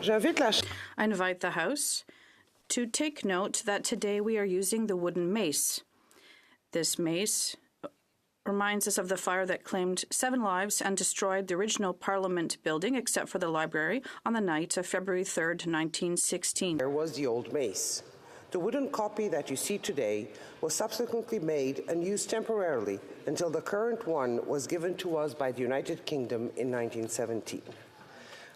I invite the House to take note that today we are using the wooden mace. This mace reminds us of the fire that claimed 7 lives and destroyed the original Parliament building, except for the library, on the night of February 3rd, 1916. There was the old mace. The wooden copy that you see today was subsequently made and used temporarily until the current one was given to us by the United Kingdom in 1917.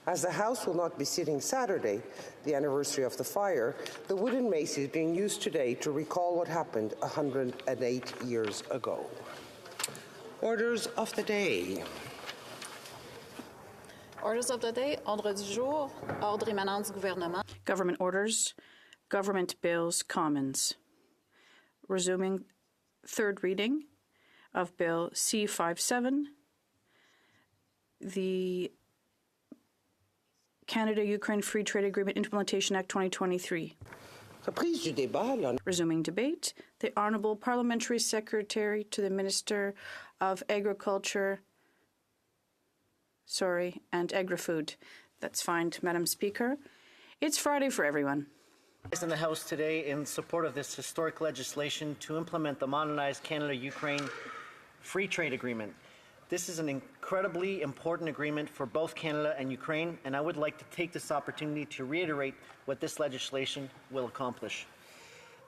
As the House will not be sitting Saturday, the anniversary of the fire, the wooden mace is being used today to recall what happened 108 years ago. Orders of the day. Orders of the day. Ordre du jour. Ordre émanant du gouvernement. Government orders. Government bills. Commons. Resuming third reading of Bill C-57, the Canada-Ukraine Free Trade Agreement Implementation Act 2023. Resuming debate, the Honourable Parliamentary Secretary to the Minister of Agriculture, and Agri-Food. That's fine, Madam Speaker. It's Friday for everyone. In the House today in support of this historic legislation to implement the modernized Canada-Ukraine Free Trade Agreement. This is an incredibly important agreement for both Canada and Ukraine, and I would like to take this opportunity to reiterate what this legislation will accomplish.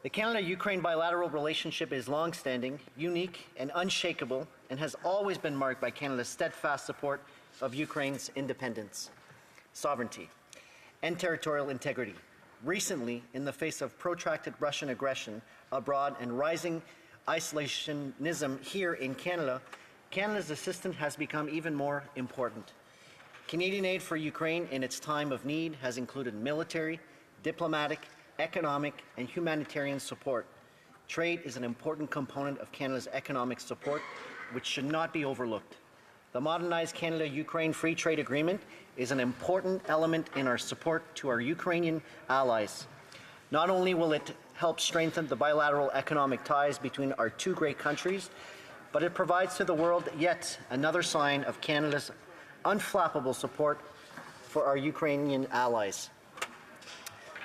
The Canada-Ukraine bilateral relationship is long-standing, unique, and unshakable, and has always been marked by Canada's steadfast support of Ukraine's independence, sovereignty, and territorial integrity. Recently, in the face of protracted Russian aggression abroad and rising isolationism here in Canada, Canada's assistance has become even more important. Canadian aid for Ukraine in its time of need has included military, diplomatic, economic, and humanitarian support. Trade is an important component of Canada's economic support, which should not be overlooked. The modernized Canada-Ukraine Free Trade Agreement is an important element in our support to our Ukrainian allies. Not only will it help strengthen the bilateral economic ties between our two great countries, but it provides to the world yet another sign of Canada's unflappable support for our Ukrainian allies.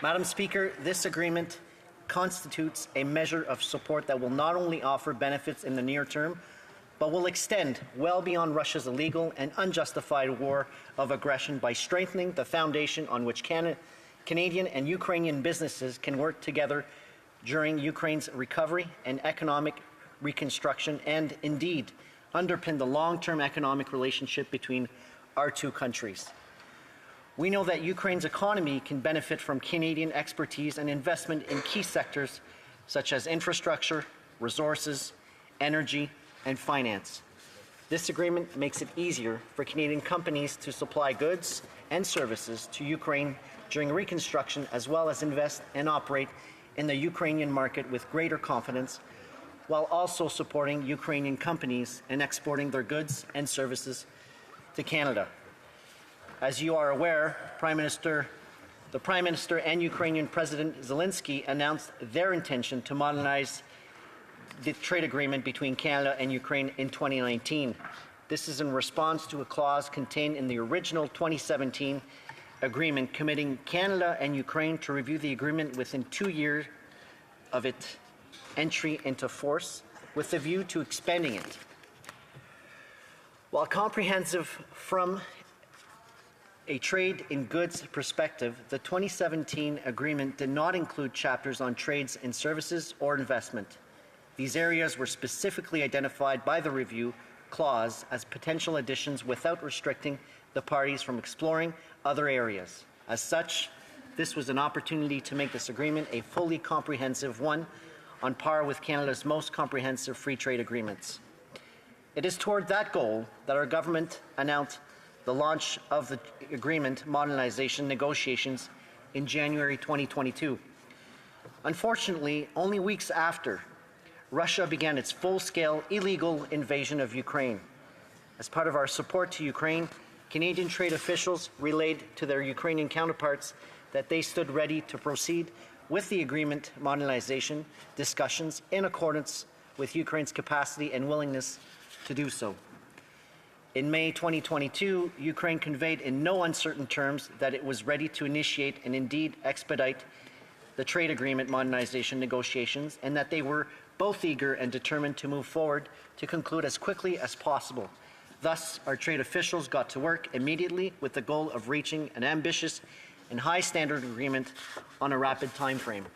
Madam Speaker, this agreement constitutes a measure of support that will not only offer benefits in the near term, but will extend well beyond Russia's illegal and unjustified war of aggression by strengthening the foundation on which Canadian and Ukrainian businesses can work together during Ukraine's recovery and economic reconstruction, and indeed underpin the long-term economic relationship between our two countries. We know that Ukraine's economy can benefit from Canadian expertise and investment in key sectors such as infrastructure, resources, energy, and finance. This agreement makes it easier for Canadian companies to supply goods and services to Ukraine during reconstruction, as well as invest and operate in the Ukrainian market with greater confidence, while also supporting Ukrainian companies in exporting their goods and services to Canada. As you are aware, the Prime Minister and Ukrainian President Zelensky announced their intention to modernize the trade agreement between Canada and Ukraine in 2019. This is in response to a clause contained in the original 2017 agreement committing Canada and Ukraine to review the agreement within 2 years of its entry into force, with a view to expanding it. While comprehensive from a trade in goods perspective, the 2017 agreement did not include chapters on trades in services or investment. These areas were specifically identified by the review clause as potential additions without restricting the parties from exploring other areas. As such, this was an opportunity to make this agreement a fully comprehensive one, on par with Canada's most comprehensive free trade agreements. It is toward that goal that our government announced the launch of the agreement modernization negotiations in January 2022. Unfortunately, only weeks after, Russia began its full-scale illegal invasion of Ukraine. As part of our support to Ukraine, Canadian trade officials relayed to their Ukrainian counterparts that they stood ready to proceed with the agreement modernization discussions in accordance with Ukraine's capacity and willingness to do so. In May 2022, Ukraine conveyed in no uncertain terms that it was ready to initiate and indeed expedite the trade agreement modernization negotiations, and that they were both eager and determined to move forward to conclude as quickly as possible. Thus, our trade officials got to work immediately with the goal of reaching an ambitious and high-standard agreement on a rapid time frame.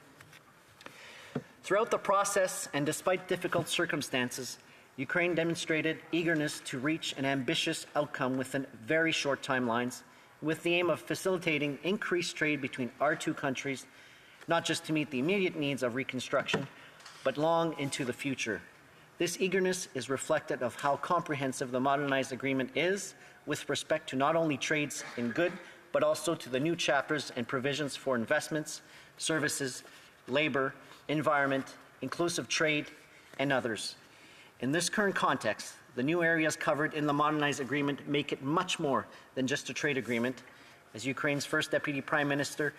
Throughout the process, and despite difficult circumstances, Ukraine demonstrated eagerness to reach an ambitious outcome within very short timelines, with the aim of facilitating increased trade between our two countries, not just to meet the immediate needs of reconstruction, but long into the future. This eagerness is reflected of how comprehensive the modernized agreement is with respect to not only trades in good, but also to the new chapters and provisions for investments, services, labor, environment, inclusive trade, and others. In this current context, the new areas covered in the modernized agreement make it much more than just a trade agreement. As Ukraine's first Deputy Prime Minister,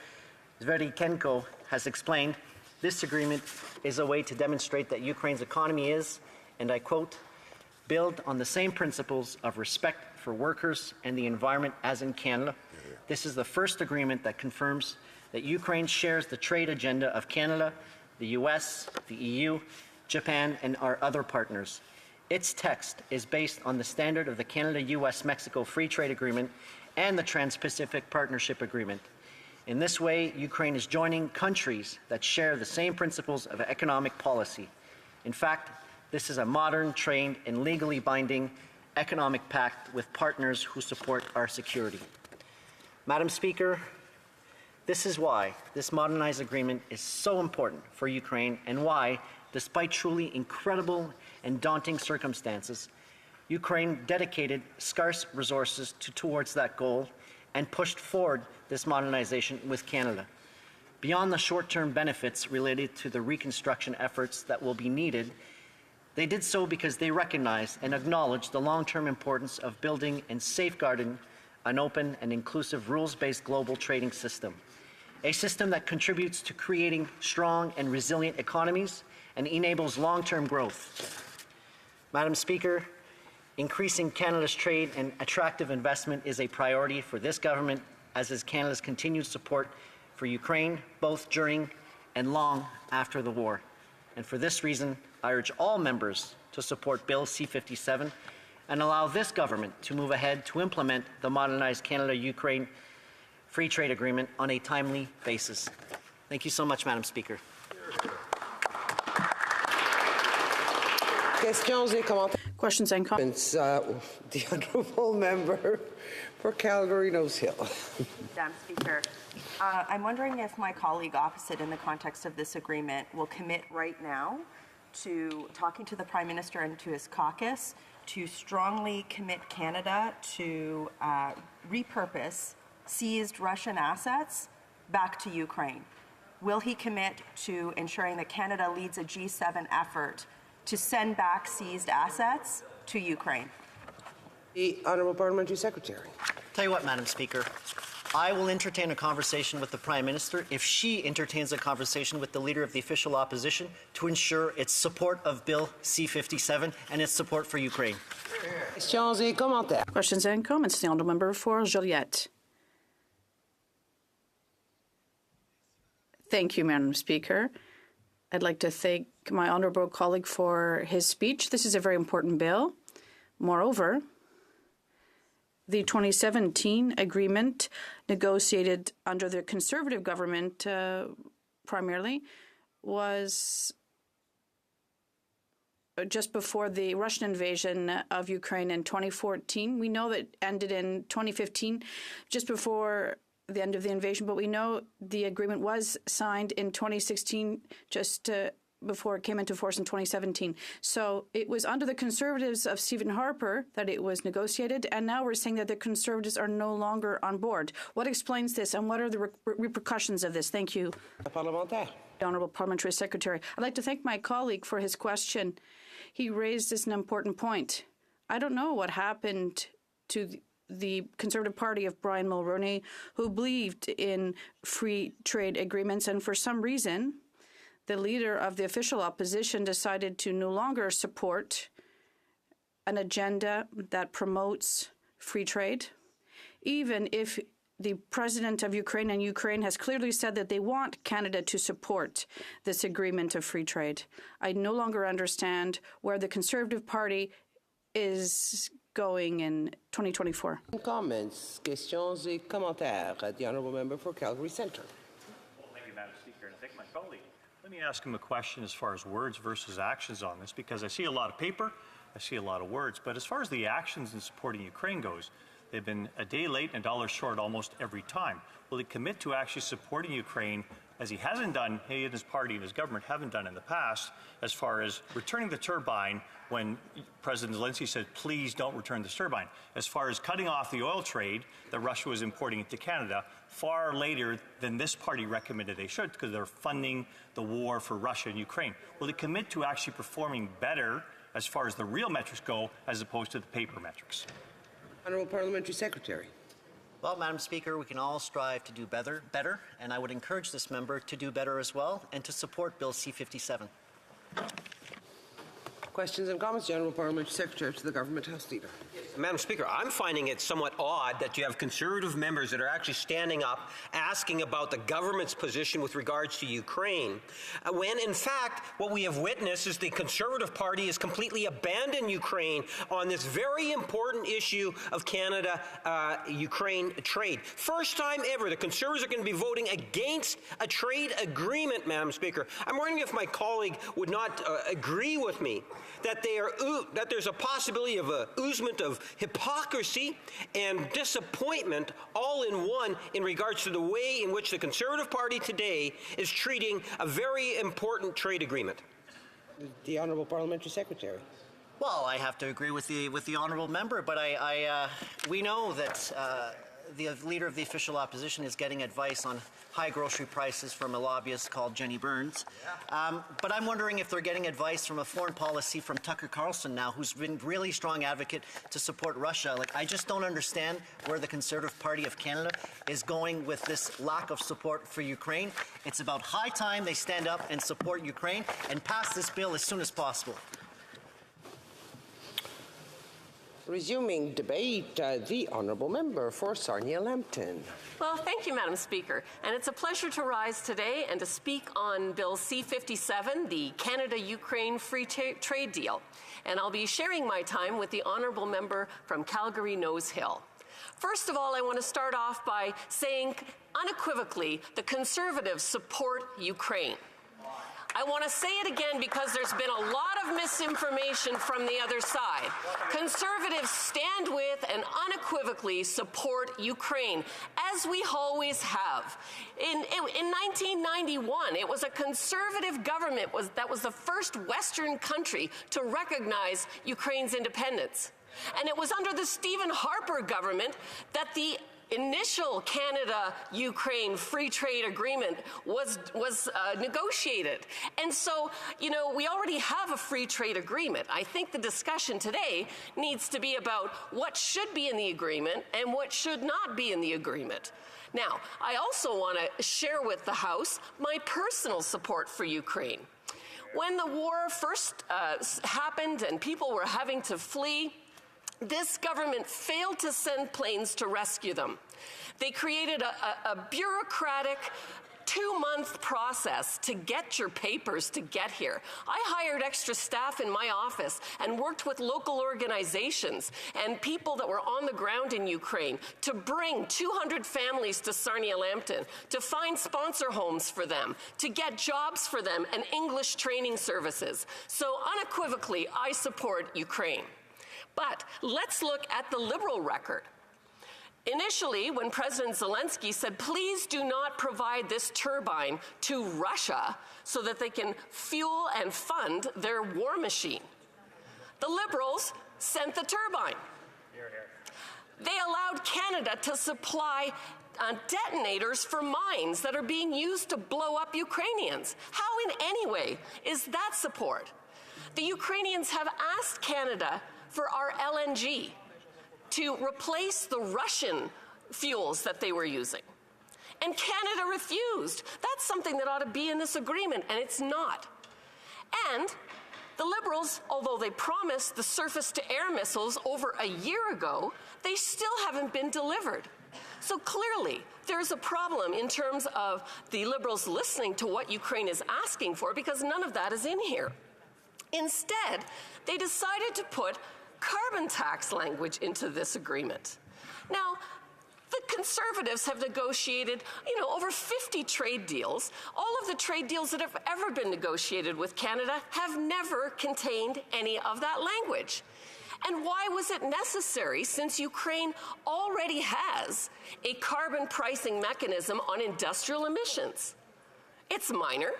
Zverykenko, has explained, this agreement is a way to demonstrate that Ukraine's economy is, and I quote, build on the same principles of respect for workers and the environment as in Canada. This is the first agreement that confirms that Ukraine shares the trade agenda of Canada, the US, the EU, Japan, and our other partners. Its text is based on the standard of the Canada-US-Mexico Free Trade Agreement and the Trans-Pacific Partnership Agreement. In this way, Ukraine is joining countries that share the same principles of economic policy. In fact, this is a modern, trained, and legally binding economic pact with partners who support our security. Madam Speaker, this is why this modernized agreement is so important for Ukraine, and why, despite truly incredible and daunting circumstances, Ukraine dedicated scarce resources towards that goal and pushed forward this modernization with Canada. Beyond the short-term benefits related to the reconstruction efforts that will be needed, they did so because they recognized and acknowledged the long-term importance of building and safeguarding an open and inclusive rules-based global trading system, a system that contributes to creating strong and resilient economies and enables long-term growth. Madam Speaker, increasing Canada's trade and attractive investment is a priority for this government, as is Canada's continued support for Ukraine, both during and long after the war. And for this reason, I urge all members to support Bill C-57 and allow this government to move ahead to implement the modernized Canada-Ukraine Free Trade Agreement on a timely basis. Thank you so much, Madam Speaker. Questions and comments? The Honourable Member for Calgary Nose Hill. Madam Speaker, I'm wondering if my colleague opposite, in the context of this agreement, will commit right now to talking to the Prime Minister and to his caucus to strongly commit Canada to repurpose seized Russian assets back to Ukraine. Will he commit to ensuring that Canada leads a G7 effort to send back seized assets to Ukraine? The Honourable Parliamentary Secretary. Tell you what, Madam Speaker, I will entertain a conversation with the Prime Minister if she entertains a conversation with the Leader of the Official Opposition to ensure its support of Bill C-57 and its support for Ukraine. Questions and comments? The Honourable Member for Joliette. Thank you, Madam Speaker. I'd like to thank my honourable colleague for his speech. This is a very important bill. Moreover, the 2017 agreement negotiated under the Conservative government primarily was just before the Russian invasion of Ukraine in 2014. We know that ended in 2015, just before the end of the invasion, but we know the agreement was signed in 2016, just before it came into force in 2017. So it was under the Conservatives of Stephen Harper that it was negotiated, and now we're saying that the Conservatives are no longer on board. What explains this, and what are the repercussions of this? Thank you. The Honourable Parliamentary Secretary. I'd like to thank my colleague for his question. He raised this an important point. I don't know what happened to the Conservative Party of Brian Mulroney, who believed in free trade agreements, and for some reason, the Leader of the Official Opposition decided to no longer support an agenda that promotes free trade, even if the president of Ukraine and Ukraine has clearly said that they want Canada to support this agreement of free trade. I no longer understand where the Conservative Party is going in 2024. Comments, questions et commentaires. The Honourable Member for Calgary Centre. Well, thank you, Madam Speaker, and thank my colleague. Let me ask him a question as far as words versus actions on this, because I see a lot of paper, I see a lot of words, but as far as the actions in supporting Ukraine goes, they've been a day late and a dollar short almost every time. Will he commit to actually supporting Ukraine, as he hasn't done, he and his party and his government haven't done in the past, as far as returning the turbine when President Zelensky said, please don't return the turbine, as far as cutting off the oil trade that Russia was importing into Canada far later than this party recommended they should, because they're funding the war for Russia and Ukraine. Will he commit to actually performing better as far as the real metrics go, as opposed to the paper metrics? Honourable Parliamentary Secretary. Well, Madam Speaker, we can all strive to do better, and I would encourage this member to do better as well and to support Bill C-57. Questions and comments, the Honourable Parliamentary Secretary to the Government House Leader. Madam Speaker, I'm finding it somewhat odd that you have Conservative members that are actually standing up asking about the government's position with regards to Ukraine, when in fact what we have witnessed is the Conservative Party has completely abandoned Ukraine on this very important issue of Canada-Ukraine trade. First time ever, the Conservatives are going to be voting against a trade agreement, Madam Speaker. I'm wondering if my colleague would not agree with me that there's a possibility of an oozement of hypocrisy and disappointment all in one in regards to the way in which the Conservative Party today is treating a very important trade agreement. The Honourable Parliamentary Secretary. Well, I have to agree with the honourable member, but we know that the leader of the official opposition is getting advice on high grocery prices from a lobbyist called Jenny Burns. But I'm wondering if they're getting advice from a foreign policy from Tucker Carlson now, who's been really strong advocate to support Russia. Like, I just don't understand where the Conservative Party of Canada is going with this lack of support for Ukraine. It's about high time they stand up and support Ukraine and pass this bill as soon as possible. Resuming debate, the Honourable Member for Sarnia-Lambton. Well, thank you, Madam Speaker. And it's a pleasure to rise today and to speak on Bill C-57, the Canada-Ukraine Free Trade Deal. And I'll be sharing my time with the Honourable Member from Calgary-Nose Hill. First of all, I want to start off by saying unequivocally the Conservatives support Ukraine. I want to say it again because there's been a lot of misinformation from the other side. Conservatives stand with and unequivocally support Ukraine, as we always have. In 1991, it was a conservative government that was the first Western country to recognize Ukraine's independence. And it was under the Stephen Harper government that the initial Canada-Ukraine free trade agreement was negotiated. And so, you know, we already have a free trade agreement. I think the discussion today needs to be about what should be in the agreement and what should not be in the agreement. Now, I also want to share with the House my personal support for Ukraine. When the war first happened and people were having to flee, this government failed to send planes to rescue them. They created a bureaucratic 2-month process to get your papers to get here. I hired extra staff in my office and worked with local organizations and people that were on the ground in Ukraine to bring 200 families to Sarnia-Lambton, to find sponsor homes for them, to get jobs for them and English training services. So unequivocally, I support Ukraine. But let's look at the Liberal record. Initially, when President Zelensky said, please do not provide this turbine to Russia so that they can fuel and fund their war machine, the Liberals sent the turbine. They allowed Canada to supply detonators for mines that are being used to blow up Ukrainians. How in any way is that support? The Ukrainians have asked Canada for our LNG to replace the Russian fuels that they were using. And Canada refused. That's something that ought to be in this agreement, and it's not. And The Liberals, although they promised the surface-to-air missiles over a year ago, they still haven't been delivered. So clearly, there's a problem in terms of the Liberals listening to what Ukraine is asking for, because none of that is in here. Instead, they decided to put carbon tax language into this agreement. Now, the Conservatives have negotiated, over 50 trade deals. All of the trade deals that have ever been negotiated with Canada have never contained any of that language. And why was it necessary, since Ukraine already has a carbon pricing mechanism on industrial emissions? It's minor,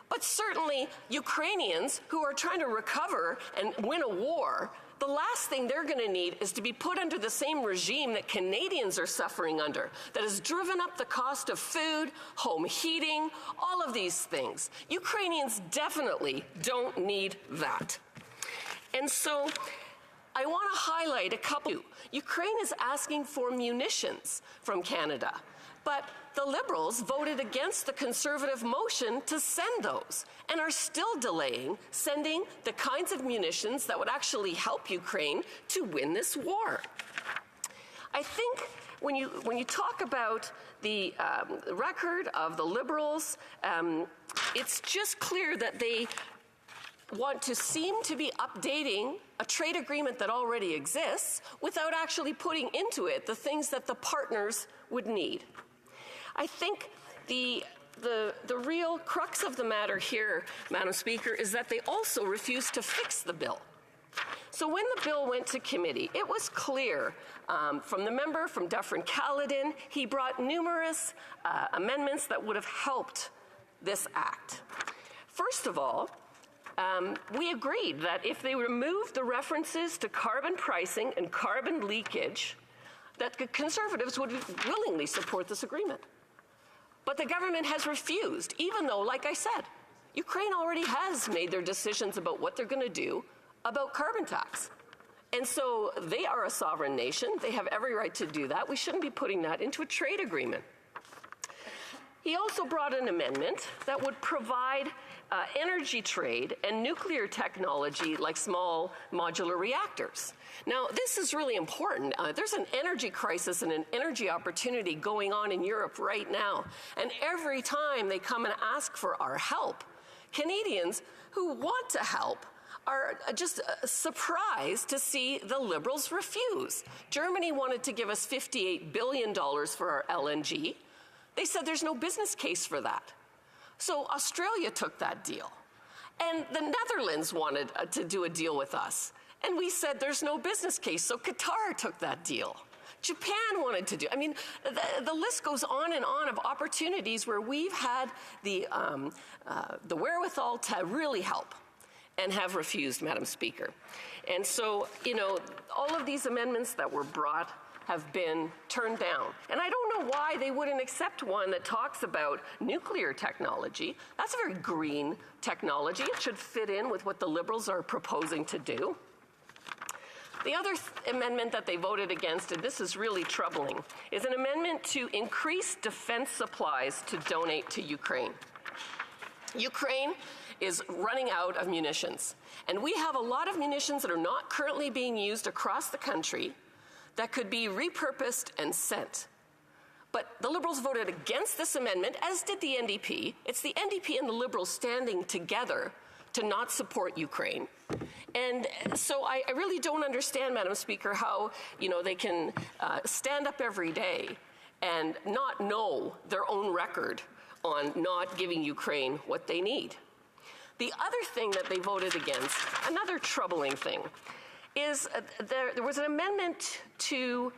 but certainly Ukrainians who are trying to recover and win a war, the last thing they're going to need is to be put under the same regime that Canadians are suffering under, that has driven up the cost of food, home heating, all of these things. Ukrainians definitely don't need that. And so I want to highlight a couple. Ukraine is asking for munitions from Canada, but the Liberals voted against the Conservative motion to send those and are still delaying sending the kinds of munitions that would actually help Ukraine to win this war. I think when you talk about the record of the Liberals, it's just clear that they want to seem to be updating a trade agreement that already exists without actually putting into it the things that the partners would need. I think the real crux of the matter here, Madam Speaker, is that they also refused to fix the bill. So when the bill went to committee, it was clear from the member from Dufferin-Caledon, he brought numerous amendments that would have helped this act. First of all, we agreed that if they removed the references to carbon pricing and carbon leakage, that the Conservatives would willingly support this agreement. But the government has refused, even though, like I said, Ukraine already has made their decisions about what they're going to do about carbon tax. And so they are a sovereign nation. They have every right to do that. We shouldn't be putting that into a trade agreement. He also brought an amendment that would provide energy trade and nuclear technology like small modular reactors. Now, this is really important. There's an energy crisis and an energy opportunity going on in Europe right now. And every time they come and ask for our help, Canadians who want to help are just surprised to see the Liberals refuse. Germany wanted to give us $58 billion for our LNG. They said there's no business case for that. So Australia took that deal. And the Netherlands wanted to do a deal with us. And we said there's no business case. So Qatar took that deal. Japan wanted to do. I mean, the list goes on and on of opportunities where we've had the wherewithal to really help and have refused, Madam Speaker. And so, all of these amendments that were brought have been turned down. And I don't know why they wouldn't accept one that talks about nuclear technology. That's a very green technology. It should fit in with what the Liberals are proposing to do. The other amendment that they voted against, and this is really troubling, is an amendment to increase defense supplies to donate to Ukraine. Ukraine is running out of munitions. And we have a lot of munitions that are not currently being used across the country that could be repurposed and sent. But the Liberals voted against this amendment, as did the NDP. It's the NDP and the Liberals standing together to not support Ukraine. And so I really don't understand, Madam Speaker, how they can stand up every day and not know their own record on not giving Ukraine what they need. The other thing that they voted against, another troubling thing, is there was an amendment to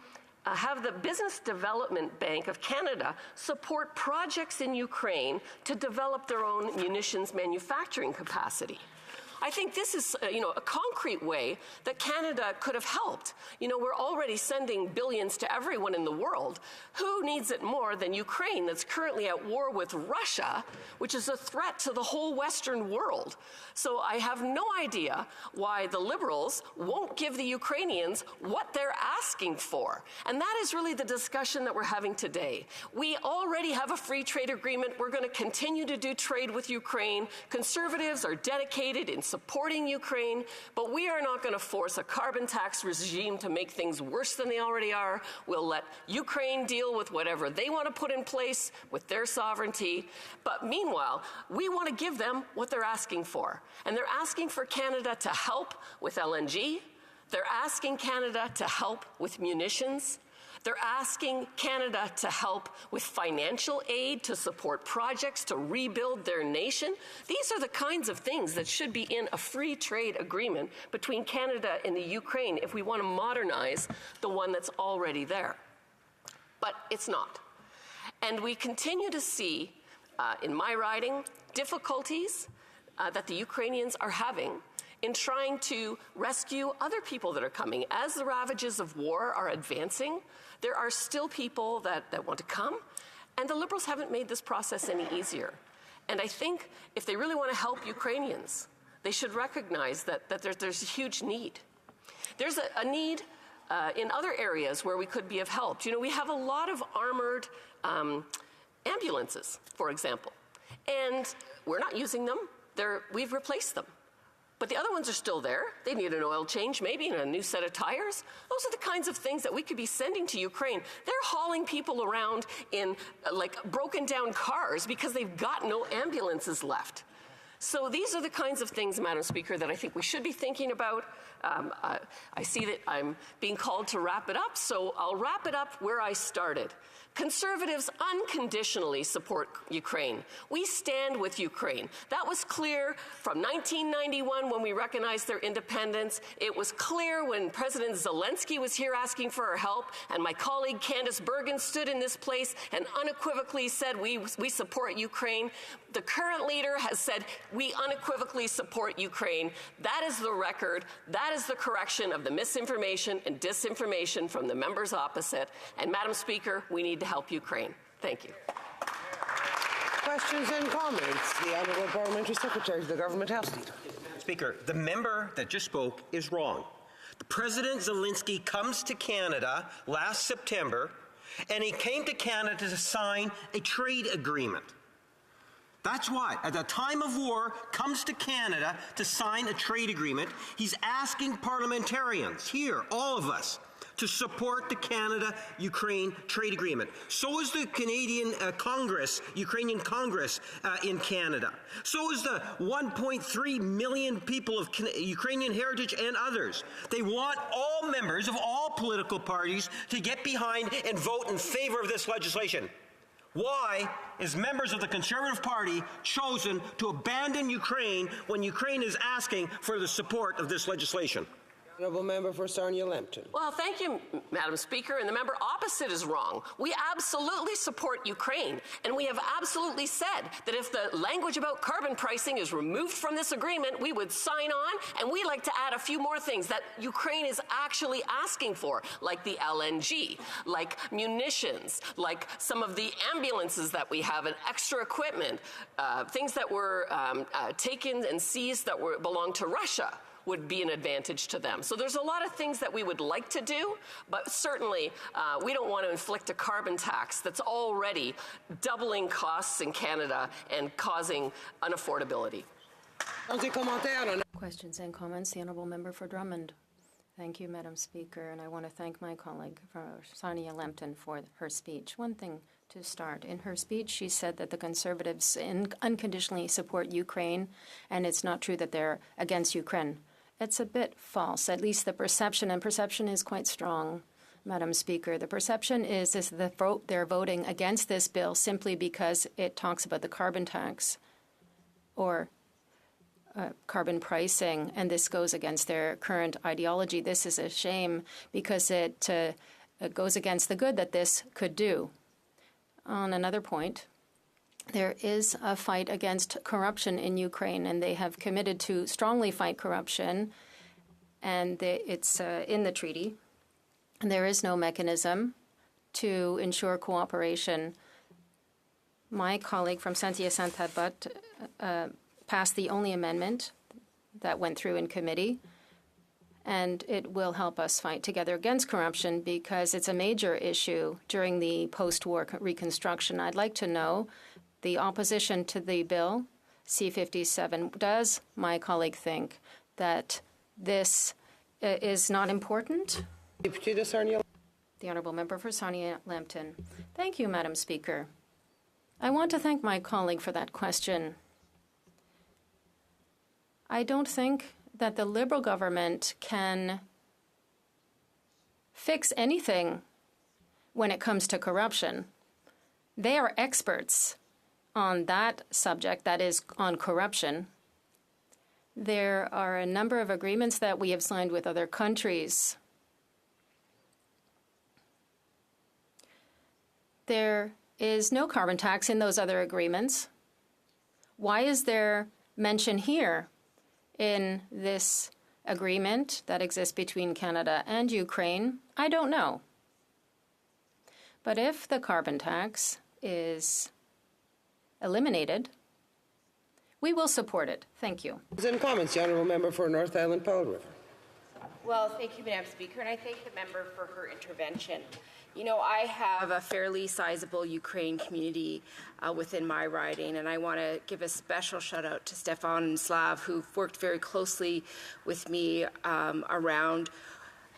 have the Business Development Bank of Canada support projects in Ukraine to develop their own munitions manufacturing capacity. I think this is, a concrete way that Canada could have helped. We're already sending billions to everyone in the world. Who needs it more than Ukraine, that's currently at war with Russia, which is a threat to the whole Western world? So I have no idea why the Liberals won't give the Ukrainians what they're asking for. And that is really the discussion that we're having today. We already have a free trade agreement. We're going to continue to do trade with Ukraine. Conservatives are dedicated in supporting Ukraine, but we are not going to force a carbon tax regime to make things worse than they already are. We'll let Ukraine deal with whatever they want to put in place with their sovereignty. But meanwhile, we want to give them what they're asking for. And they're asking for Canada to help with LNG. They're asking Canada to help with munitions. They're asking Canada to help with financial aid to support projects to rebuild their nation. These are the kinds of things that should be in a free trade agreement between Canada and the Ukraine if we want to modernize the one that's already there. But it's not. And we continue to see, in my riding, difficulties that the Ukrainians are having in trying to rescue other people that are coming. As the ravages of war are advancing, there are still people that want to come, and the Liberals haven't made this process any easier. And I think if they really want to help Ukrainians, they should recognize that there's a huge need. There's a need in other areas where we could be of help. You know, we have a lot of armored ambulances, for example, and we're not using them. We've replaced them. But the other ones are still there. They need an oil change, maybe, and a new set of tires. Those are the kinds of things that we could be sending to Ukraine. They're hauling people around in, like, broken down cars because they've got no ambulances left. So these are the kinds of things, Madam Speaker, that I think we should be thinking about. I see that I'm being called to wrap it up, so I'll wrap it up where I started. Conservatives unconditionally support Ukraine. We stand with Ukraine. That was clear from 1991 when we recognized their independence. It was clear when President Zelensky was here asking for our help, and my colleague Candice Bergen stood in this place and unequivocally said we support Ukraine. The current leader has said we unequivocally support Ukraine. That is the record. That is the correction of the misinformation and disinformation from the members opposite. And Madam Speaker, we need to help Ukraine. Thank you. Questions and comments. The Honourable Parliamentary Secretary of the Government House Leader. Speaker, the member that just spoke is wrong. President Zelensky comes to Canada last September, and he came to Canada to sign a trade agreement. That's why, at the time of war, comes to Canada to sign a trade agreement. He's asking parliamentarians here, all of us, to support the Canada-Ukraine trade agreement. So is the Canadian Congress, Ukrainian Congress in Canada. So is the 1.3 million people of Ukrainian heritage and others. They want all members of all political parties to get behind and vote in favor of this legislation. Why is members of the Conservative Party chosen to abandon Ukraine when Ukraine is asking for the support of this legislation? Honourable Member for Sarnia-Lambton. Well, thank you, Madam Speaker. And the member opposite is wrong. We absolutely support Ukraine. And we have absolutely said that if the language about carbon pricing is removed from this agreement, we would sign on. And we'd like to add a few more things that Ukraine is actually asking for, like the LNG, like munitions, like some of the ambulances that we have and extra equipment, things that were taken and seized that belonged to Russia would be an advantage to them. So there's a lot of things that we would like to do, but certainly we don't want to inflict a carbon tax that's already doubling costs in Canada and causing unaffordability. Questions and comments. The Honourable Member for Drummond. Thank you, Madam Speaker, and I want to thank my colleague Sarnia-Lambton for her speech. One thing to start. In her speech, she said that the Conservatives unconditionally support Ukraine, and it's not true that they're against Ukraine. It's a bit false, at least the perception, and perception is quite strong, Madam Speaker. The perception is that they're voting against this bill simply because it talks about the carbon tax or carbon pricing, and this goes against their current ideology. This is a shame because it goes against the good that this could do. On another point, there is a fight against corruption in Ukraine, and they have committed to strongly fight corruption, and it's in the treaty. And there is no mechanism to ensure cooperation. My colleague from Santia-Saint-Abat passed the only amendment that went through in committee, and it will help us fight together against corruption because it's a major issue during the post-war reconstruction. I'd like to know the opposition to the bill C-57. Does my colleague think that this is not important? The Honourable Member for Sarnia-Lambton. Thank you, Madam Speaker. I want to thank my colleague for that question. I don't think that the Liberal government can fix anything when it comes to corruption. They are experts on that subject, that is, on corruption. There are a number of agreements that we have signed with other countries. There is no carbon tax in those other agreements. Why is there mention here in this agreement that exists between Canada and Ukraine? I don't know. But if the carbon tax is eliminated, we will support it. Thank you. And comments, the Honourable Member for North Island Powell River. Well, thank you, Madam Speaker, and I thank the member for her intervention. You know, I have a fairly sizable Ukraine community within my riding, and I want to give a special shout out to Stefan and Slav, who've worked very closely with me around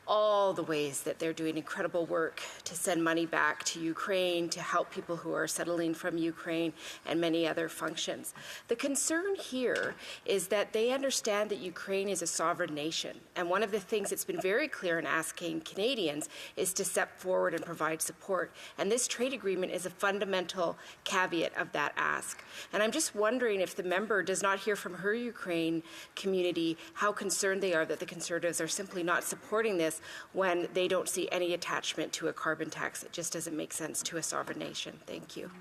all the ways that they're doing incredible work to send money back to Ukraine, to help people who are settling from Ukraine, and many other functions. The concern here is that they understand that Ukraine is a sovereign nation, and one of the things that's been very clear in asking Canadians is to step forward and provide support, and this trade agreement is a fundamental caveat of that ask. And I'm just wondering if the member does not hear from her Ukraine community how concerned they are that the Conservatives are simply not supporting this when they don't see any attachment to a carbon tax. It just doesn't make sense to a sovereign nation. Thank you.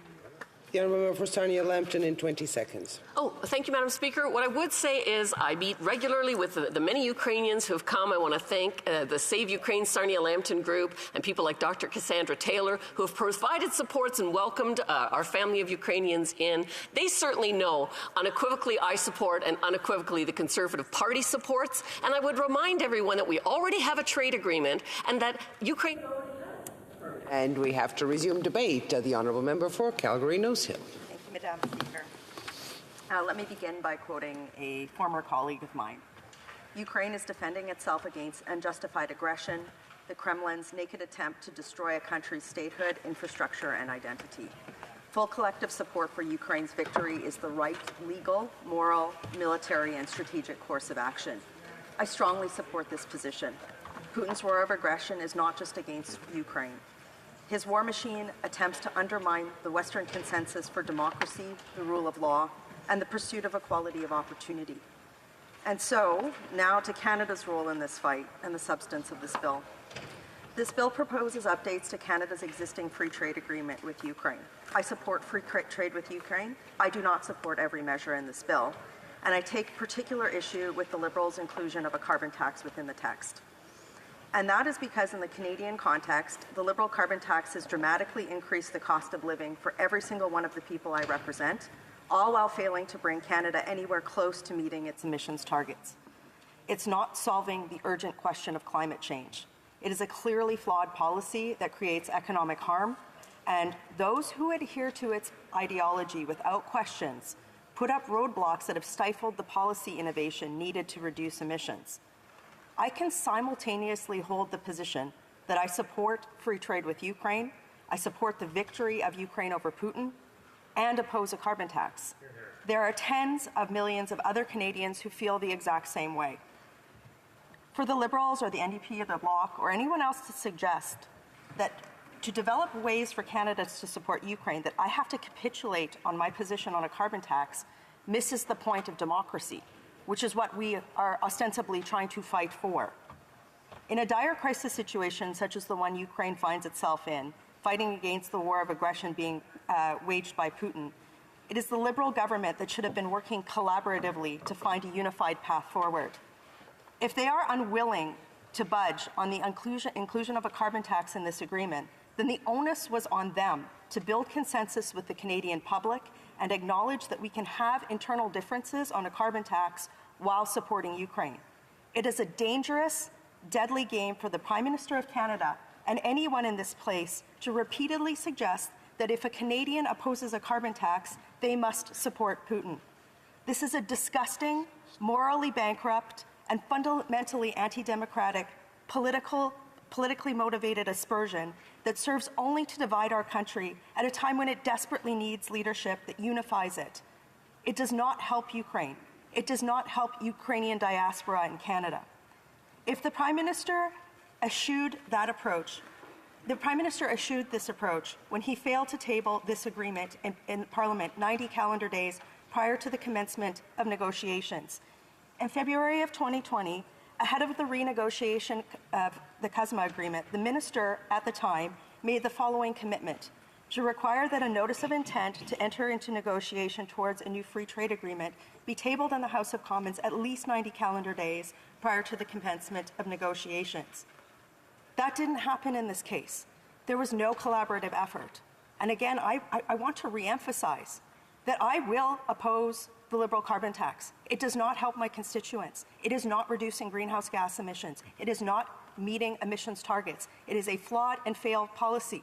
The Honourable Member for Sarnia-Lambton in 20 seconds. Oh, thank you, Madam Speaker. What I would say is I meet regularly with the many Ukrainians who have come. I want to thank the Save Ukraine Sarnia-Lambton group and people like Dr. Cassandra Taylor who have provided supports and welcomed our family of Ukrainians in. They certainly know unequivocally I support and unequivocally the Conservative Party supports. And I would remind everyone that we already have a trade agreement and that Ukraine... And we have to resume debate. The Honourable Member for Calgary-Nose Hill. Thank you, Madam Speaker. Let me begin by quoting a former colleague of mine. Ukraine is defending itself against unjustified aggression, the Kremlin's naked attempt to destroy a country's statehood, infrastructure, and identity. Full collective support for Ukraine's victory is the right, legal, moral, military, and strategic course of action. I strongly support this position. Putin's war of aggression is not just against Ukraine. His war machine attempts to undermine the Western consensus for democracy, the rule of law, and the pursuit of equality of opportunity. And so, now to Canada's role in this fight and the substance of this bill. This bill proposes updates to Canada's existing free trade agreement with Ukraine. I support free trade with Ukraine. I do not support every measure in this bill, and I take particular issue with the Liberals' inclusion of a carbon tax within the text. And that is because in the Canadian context, the Liberal carbon tax has dramatically increased the cost of living for every single one of the people I represent, all while failing to bring Canada anywhere close to meeting its emissions targets. It's not solving the urgent question of climate change. It is a clearly flawed policy that creates economic harm, and those who adhere to its ideology without questions put up roadblocks that have stifled the policy innovation needed to reduce emissions. I can simultaneously hold the position that I support free trade with Ukraine, I support the victory of Ukraine over Putin, and oppose a carbon tax. There are tens of millions of other Canadians who feel the exact same way. For the Liberals or the NDP or the Bloc or anyone else to suggest that to develop ways for Canada to support Ukraine, that I have to capitulate on my position on a carbon tax, misses the point of democracy, which is what we are ostensibly trying to fight for. In a dire crisis situation such as the one Ukraine finds itself in, fighting against the war of aggression being waged by Putin, it is the Liberal government that should have been working collaboratively to find a unified path forward. If they are unwilling to budge on the inclusion of a carbon tax in this agreement, then the onus was on them to build consensus with the Canadian public and acknowledge that we can have internal differences on a carbon tax while supporting Ukraine. It is a dangerous, deadly game for the Prime Minister of Canada and anyone in this place to repeatedly suggest that if a Canadian opposes a carbon tax, they must support Putin. This is a disgusting, morally bankrupt, and fundamentally anti-democratic politically motivated aspersion that serves only to divide our country at a time when it desperately needs leadership that unifies it. It does not help Ukraine. It does not help Ukrainian diaspora in Canada. If the Prime Minister eschewed this approach when he failed to table this agreement in Parliament 90 calendar days prior to the commencement of negotiations. In February of 2020, ahead of the renegotiation of the CUSMA agreement, the minister at the time made the following commitment: to require that a notice of intent to enter into negotiation towards a new free trade agreement be tabled in the House of Commons at least 90 calendar days prior to the commencement of negotiations. That didn't happen in this case. There was no collaborative effort. And again, I want to reemphasize that I will oppose the Liberal carbon tax. It does not help my constituents. It is not reducing greenhouse gas emissions. It is not meeting emissions targets. It is a flawed and failed policy.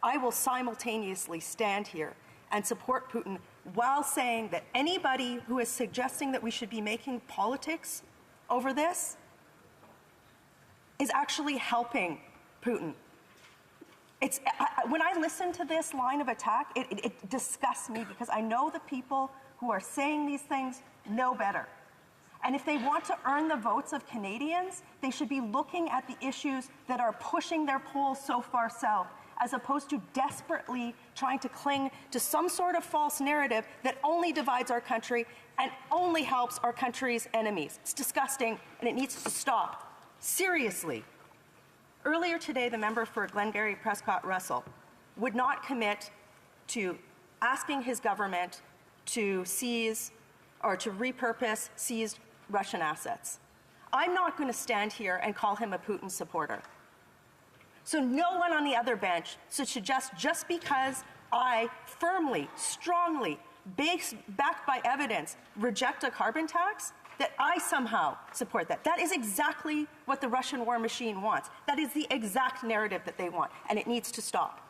I will simultaneously stand here and support Putin while saying that anybody who is suggesting that we should be making politics over this is actually helping Putin. When I listen to this line of attack, it disgusts me because I know the people who are saying these things know better. And if they want to earn the votes of Canadians, they should be looking at the issues that are pushing their polls so far south, as opposed to desperately trying to cling to some sort of false narrative that only divides our country and only helps our country's enemies. It's disgusting, and it needs to stop. Seriously. Earlier today, the member for Glengarry Prescott Russell would not commit to asking his government to seize or to repurpose seized Russian assets. I'm not going to stand here and call him a Putin supporter. So no one on the other bench should suggest just because I firmly, strongly, backed by evidence, reject a carbon tax, that I somehow support that. That is exactly what the Russian war machine wants. That is the exact narrative that they want, and it needs to stop.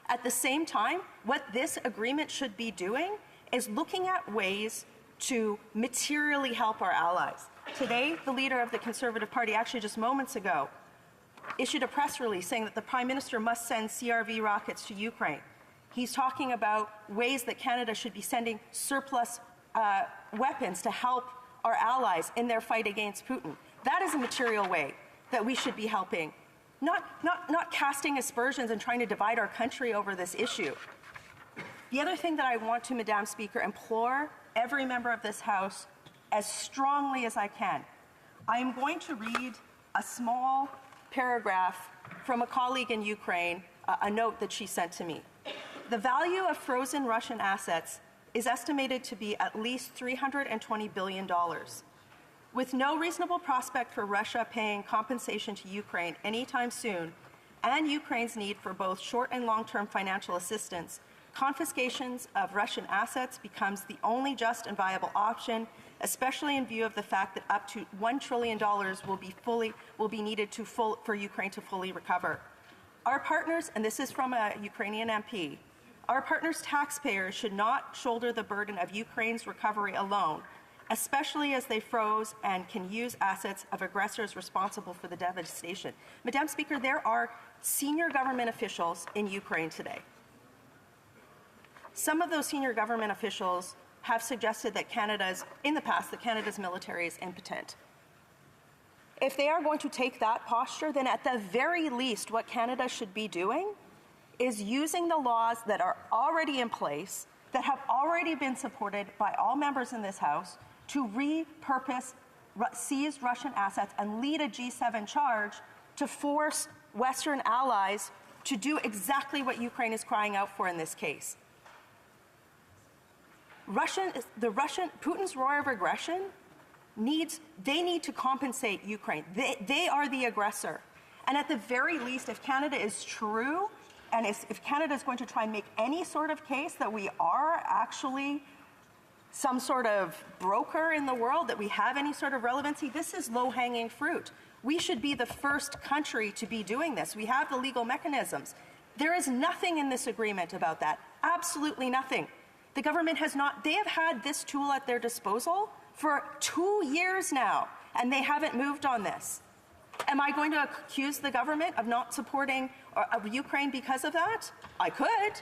At the same time, what this agreement should be doing is looking at ways to materially help our allies. Today, the leader of the Conservative Party, actually just moments ago, issued a press release saying that the Prime Minister must send CRV rockets to Ukraine. He's talking about ways that Canada should be sending surplus weapons to help our allies in their fight against Putin. That is a material way that we should be helping, not casting aspersions and trying to divide our country over this issue. The other thing that I want to, Madam Speaker, implore every member of this House as strongly as I can, I am going to read a small paragraph from a colleague in Ukraine, a note that she sent to me. The value of frozen Russian assets is estimated to be at least $320 billion. With no reasonable prospect for Russia paying compensation to Ukraine anytime soon, and Ukraine's need for both short and long-term financial assistance, confiscations of Russian assets becomes the only just and viable option, especially in view of the fact that up to $1 trillion will be needed for Ukraine to fully recover. Our partners, and this is from a Ukrainian MP, our partners' taxpayers should not shoulder the burden of Ukraine's recovery alone, especially as they froze and can use assets of aggressors responsible for the devastation. Madam Speaker, there are senior government officials in Ukraine today. Some of those senior government officials have suggested that in the past, that Canada's military is impotent. If they are going to take that posture, then at the very least, what Canada should be doing is using the laws that are already in place, that have already been supported by all members in this House, to repurpose seized Russian assets and lead a G7 charge to force Western allies to do exactly what Ukraine is crying out for in this case. Putin's roar of aggression they need to compensate Ukraine. They are the aggressor. And at the very least, if Canada is true, and if Canada is going to try and make any sort of case that we are actually some sort of broker in the world, that we have any sort of relevancy, this is low-hanging fruit. We should be the first country to be doing this. We have the legal mechanisms. There is nothing in this agreement about that. Absolutely nothing. The government has not. They have had this tool at their disposal for 2 years now, and they haven't moved on this. Am I going to accuse the government of not supporting Ukraine because of that? I could.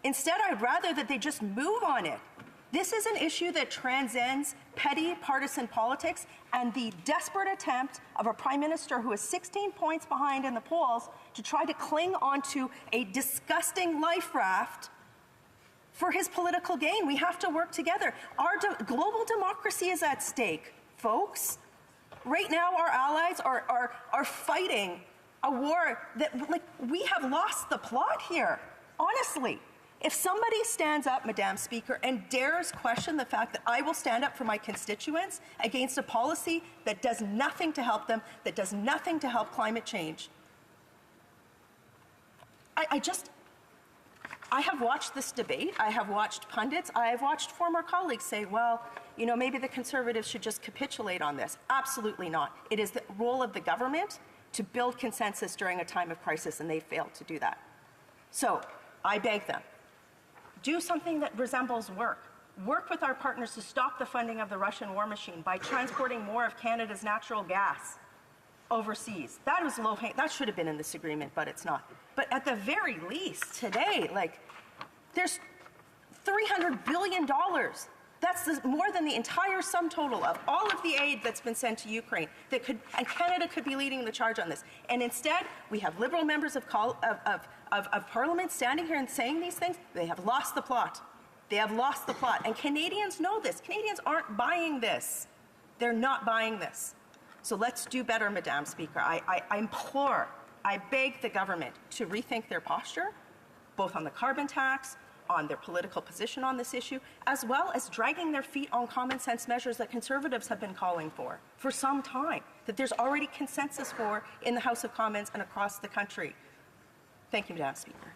Instead, I'd rather that they just move on it. This is an issue that transcends petty partisan politics, and the desperate attempt of a prime minister who is 16 points behind in the polls to try to cling onto a disgusting life raft for his political gain. We have to work together. Our global democracy is at stake, folks. Right now, our allies are fighting a war that, like, we have lost the plot here, honestly. If somebody stands up, Madam Speaker, and dares question the fact that I will stand up for my constituents against a policy that does nothing to help them, that does nothing to help climate change, I have watched this debate. I have watched pundits. I have watched former colleagues say, well, you know, maybe the Conservatives should just capitulate on this. Absolutely not. It is the role of the government to build consensus during a time of crisis, and they failed to do that. So I beg them, do something that resembles work. Work with our partners to stop the funding of the Russian war machine by transporting more of Canada's natural gas overseas. That was low-hanging. That should have been in this agreement, but it's not. But at the very least, today, like, there's $300 billion. That's more than the entire sum total of all of the aid that's been sent to Ukraine. And Canada could be leading the charge on this. And instead, we have Liberal members of Parliament standing here and saying these things. They have lost the plot. They have lost the plot. And Canadians know this. Canadians aren't buying this. They're not buying this. So let's do better, Madam Speaker. I implore, I beg the government to rethink their posture, both on the carbon tax, on their political position on this issue, as well as dragging their feet on common sense measures that Conservatives have been calling for some time, that there's already consensus for in the House of Commons and across the country. Thank you, Madam Speaker.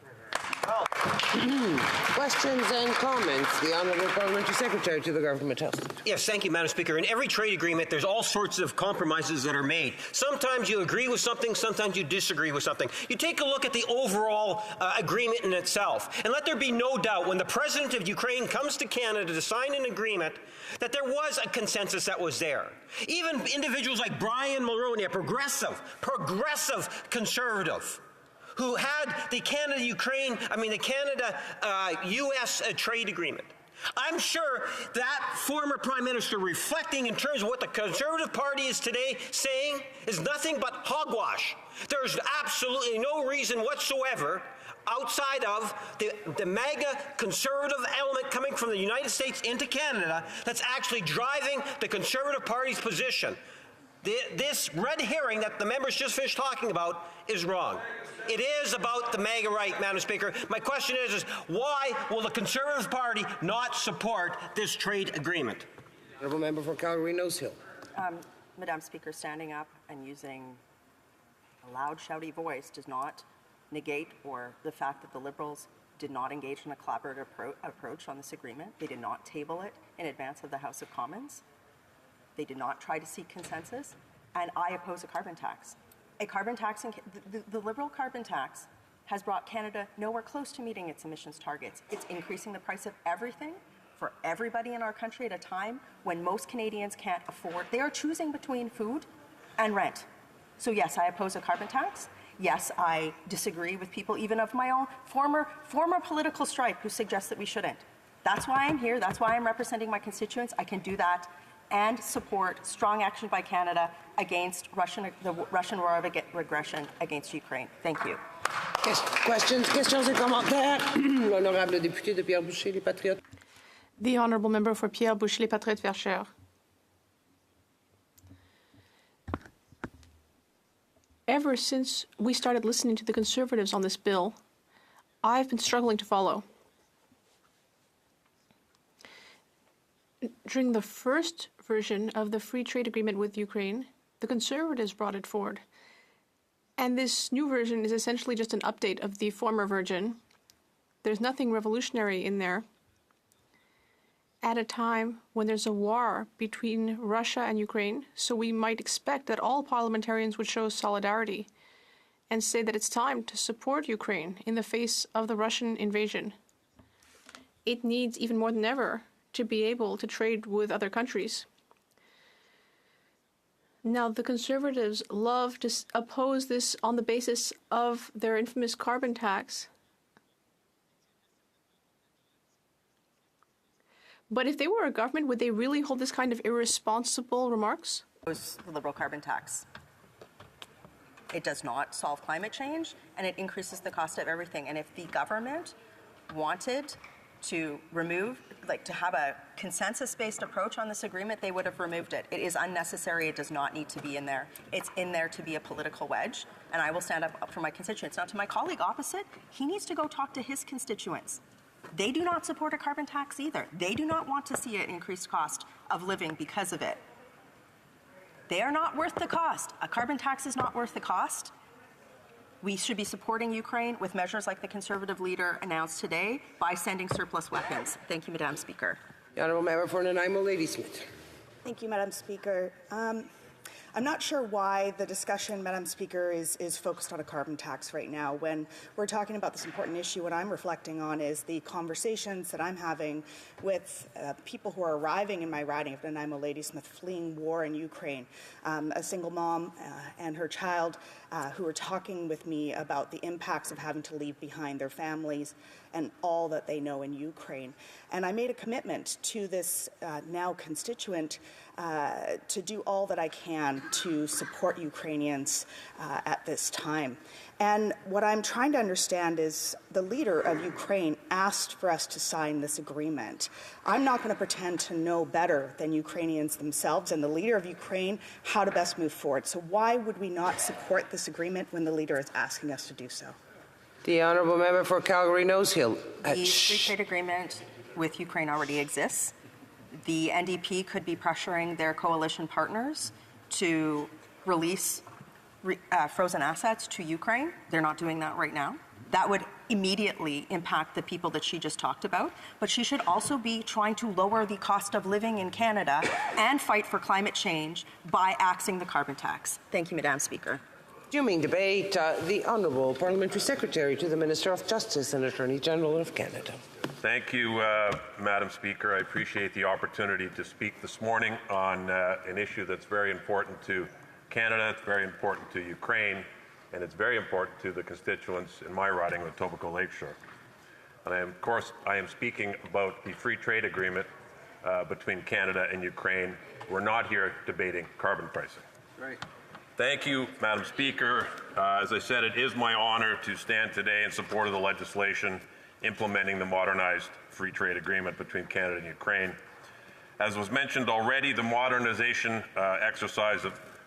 Questions and comments. The Honourable Parliamentary Secretary to the Government House. Yes, thank you, Madam Speaker. In every trade agreement, there's all sorts of compromises that are made. Sometimes you agree with something, sometimes you disagree with something. You take a look at the overall agreement in itself, and let there be no doubt when the President of Ukraine comes to Canada to sign an agreement that there was a consensus that was there. Even individuals like Brian Mulroney, a progressive Conservative, who had the Canada-U.S. trade agreement. I'm sure that former Prime Minister, reflecting in terms of what the Conservative Party is today saying, is nothing but hogwash. There's absolutely no reason whatsoever outside of the MAGA conservative element coming from the United States into Canada that's actually driving the Conservative Party's position. This red herring that the members just finished talking about is wrong. It is about the MAGA right, Madam Speaker. My question is why will the Conservative Party not support this trade agreement? Honourable Member for Calgary-Nose Hill. Madam Speaker, standing up and using a loud, shouty voice does not negate the fact that the Liberals did not engage in a collaborative approach on this agreement. They did not table it in advance of the House of Commons. They did not try to seek consensus. And I oppose a carbon tax. A carbon tax, the Liberal carbon tax has brought Canada nowhere close to meeting its emissions targets. It's increasing the price of everything for everybody in our country at a time when most Canadians can't afford. They are choosing between food and rent. So yes, I oppose a carbon tax. Yes, I disagree with people even of my own former political stripe who suggest that we shouldn't. That's why I'm here. That's why I'm representing my constituents. I can do that and support strong action by Canada against the Russian war of aggression against Ukraine. Thank you. Questions et commentaires. L'honorable député de Pierre-Boucher, les Patriotes. The Honourable Member for Pierre-Boucher, les Patriotes Verchères. Ever since we started listening to the Conservatives on this bill, I've been struggling to follow. During the first version of the free trade agreement with Ukraine, the Conservatives brought it forward. And this new version is essentially just an update of the former version. There's nothing revolutionary in there. At a time when there's a war between Russia and Ukraine, so we might expect that all parliamentarians would show solidarity and say that it's time to support Ukraine in the face of the Russian invasion. it needs even more than ever to be able to trade with other countries. Now, the Conservatives love to oppose this on the basis of their infamous carbon tax. But if they were a government, would they really hold this kind of irresponsible remarks? The Liberal carbon tax. It does not solve climate change, and it increases the cost of everything. And if the government wanted to remove, to have a consensus-based approach on this agreement, they would have removed it. It is unnecessary. It does not need to be in there. It's in there to be a political wedge, and I will stand up for my constituents. Now, to my colleague opposite, he needs to go talk to his constituents. They do not support a carbon tax either. They do not want to see an increased cost of living because of it. They are not worth the cost. A carbon tax is not worth the cost. We should be supporting Ukraine with measures like the Conservative leader announced today by sending surplus weapons. Thank you, Madam Speaker. The Honourable Member for Nanaimo Ladysmith. Thank you, Madam Speaker. I'm not sure why the discussion, Madam Speaker, is focused on a carbon tax right now. When we're talking about this important issue, what I'm reflecting on is the conversations that I'm having with people who are arriving in my riding of Nanaimo Ladysmith fleeing war in Ukraine. A single mom and her child who are talking with me about the impacts of having to leave behind their families and all that they know in Ukraine. And I made a commitment to this now constituent to do all that I can to support Ukrainians at this time. And what I'm trying to understand is the leader of Ukraine asked for us to sign this agreement. I'm not going to pretend to know better than Ukrainians themselves and the leader of Ukraine how to best move forward. So why would we not support this agreement when the leader is asking us to do so? The Honourable Member for Calgary Nose Hill. The free trade agreement with Ukraine already exists. The NDP could be pressuring their coalition partners to release frozen assets to Ukraine. They're not doing that right now. That would immediately impact the people that she just talked about. But she should also be trying to lower the cost of living in Canada and fight for climate change by axing the carbon tax. Thank you, Madam Speaker. Resuming debate, the Honourable Parliamentary Secretary to the Minister of Justice and Attorney General of Canada. Thank you, Madam Speaker. I appreciate the opportunity to speak this morning on an issue that's very important to Canada, it's very important to Ukraine, and it's very important to the constituents in my riding of Etobicoke Lakeshore. And of course, I am speaking about the free trade agreement between Canada and Ukraine. We're not here debating carbon pricing. Right. Thank you, Madam Speaker. As I said, it is my honor to stand today in support of the legislation implementing the modernized free trade agreement between Canada and Ukraine. As was mentioned already, the modernization exercise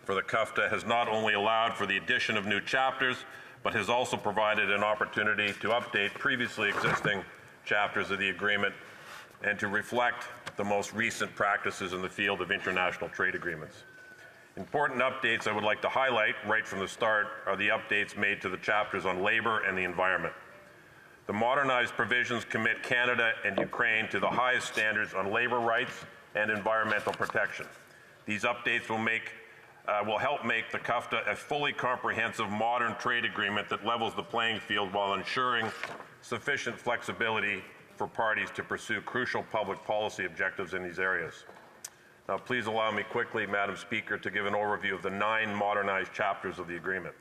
for the CUFTA has not only allowed for the addition of new chapters, but has also provided an opportunity to update previously existing chapters of the agreement and to reflect the most recent practices in the field of international trade agreements. Important updates I would like to highlight right from the start are the updates made to the chapters on labor and the environment. The modernized provisions commit Canada and Ukraine to the highest standards on labor rights and environmental protection. These updates will help make the CUFTA a fully comprehensive modern trade agreement that levels the playing field while ensuring sufficient flexibility for parties to pursue crucial public policy objectives in these areas. Now, please allow me quickly, Madam Speaker, to give an overview of the 9 modernized chapters of the agreement.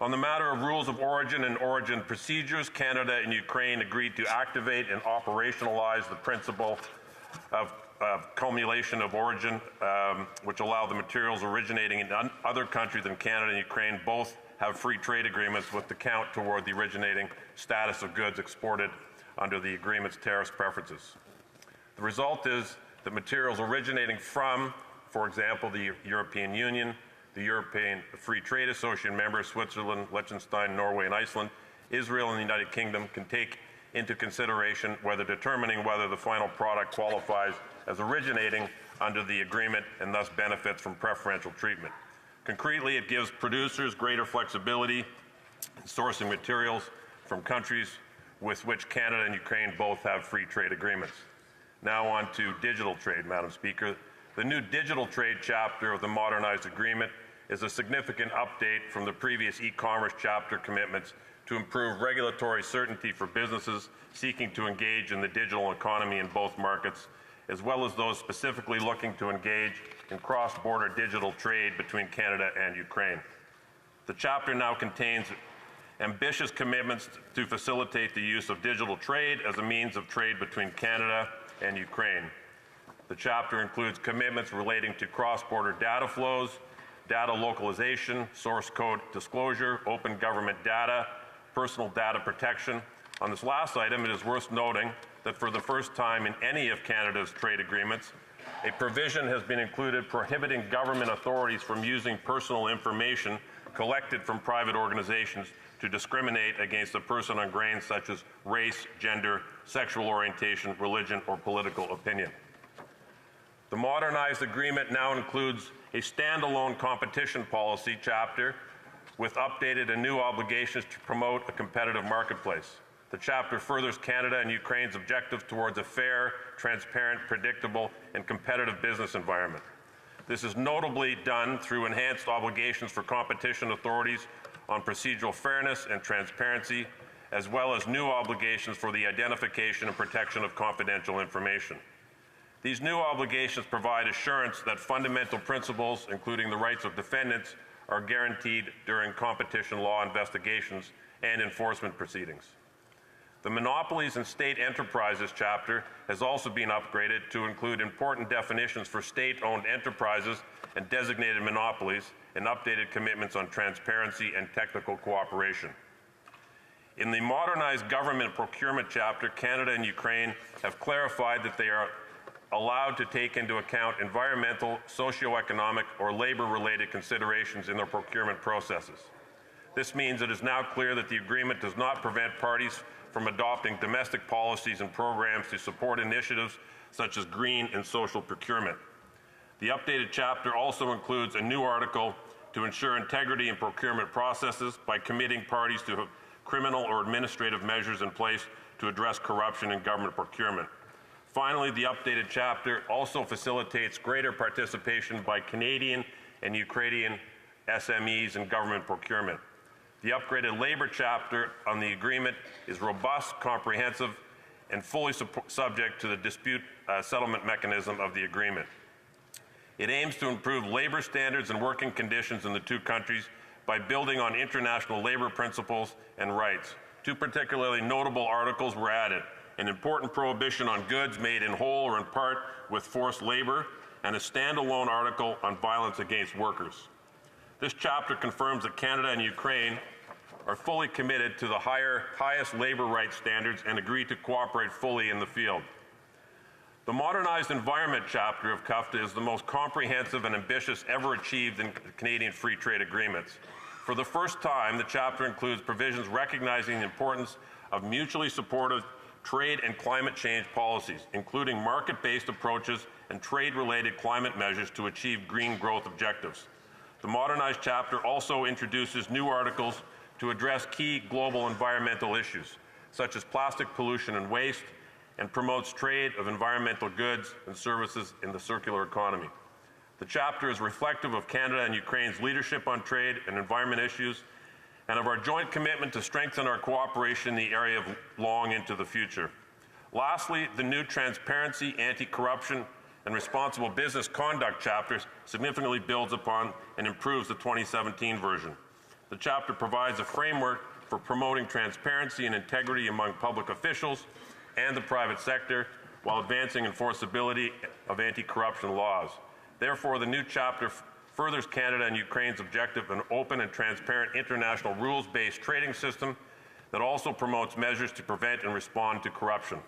On the matter of rules of origin and origin procedures, Canada and Ukraine agreed to activate and operationalize the principle of cumulation of origin, which allow the materials originating in other countries than Canada and Ukraine both have free trade agreements with the count toward the originating status of goods exported under the agreement's tariff preferences. The result is that materials originating from, for example, the European Union, the European Free Trade Association members, Switzerland, Liechtenstein, Norway, and Iceland, Israel, and the United Kingdom can take into consideration whether determining whether the final product qualifies as originating under the agreement and thus benefits from preferential treatment. Concretely, it gives producers greater flexibility in sourcing materials from countries with which Canada and Ukraine both have free trade agreements. Now on to digital trade, Madam Speaker. The new digital trade chapter of the modernized agreement is a significant update from the previous e-commerce chapter commitments to improve regulatory certainty for businesses seeking to engage in the digital economy in both markets, as well as those specifically looking to engage in cross-border digital trade between Canada and Ukraine. The chapter now contains ambitious commitments to facilitate the use of digital trade as a means of trade between Canada and Ukraine. The chapter includes commitments relating to cross-border data flows, data localization, source code disclosure, open government data, personal data protection. On this last item, it is worth noting that for the first time in any of Canada's trade agreements, a provision has been included prohibiting government authorities from using personal information collected from private organizations to discriminate against a person on grounds such as race, gender, sexual orientation, religion, or political opinion. The modernized agreement now includes a standalone competition policy chapter with updated and new obligations to promote a competitive marketplace. The chapter furthers Canada and Ukraine's objectives towards a fair, transparent, predictable, and competitive business environment. This is notably done through enhanced obligations for competition authorities on procedural fairness and transparency, as well as new obligations for the identification and protection of confidential information. These new obligations provide assurance that fundamental principles, including the rights of defendants, are guaranteed during competition law investigations and enforcement proceedings. The Monopolies and State Enterprises chapter has also been upgraded to include important definitions for state-owned enterprises and designated monopolies and updated commitments on transparency and technical cooperation. In the modernized government procurement chapter, Canada and Ukraine have clarified that they are allowed to take into account environmental, socioeconomic, or labor-related considerations in their procurement processes. This means it is now clear that the agreement does not prevent parties from adopting domestic policies and programs to support initiatives such as green and social procurement. The updated chapter also includes a new article to ensure integrity in procurement processes by committing parties to criminal or administrative measures in place to address corruption in government procurement. Finally, the updated chapter also facilitates greater participation by Canadian and Ukrainian SMEs in government procurement. The upgraded labor chapter on the agreement is robust, comprehensive, and fully subject to the dispute settlement mechanism of the agreement. It aims to improve labor standards and working conditions in the two countries by building on international labor principles and rights. Two particularly notable articles were added: an important prohibition on goods made in whole or in part with forced labor, and a standalone article on violence against workers. This chapter confirms that Canada and Ukraine are fully committed to the highest labor rights standards and agree to cooperate fully in the field. The modernized environment chapter of CUFTA is the most comprehensive and ambitious ever achieved in Canadian free trade agreements. For the first time, the chapter includes provisions recognizing the importance of mutually supportive trade and climate change policies, including market-based approaches and trade-related climate measures to achieve green growth objectives. The modernized chapter also introduces new articles to address key global environmental issues, such as plastic pollution and waste, and promotes trade of environmental goods and services in the circular economy. The chapter is reflective of Canada and Ukraine's leadership on trade and environment issues, and of our joint commitment to strengthen our cooperation in the area of long into the future. Lastly, the new transparency, anti-corruption, and responsible business conduct chapter significantly builds upon and improves the 2017 version. The chapter provides a framework for promoting transparency and integrity among public officials and the private sector while advancing enforceability of anti-corruption laws. Therefore, the new chapter furthers Canada and Ukraine's objective of an open and transparent international rules-based trading system that also promotes measures to prevent and respond to corruption.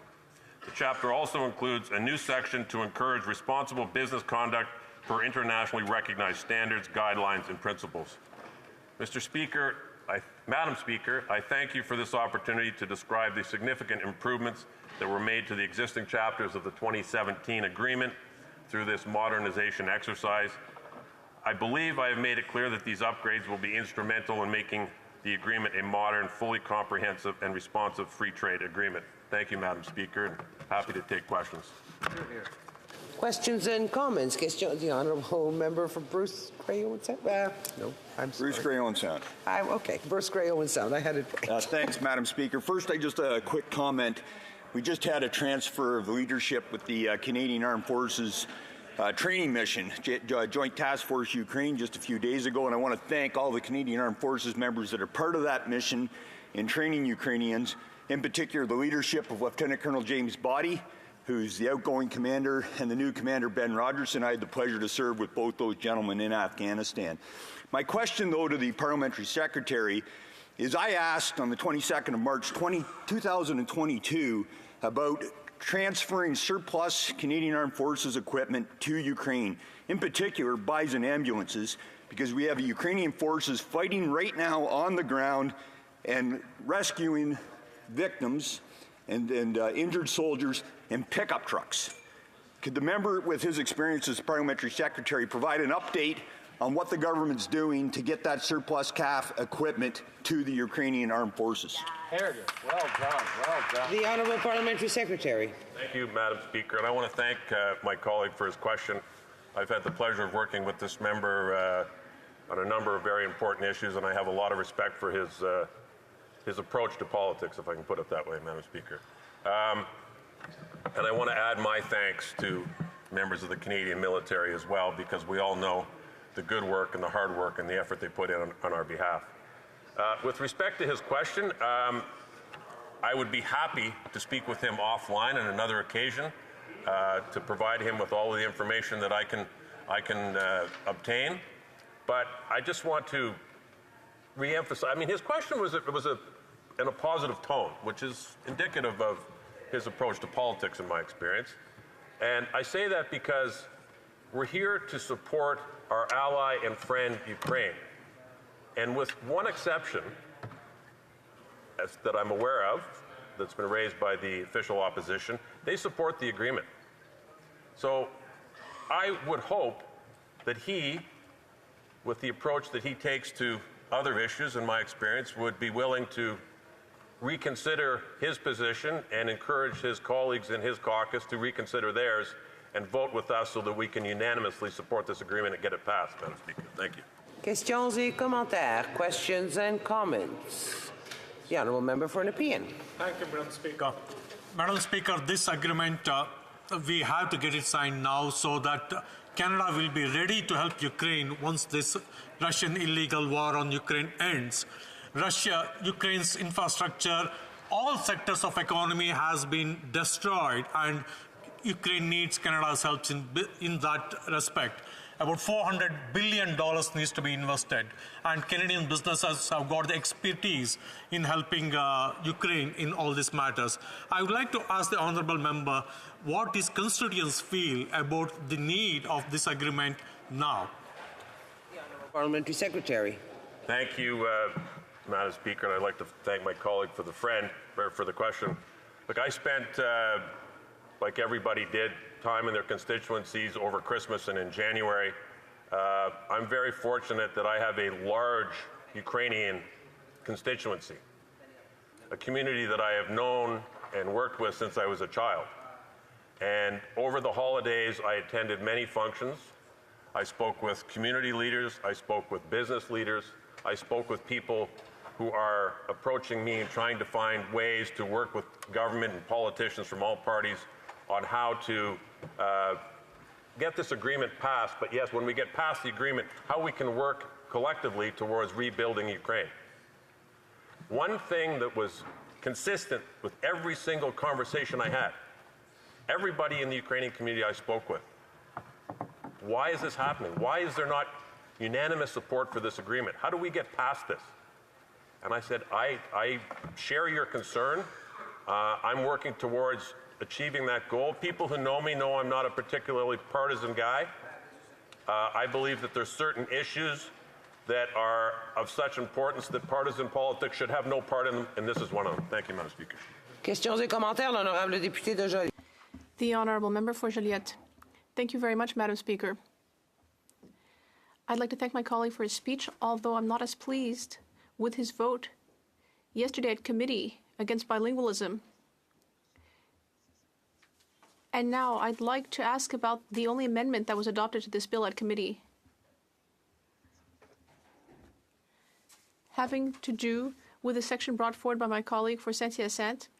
The chapter also includes a new section to encourage responsible business conduct per internationally recognized standards, guidelines, and principles. Madam Speaker, I thank you for this opportunity to describe the significant improvements that were made to the existing chapters of the 2017 agreement through this modernization exercise. I believe I have made it clear that these upgrades will be instrumental in making the agreement a modern, fully comprehensive, and responsive free trade agreement. Thank you, Madam Speaker, and happy to take questions. Questions and comments? Question, the honourable member for Bruce Grey Owen Sound. No, I'm sorry. Bruce Grey Owen Sound. Okay, Bruce Grey Owen Sound. I had it right. Thanks, Madam Speaker. First, just a quick comment. We just had a transfer of leadership with the Canadian Armed Forces training mission, Joint Task Force Ukraine, just a few days ago, and I want to thank all the Canadian Armed Forces members that are part of that mission in training Ukrainians, in particular the leadership of Lieutenant Colonel James Boddy, who's the outgoing commander, and the new commander, Ben Rogerson. I had the pleasure to serve with both those gentlemen in Afghanistan. My question, though, to the Parliamentary Secretary is I asked on the 22nd of March 2022 about transferring surplus Canadian Armed Forces equipment to Ukraine, in particular Bison ambulances, because we have Ukrainian forces fighting right now on the ground and rescuing victims and injured soldiers in pickup trucks. Could the member, with his experience as Parliamentary Secretary, provide an update on what the government's doing to get that surplus CAF equipment to the Ukrainian Armed Forces? Well done, well done. The honourable Parliamentary Secretary. Thank you, Madam Speaker, and I want to thank my colleague for his question. I've had the pleasure of working with this member on a number of very important issues, and I have a lot of respect for his approach to politics, if I can put it that way, Madam Speaker. And I want to add my thanks to members of the Canadian military as well, because we all know the good work and the hard work and the effort they put in on our behalf. With respect to his question, I would be happy to speak with him offline on another occasion to provide him with all of the information that I can obtain. But I just want to re-emphasize. I mean, his question was in a positive tone, which is indicative of his approach to politics in my experience. And I say that because we're here to support our ally and friend Ukraine. And with one exception that I'm aware of, that's been raised by the official opposition, they support the agreement. So I would hope that he, with the approach that he takes to other issues, in my experience, would be willing to reconsider his position and encourage his colleagues in his caucus to reconsider theirs and vote with us so that we can unanimously support this agreement and get it passed, Madam Speaker. Thank you. Questions et commentaires, questions and comments. The honourable member for an opinion. Thank you, Madam Speaker. Madam Speaker, this agreement, we have to get it signed now so that Canada will be ready to help Ukraine once this Russian illegal war on Ukraine ends. Russia, Ukraine's infrastructure, all sectors of economy has been destroyed, and Ukraine needs Canada's help in that respect. About $400 billion needs to be invested, and Canadian businesses have got the expertise in helping Ukraine in all these matters. I would like to ask the honourable member what his constituents feel about the need of this agreement now. The honourable Parliamentary Secretary. Thank you, Madam Speaker, and I'd like to thank my colleague for the question. Look, I spent, like everybody did, time in their constituencies over Christmas and in January. I'm very fortunate that I have a large Ukrainian constituency, a community that I have known and worked with since I was a child. And over the holidays, I attended many functions. I spoke with community leaders, I spoke with business leaders, I spoke with people who are approaching me and trying to find ways to work with government and politicians from all parties on how to get this agreement passed. But yes, when we get past the agreement, how we can work collectively towards rebuilding Ukraine. One thing that was consistent with every single conversation I had, everybody in the Ukrainian community I spoke with, why is this happening? Why is there not unanimous support for this agreement? How do we get past this? And I said, I share your concern. I'm working towards achieving that goal. People who know me know I'm not a particularly partisan guy. I believe that there's certain issues that are of such importance that partisan politics should have no part in them, and this is one of them. Thank you, Madam Speaker. Questions et commentaires, l'honorable député de Joliette. The honourable member for Joliette. Thank you very much, Madam Speaker. I'd like to thank my colleague for his speech, although I'm not as pleased with his vote yesterday at committee against bilingualism. And now I'd like to ask about the only amendment that was adopted to this bill at committee, having to do with a section brought forward by my colleague for Saint-Hyacinthe.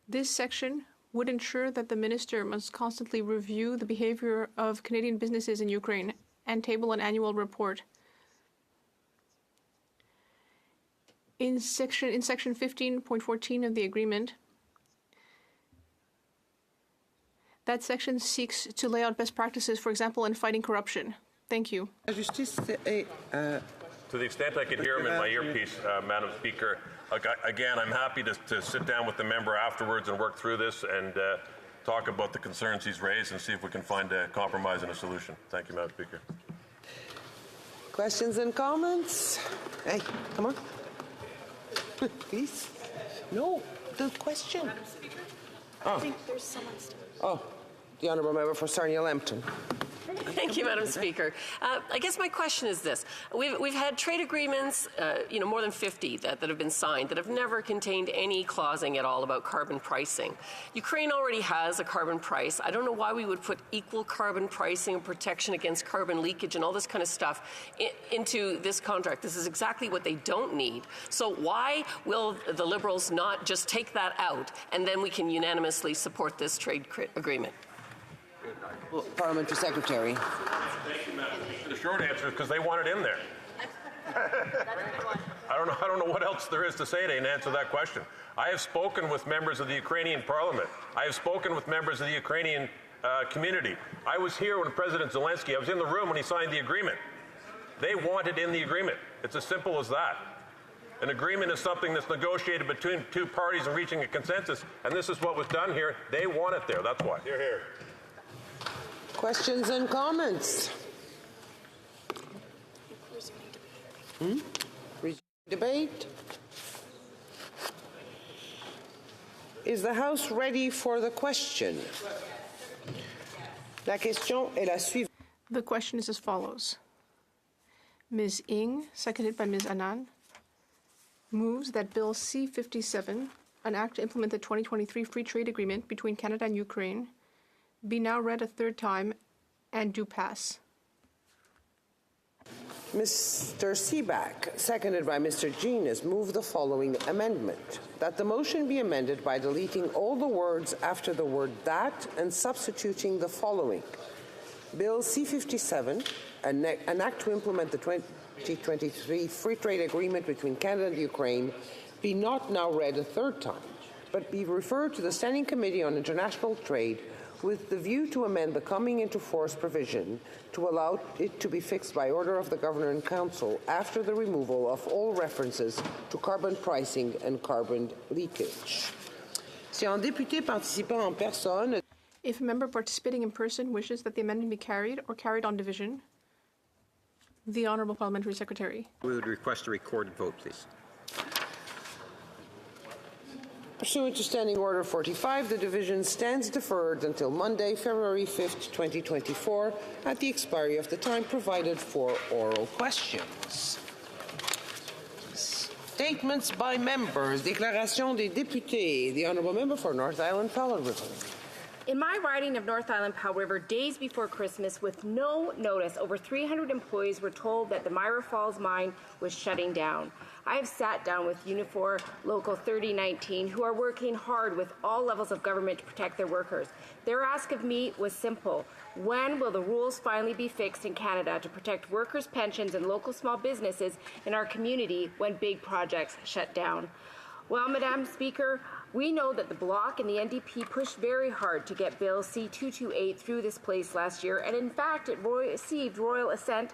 This section would ensure that the minister must constantly review the behavior of Canadian businesses in Ukraine and table an annual report. In section 15.14 of the agreement, that section seeks to lay out best practices, for example, in fighting corruption. Thank you. To the extent I could hear him in my earpiece, Madam Speaker, again, I'm happy to sit down with the member afterwards and work through this and talk about the concerns he's raised and see if we can find a compromise and a solution. Thank you, Madam Speaker. Questions and comments? Hey, come on. Please. No, the question. Madam Speaker, Oh. I think there's someone still. Oh, the Honourable Member for Sarnia-Lambton. Thank you, Madam Speaker. I guess my question is this. We've had trade agreements, more than 50 that have been signed that have never contained any clausing at all about carbon pricing. Ukraine already has a carbon price. I don't know why we would put equal carbon pricing and protection against carbon leakage and all this kind of stuff into this contract. This is exactly what they don't need. So why will the Liberals not just take that out and then we can unanimously support this trade agreement? Parliamentary Secretary. The short answer is because they want it in there. I don't know what else there is to say to answer that question. I have spoken with members of the Ukrainian Parliament. I have spoken with members of the Ukrainian community. I was here when President Zelensky, I was in the room when he signed the agreement. They want it in the agreement. It's as simple as that. An agreement is something that's negotiated between two parties and reaching a consensus, and this is what was done here. They want it there. That's why. Hear, hear. Questions and comments? Debate? Is the House ready for the question? La question est la suivante. The question is as follows. Ms. Ng, seconded by Ms. Anand, moves that Bill C-57, an act to implement the 2023 Free Trade Agreement between Canada and Ukraine, be now read a third time and do pass. Mr. Seaback, seconded by Mr. Jean, has moved the following amendment. That the motion be amended by deleting all the words after the word that and substituting the following. Bill C-57, an act to implement the 2023 Free Trade Agreement between Canada and Ukraine, be not now read a third time, but be referred to the Standing Committee on International Trade with the view to amend the coming into force provision to allow it to be fixed by order of the Governor and Council after the removal of all references to carbon pricing and carbon leakage. Si un député participant en personne. If a member participating in person wishes that the amendment be carried or carried on division, the Honourable Parliamentary Secretary. We would request a recorded vote, please. Pursuant to Standing Order 45, the division stands deferred until Monday, February 5th, 2024, at the expiry of the time provided for oral questions. Statements by members. Déclaration des députés. The Honourable Member for North Island, Powell River. In my riding of North Island Powell River, days before Christmas, with no notice, over 300 employees were told that the Myra Falls mine was shutting down. I have sat down with Unifor Local 3019, who are working hard with all levels of government to protect their workers. Their ask of me was simple. When will the rules finally be fixed in Canada to protect workers' pensions and local small businesses in our community when big projects shut down? Well, Madam Speaker, we know that the Bloc and the NDP pushed very hard to get Bill C-228 through this place last year, and in fact, it received royal assent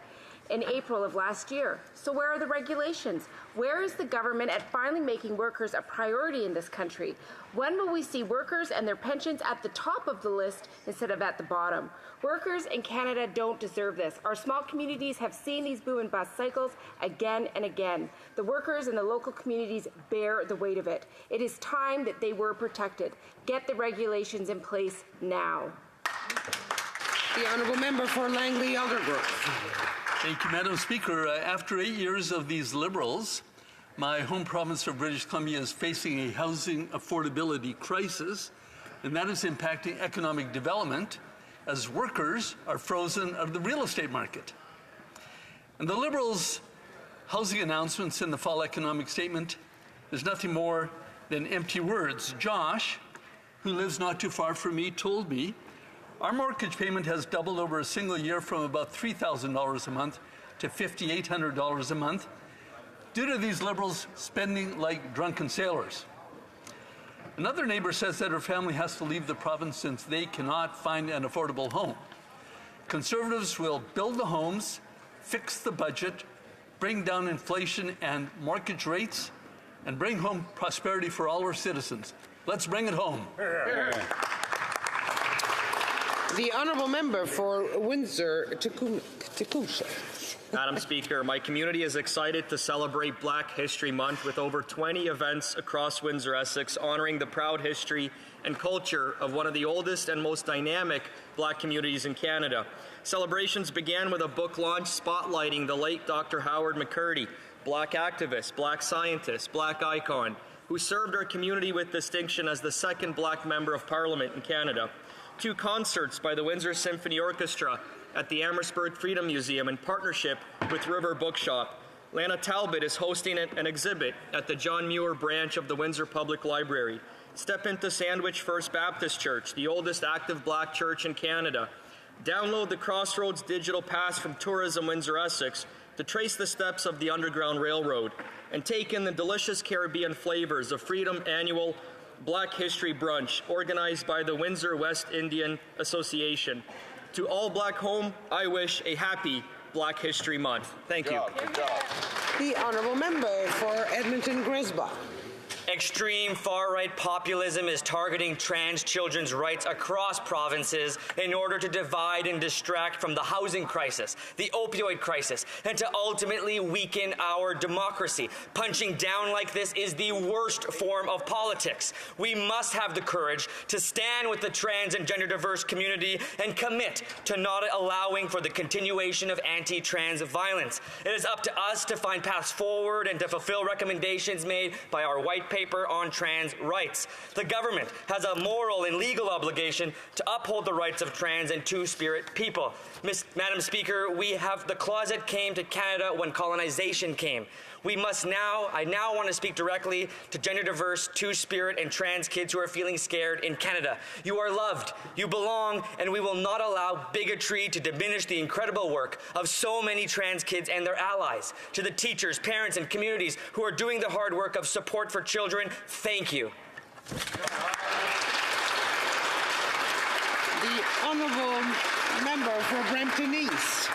in April of last year. So where are the regulations? Where is the government at finally making workers a priority in this country? When will we see workers and their pensions at the top of the list instead of at the bottom? Workers in Canada don't deserve this. Our small communities have seen these boom and bust cycles again and again. The workers in the local communities bear the weight of it. It is time that they were protected. Get the regulations in place now. The Honourable Member for Langley Aldergrove. Thank you, Madam Speaker. After 8 years of these Liberals, my home province of British Columbia is facing a housing affordability crisis. and that is impacting economic development as workers are frozen out of the real estate market. And the Liberals' housing announcements in the fall economic statement is nothing more than empty words. Josh, who lives not too far from me, told me our mortgage payment has doubled over a single year from about $3,000 a month to $5,800 a month due to these Liberals spending like drunken sailors. Another neighbor says that her family has to leave the province since they cannot find an affordable home. Conservatives will build the homes, fix the budget, bring down inflation and mortgage rates, and bring home prosperity for all our citizens. Let's bring it home. The honourable member for Windsor-Tecumseh. Madam Speaker, my community is excited to celebrate Black History Month with over 20 events across Windsor, Essex, honouring the proud history and culture of one of the oldest and most dynamic Black communities in Canada. Celebrations began with a book launch spotlighting the late Dr. Howard McCurdy, Black activist, Black scientist, Black icon, who served our community with distinction as the second Black Member of Parliament in Canada. 2 concerts by the Windsor Symphony Orchestra at the Amherstburg Freedom Museum in partnership with River Bookshop. Lana Talbot is hosting an exhibit at the John Muir branch of the Windsor Public Library. Step into Sandwich First Baptist Church, the oldest active Black church in Canada. Download the Crossroads digital pass from Tourism Windsor Essex to trace the steps of the Underground Railroad and take in the delicious Caribbean flavors of Freedom Annual Black History Brunch, organized by the Windsor West Indian Association. To all Black home, I wish a happy Black History Month. Thank you. Good job. The honourable member for Edmonton-Grisba. Extreme far-right populism is targeting trans children's rights across provinces in order to divide and distract from the housing crisis, the opioid crisis, and to ultimately weaken our democracy. Punching down like this is the worst form of politics. We must have the courage to stand with the trans and gender diverse community and commit to not allowing for the continuation of anti-trans violence. It is up to us to find paths forward and to fulfill recommendations made by our white paper on trans rights. The government has a moral and legal obligation to uphold the rights of trans and two-spirit people. Madam Speaker, the closet came to Canada when colonization came. I now want to speak directly to gender diverse, two-spirit, and trans kids who are feeling scared in Canada. You are loved, you belong, and we will not allow bigotry to diminish the incredible work of so many trans kids and their allies. To the teachers, parents, and communities who are doing the hard work of support for children, thank you. The honourable member for Brampton East.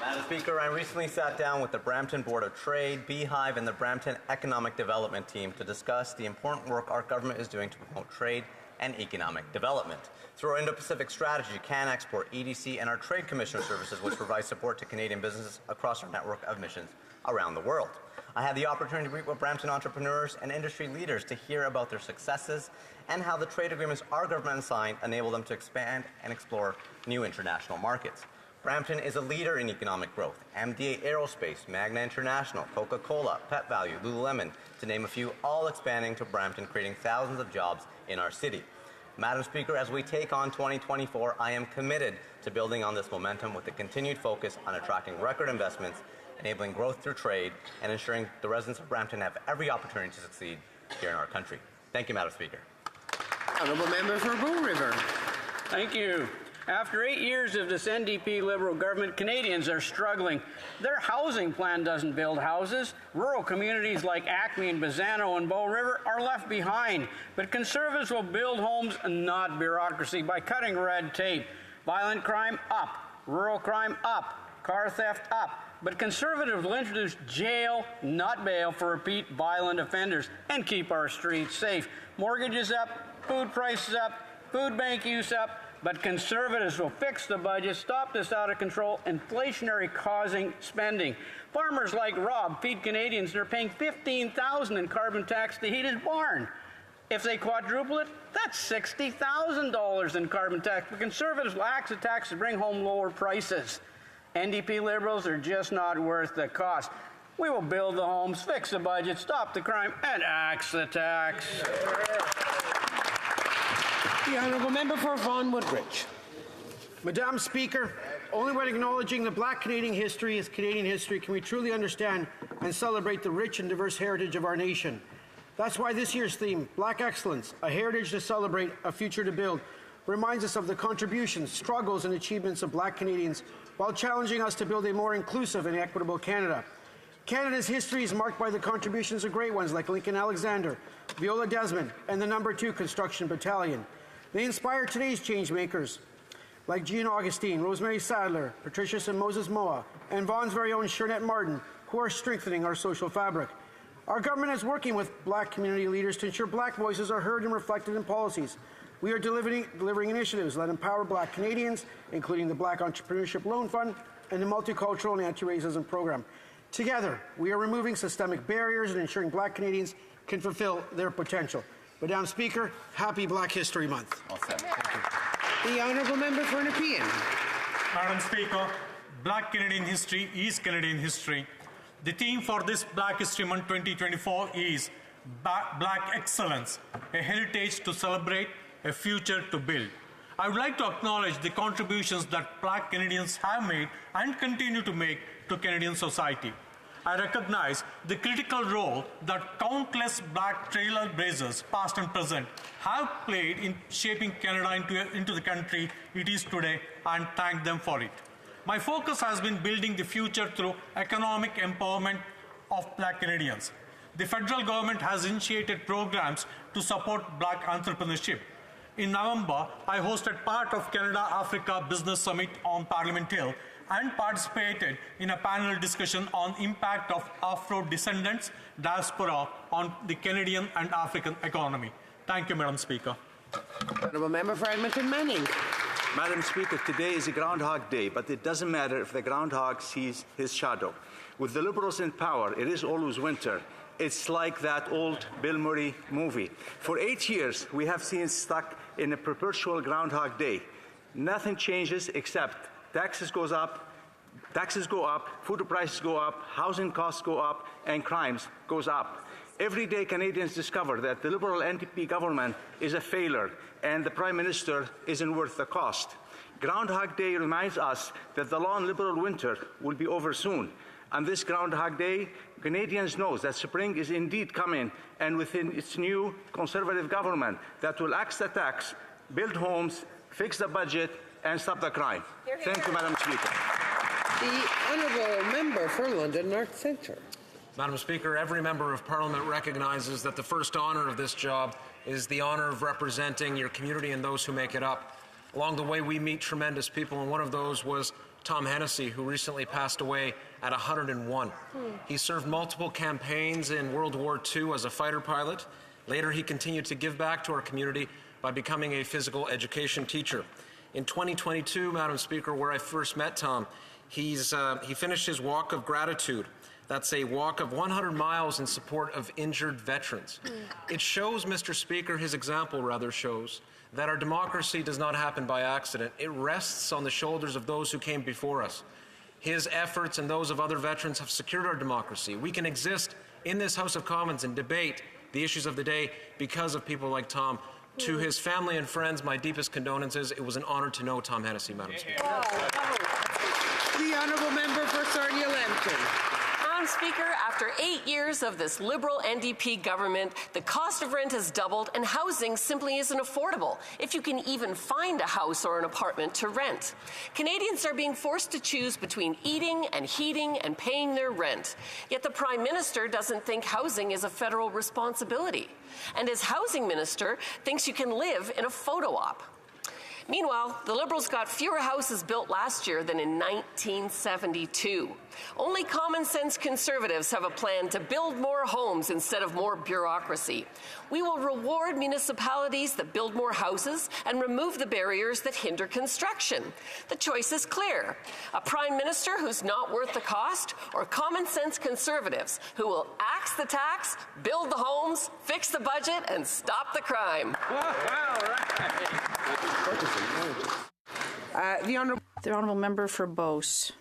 Madam Speaker, I recently sat down with the Brampton Board of Trade, Beehive, and the Brampton Economic Development Team to discuss the important work our government is doing to promote trade and economic development. Through our Indo-Pacific strategy, CAN Export, EDC, and our Trade Commissioner services, which provide support to Canadian businesses across our network of missions around the world. I had the opportunity to meet with Brampton entrepreneurs and industry leaders to hear about their successes and how the trade agreements our government has signed enable them to expand and explore new international markets. Brampton is a leader in economic growth. MDA Aerospace, Magna International, Coca-Cola, Pet Value, Lululemon, to name a few, all expanding to Brampton, creating thousands of jobs in our city. Madam Speaker, as we take on 2024, I am committed to building on this momentum with a continued focus on attracting record investments, enabling growth through trade, and ensuring the residents of Brampton have every opportunity to succeed here in our country. Thank you, Madam Speaker. Honourable member for Bull River. Thank you. After 8 years of this NDP Liberal government, Canadians are struggling. Their housing plan doesn't build houses. Rural communities like Acme and Bazzano and Bow River are left behind. But Conservatives will build homes and not bureaucracy by cutting red tape. Violent crime up, rural crime up, car theft up. But Conservatives will introduce jail, not bail, for repeat violent offenders and keep our streets safe. Mortgages up, food prices up, food bank use up. But Conservatives will fix the budget, stop this out-of-control, inflationary-causing spending. Farmers like Rob feed Canadians and are paying $15,000 in carbon tax to heat his barn. If they quadruple it, that's $60,000 in carbon tax. But Conservatives will axe the tax to bring home lower prices. NDP Liberals are just not worth the cost. We will build the homes, fix the budget, stop the crime, and axe the tax. The honourable member for Vaughan Woodbridge. Madam Speaker, only when acknowledging the Black Canadian history as Canadian history can we truly understand and celebrate the rich and diverse heritage of our nation. That's why this year's theme, Black Excellence, a heritage to celebrate, a future to build, reminds us of the contributions, struggles, and achievements of Black Canadians while challenging us to build a more inclusive and equitable Canada. Canada's history is marked by the contributions of great ones like Lincoln Alexander, Viola Desmond, and the No. 2 Construction Battalion. They inspire today's changemakers like Jean Augustine, Rosemary Sadler, Patricia and Moses Moa, and Vaughan's very own Shernette Martin, who are strengthening our social fabric. Our government is working with Black community leaders to ensure Black voices are heard and reflected in policies. We are delivering initiatives that empower Black Canadians, including the Black Entrepreneurship Loan Fund and the Multicultural and Anti-Racism Program. Together, we are removing systemic barriers and ensuring Black Canadians can fulfill their potential. Madam Speaker, happy Black History Month. Thank you. The honourable member for Nepean. Madam Speaker, Black Canadian history is Canadian history. The theme for this Black History Month 2024 is Black Excellence, a heritage to celebrate, a future to build. I would like to acknowledge the contributions that Black Canadians have made and continue to make to Canadian society. I recognize the critical role that countless Black trailblazers, past and present, have played in shaping Canada into the country it is today, and thank them for it. My focus has been building the future through economic empowerment of Black Canadians. The federal government has initiated programs to support Black entrepreneurship. In November, I hosted part of Canada-Africa Business Summit on Parliament Hill and participated in a panel discussion on impact of Afro-descendants diaspora on the Canadian and African economy. Thank you, Madam Speaker. Honourable member for Edmonton Manning. Madam Speaker, today is a Groundhog Day, but it doesn't matter if the groundhog sees his shadow. With the Liberals in power, it is always winter. It's like that old Bill Murray movie. For 8 years, we have seen stuck in a perpetual Groundhog Day. Nothing changes except taxes go up, food prices go up, housing costs go up, and crimes goes up. Every day Canadians discover that the Liberal NDP government is a failure and the Prime Minister isn't worth the cost. Groundhog Day reminds us that the long Liberal winter will be over soon. On this Groundhog Day, Canadians know that spring is indeed coming, and within its new Conservative government that will axe the tax, build homes, fix the budget, and stop the crime. Thank you, Madam Speaker. The honourable member for London North Centre. Madam Speaker, every member of Parliament recognizes that the first honour of this job is the honour of representing your community and those who make it up. Along the way, we meet tremendous people, and one of those was Tom Hennessy, who recently passed away at 101. He served multiple campaigns in World War II as a fighter pilot. Later, he continued to give back to our community by becoming a physical education teacher. In 2022, Madam Speaker, where I first met Tom, he finished his walk of gratitude. That's a walk of 100 miles in support of injured veterans. It shows, Mr. Speaker, his example rather shows, that our democracy does not happen by accident. It rests on the shoulders of those who came before us. His efforts and those of other veterans have secured our democracy. We can exist in this House of Commons and debate the issues of the day because of people like Tom. To his family and friends, my deepest condolences. It was an honor to know Tom Hennessy, Madam Speaker. The honourable member for Sarnia-Lambton. Madam Speaker, after 8 years of this Liberal NDP government, the cost of rent has doubled and housing simply isn't affordable, if you can even find a house or an apartment to rent. Canadians are being forced to choose between eating and heating and paying their rent. Yet the Prime Minister doesn't think housing is a federal responsibility. And his housing minister thinks you can live in a photo op. Meanwhile, the Liberals got fewer houses built last year than in 1972. Only common-sense Conservatives have a plan to build more homes instead of more bureaucracy. We will reward municipalities that build more houses and remove the barriers that hinder construction. The choice is clear. A Prime Minister who's not worth the cost, or common-sense Conservatives who will axe the tax, build the homes, fix the budget, and stop the crime. The Honourable Member for Beauce.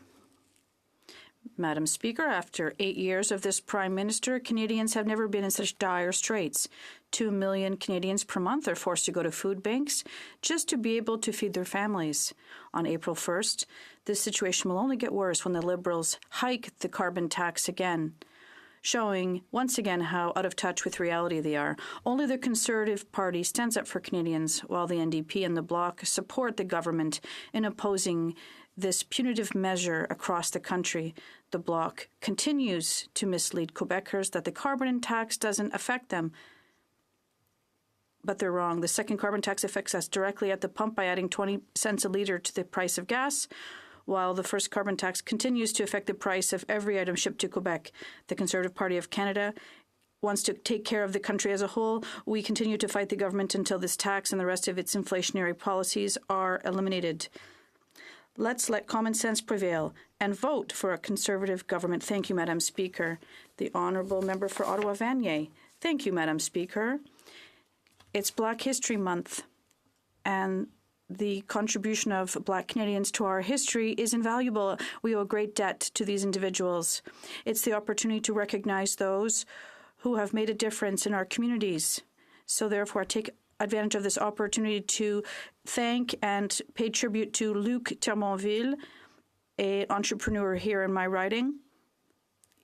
Madam Speaker, after 8 years of this Prime Minister, Canadians have never been in such dire straits. 2 million Canadians per month are forced to go to food banks just to be able to feed their families. On April 1st, this situation will only get worse when the Liberals hike the carbon tax again, showing once again how out of touch with reality they are. Only the Conservative Party stands up for Canadians, while the NDP and the Bloc support the government in opposing this punitive measure across the country. The Bloc continues to mislead Quebecers that the carbon tax doesn't affect them. But they're wrong. The second carbon tax affects us directly at the pump by adding 20 cents a litre to the price of gas, while the first carbon tax continues to affect the price of every item shipped to Quebec. The Conservative Party of Canada wants to take care of the country as a whole. We continue to fight the government until this tax and the rest of its inflationary policies are eliminated. Let's let common sense prevail and vote for a Conservative government. Thank you, Madam Speaker. The Honourable Member for Ottawa-Vanier. Thank you, Madam Speaker. It's Black History Month, and the contribution of Black Canadians to our history is invaluable. We owe a great debt to these individuals. It's the opportunity to recognize those who have made a difference in our communities. So therefore, I take advantage of this opportunity to thank and pay tribute to Luc Termonville, an entrepreneur here in my riding.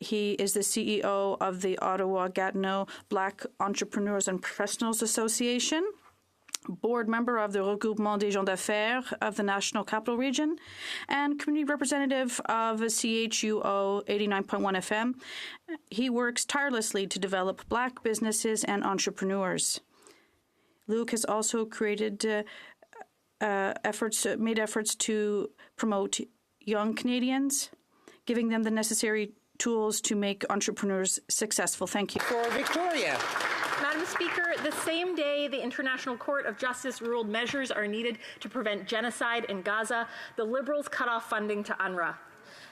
He is the CEO of the Ottawa-Gatineau Black Entrepreneurs and Professionals Association, board member of the Regroupement des gens d'affaires of the National Capital Region, and community representative of CHUO 89.1 FM. He works tirelessly to develop Black businesses and entrepreneurs. Luke has also created made efforts to promote young Canadians, giving them the necessary tools to make entrepreneurs successful. Thank you. For Victoria. Madam Speaker, the same day the International Court of Justice ruled measures are needed to prevent genocide in Gaza, the Liberals cut off funding to UNRWA.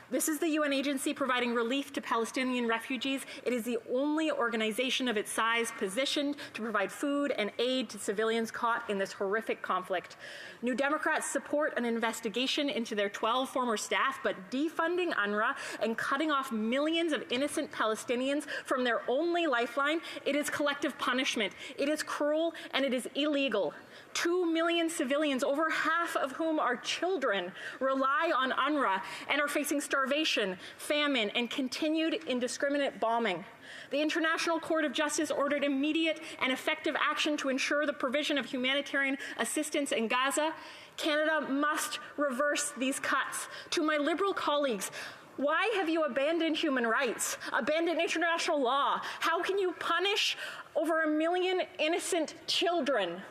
This is the UN agency providing relief to Palestinian refugees. It is the only organization of its size positioned to provide food and aid to civilians caught in this horrific conflict. New Democrats support an investigation into their 12 former staff, but defunding UNRWA and cutting off millions of innocent Palestinians from their only lifeline, it is collective punishment. It is cruel and it is illegal. 2 million civilians, over half of whom are children, rely on UNRWA and are facing starvation, famine, and continued indiscriminate bombing. The International Court of Justice ordered immediate and effective action to ensure the provision of humanitarian assistance in Gaza. Canada must reverse these cuts. To my Liberal colleagues, why have you abandoned human rights, abandoned international law? How can you punish over 1 million innocent children?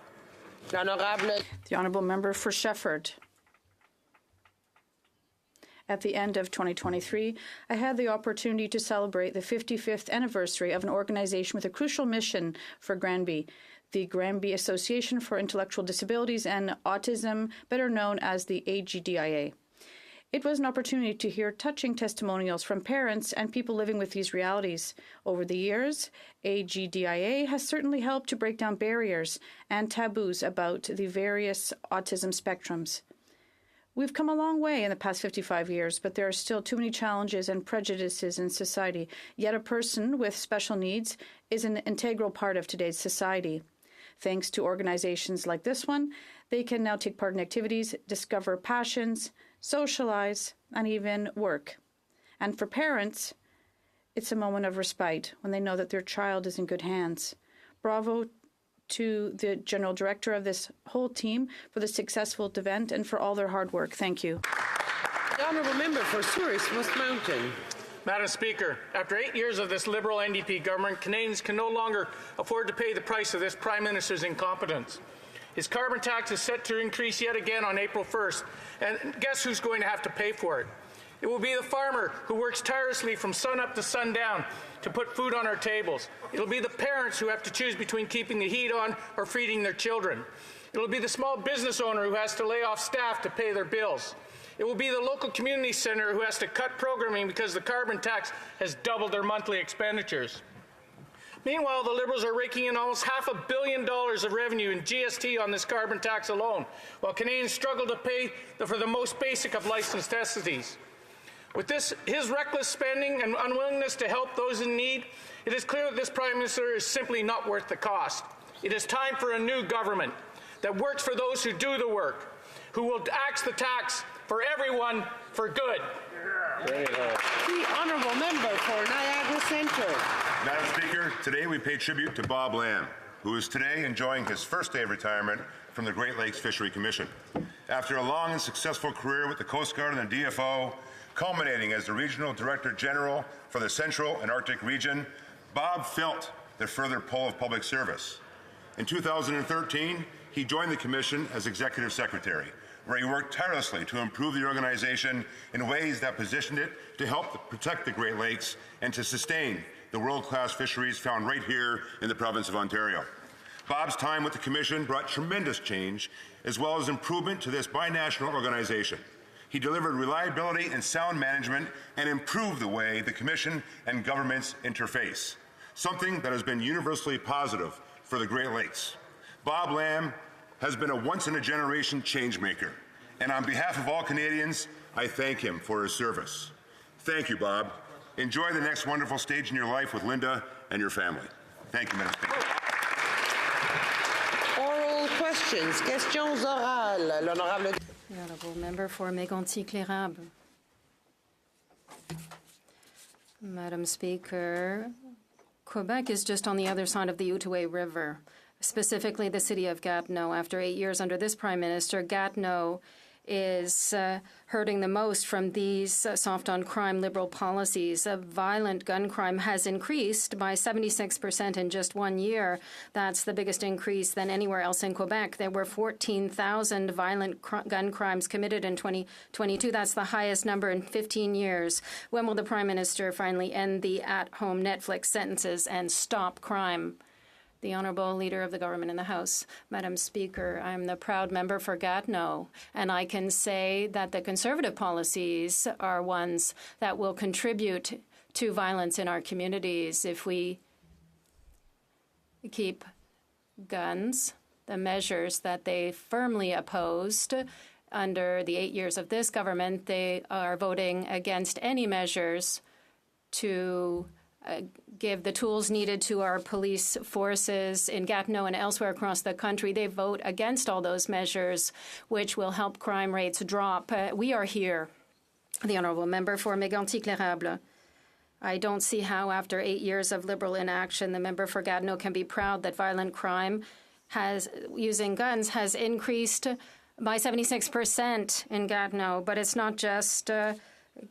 The Honourable Member for Shefford. At the end of 2023, I had the opportunity to celebrate the 55th anniversary of an organization with a crucial mission for Granby, the Granby Association for Intellectual Disabilities and Autism, better known as the AGDIA. It was an opportunity to hear touching testimonials from parents and people living with these realities. Over the years, AGDIA has certainly helped to break down barriers and taboos about the various autism spectrums. We've come a long way in the past 55 years, but there are still too many challenges and prejudices in society. Yet a person with special needs is an integral part of today's society. Thanks to organizations like this one, they can now take part in activities, discover passions, socialize, and even work. And for parents, it's a moment of respite when they know that their child is in good hands. Bravo to the General Director of this whole team for the successful event and for all their hard work. Thank you. The Honourable Member for Souris West Mountain. Madam Speaker, after 8 years of this Liberal NDP government, Canadians can no longer afford to pay the price of this Prime Minister's incompetence. His carbon tax is set to increase yet again on April 1st, and guess who's going to have to pay for it? It will be the farmer who works tirelessly from sun up to sundown to put food on our tables. It'll be the parents who have to choose between keeping the heat on or feeding their children. It'll be the small business owner who has to lay off staff to pay their bills. It will be the local community center who has to cut programming because the carbon tax has doubled their monthly expenditures. Meanwhile, the Liberals are raking in almost $500 million of revenue in GST on this carbon tax alone, while Canadians struggle to pay for the most basic of life's necessities. With his reckless spending and unwillingness to help those in need, it is clear that this Prime Minister is simply not worth the cost. It is time for a new government that works for those who do the work, who will axe the tax for everyone for good. The honourable member for Niagara Centre. Madam Speaker, today we pay tribute to Bob Lamb, who is today enjoying his first day of retirement from the Great Lakes Fishery Commission. After a long and successful career with the Coast Guard and the DFO, culminating as the Regional Director General for the Central and Arctic region, Bob felt the further pull of public service. In 2013, he joined the Commission as Executive Secretary, where he worked tirelessly to improve the organization in ways that positioned it to help protect the Great Lakes and to sustain the world-class fisheries found right here in the province of Ontario. Bob's time with the Commission brought tremendous change as well as improvement to this binational organization. He delivered reliability and sound management and improved the way the Commission and governments interface, something that has been universally positive for the Great Lakes. Bob Lamb has been a once-in-a-generation change-maker, and on behalf of all Canadians, I thank him for his service. Thank you, Bob. Enjoy the next wonderful stage in your life with Linda and your family. Thank you, Madam Speaker. Oral questions. Questions orales. L'honorable. The honourable member for Mégantic-L'Érable. Madam Speaker, Quebec is just on the other side of the Outaouais River, specifically the city of Gatineau. After 8 years under this Prime Minister, Gatineau is hurting the most from these soft-on-crime Liberal policies. Violent gun crime has increased by 76% in just 1 year. That's the biggest increase than anywhere else in Quebec. There were 14,000 violent gun crimes committed in 2022. That's the highest number in 15 years. When will the Prime Minister finally end the at-home Netflix sentences and stop crime? The Honourable Leader of the Government in the House. Madam Speaker, I'm the proud member for Gatineau, and I can say that the Conservative policies are ones that will contribute to violence in our communities. If we keep guns, the measures that they firmly opposed under the 8 years of this government, they are voting against any measures to give the tools needed to our police forces in Gatineau and elsewhere across the country. They vote against all those measures, which will help crime rates drop. We are here. The honourable member for Mégantic-L'Érable. I don't see how, after 8 years of Liberal inaction, the member for Gatineau can be proud that violent crime using guns has increased by 76% in Gatineau. But it's not just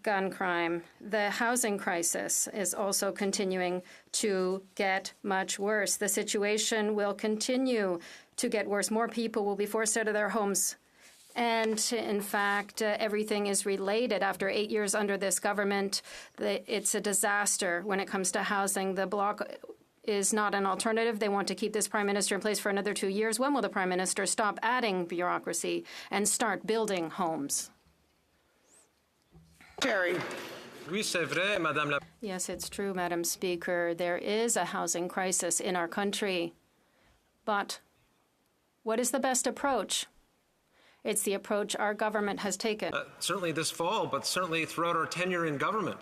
gun crime. The housing crisis is also continuing to get much worse. The situation will continue to get worse. More people will be forced out of their homes. And in fact, everything is related. After 8 years under this government, it's a disaster when it comes to housing. The Bloc is not an alternative. They want to keep this Prime Minister in place for another 2 years. When will the Prime Minister stop adding bureaucracy and start building homes? Terry. Yes, it's true, Madam Speaker. There is a housing crisis in our country. But what is the best approach? It's the approach our government has taken. Certainly this fall, but certainly throughout our tenure in government.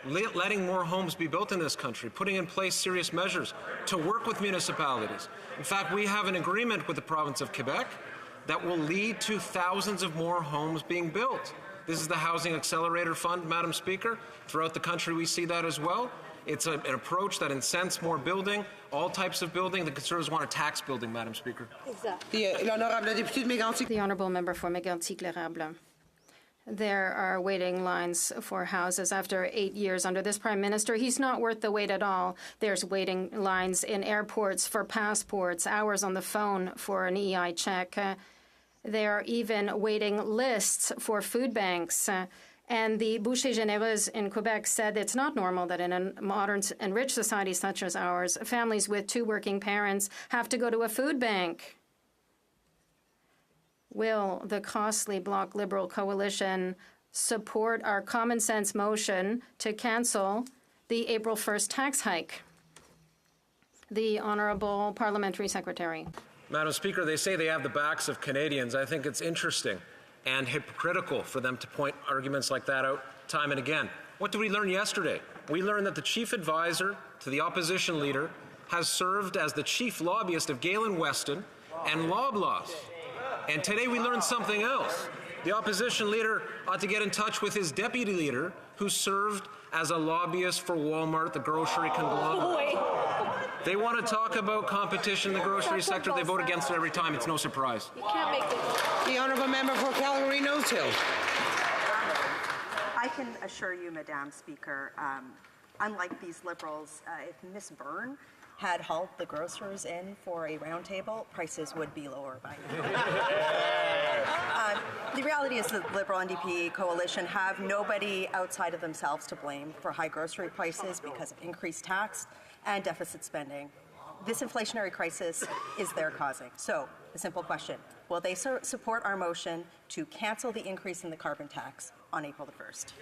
Letting more homes be built in this country, putting in place serious measures to work with municipalities. In fact, we have an agreement with the province of Quebec that will lead to thousands of more homes being built. This is the Housing Accelerator Fund, Madam Speaker. Throughout the country, we see that as well. It's an approach that incents more building, all types of building. The Conservatives want to tax building, Madam Speaker. The honourable member for Mégantic-L'Érable. There are waiting lines for houses after 8 years under this Prime Minister. He's not worth the wait at all. There's waiting lines in airports for passports, hours on the phone for an EI check. There are even waiting lists for food banks. And the Bouchées Généreuses in Quebec said it's not normal that in a modern and rich society such as ours, families with 2 working parents have to go to a food bank. Will the costly Bloc Liberal coalition support our common sense motion to cancel the April 1st tax hike? The Honourable Parliamentary Secretary. Madam Speaker, they say they have the backs of Canadians. I think it's interesting and hypocritical for them to point arguments like that out time and again. What did we learn yesterday? We learned that the chief advisor to the opposition leader has served as the chief lobbyist of Galen Weston and Loblaws. And today we learned something else. The opposition leader ought to get in touch with his deputy leader, who served as a lobbyist for Walmart, the grocery conglomerate. They want to talk about competition in the grocery sector. They vote against it every time. It's no surprise. You can't make it. The honourable member for Calgary Nose Hill. I can assure you, Madam Speaker, unlike these Liberals, if Ms. Byrne had hauled the grocers in for a roundtable, prices would be lower by now. The reality is the Liberal NDP coalition have nobody outside of themselves to blame for high grocery prices because of increased tax and deficit spending. This inflationary crisis is their causing. So, the simple question, will they support our motion to cancel the increase in the carbon tax on April the 1st?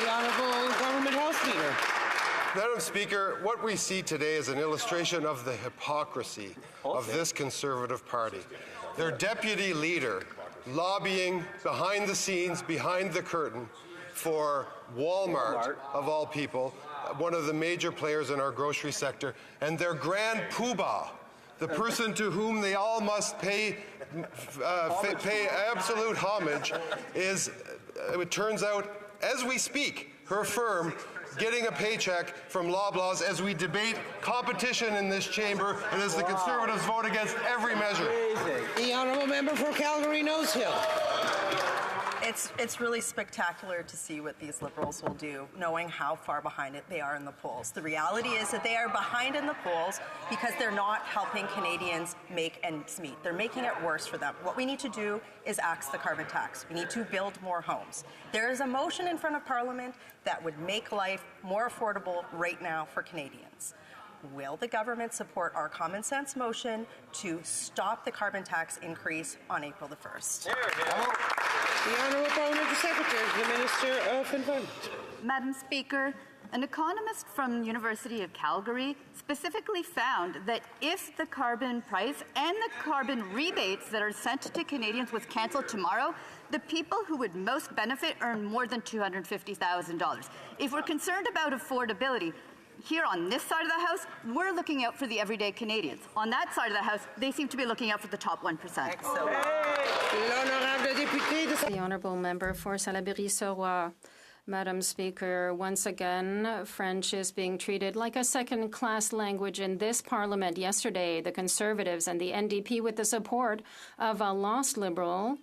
The Honourable Government House Leader. Madam Speaker, what we see today is an illustration of the hypocrisy of this Conservative Party. Their deputy leader lobbying behind the scenes, behind the curtain, for Walmart, of all people, one of the major players in our grocery sector, and their grand poobah, the person to whom they all must pay absolute homage, is, it turns out, as we speak, her firm getting a paycheck from Loblaws as we debate competition in this chamber and as the Conservatives vote against every measure. The honourable member for Calgary Nose Hill. It's really spectacular to see what these Liberals will do, knowing how far behind it they are in the polls. The reality is that they are behind in the polls because they're not helping Canadians make ends meet. They're making it worse for them. What we need to do is axe the carbon tax. We need to build more homes. There is a motion in front of Parliament that would make life more affordable right now for Canadians. Will the government support our common sense motion to stop the carbon tax increase on April the 1st? The Honourable Parliamentary Secretary to the Minister of Environment. Madam Speaker, an economist from the University of Calgary specifically found that if the carbon price and the carbon rebates that are sent to Canadians was cancelled tomorrow, the people who would most benefit earn more than $250,000. If we're concerned about affordability, here on this side of the House, we're looking out for the everyday Canadians. On that side of the House, they seem to be looking out for the top 1%. The Honourable Member for Salaberry-Sorois. Madam Speaker, once again, French is being treated like a second-class language in this Parliament. Yesterday, the Conservatives and the NDP, with the support of a lost Liberal,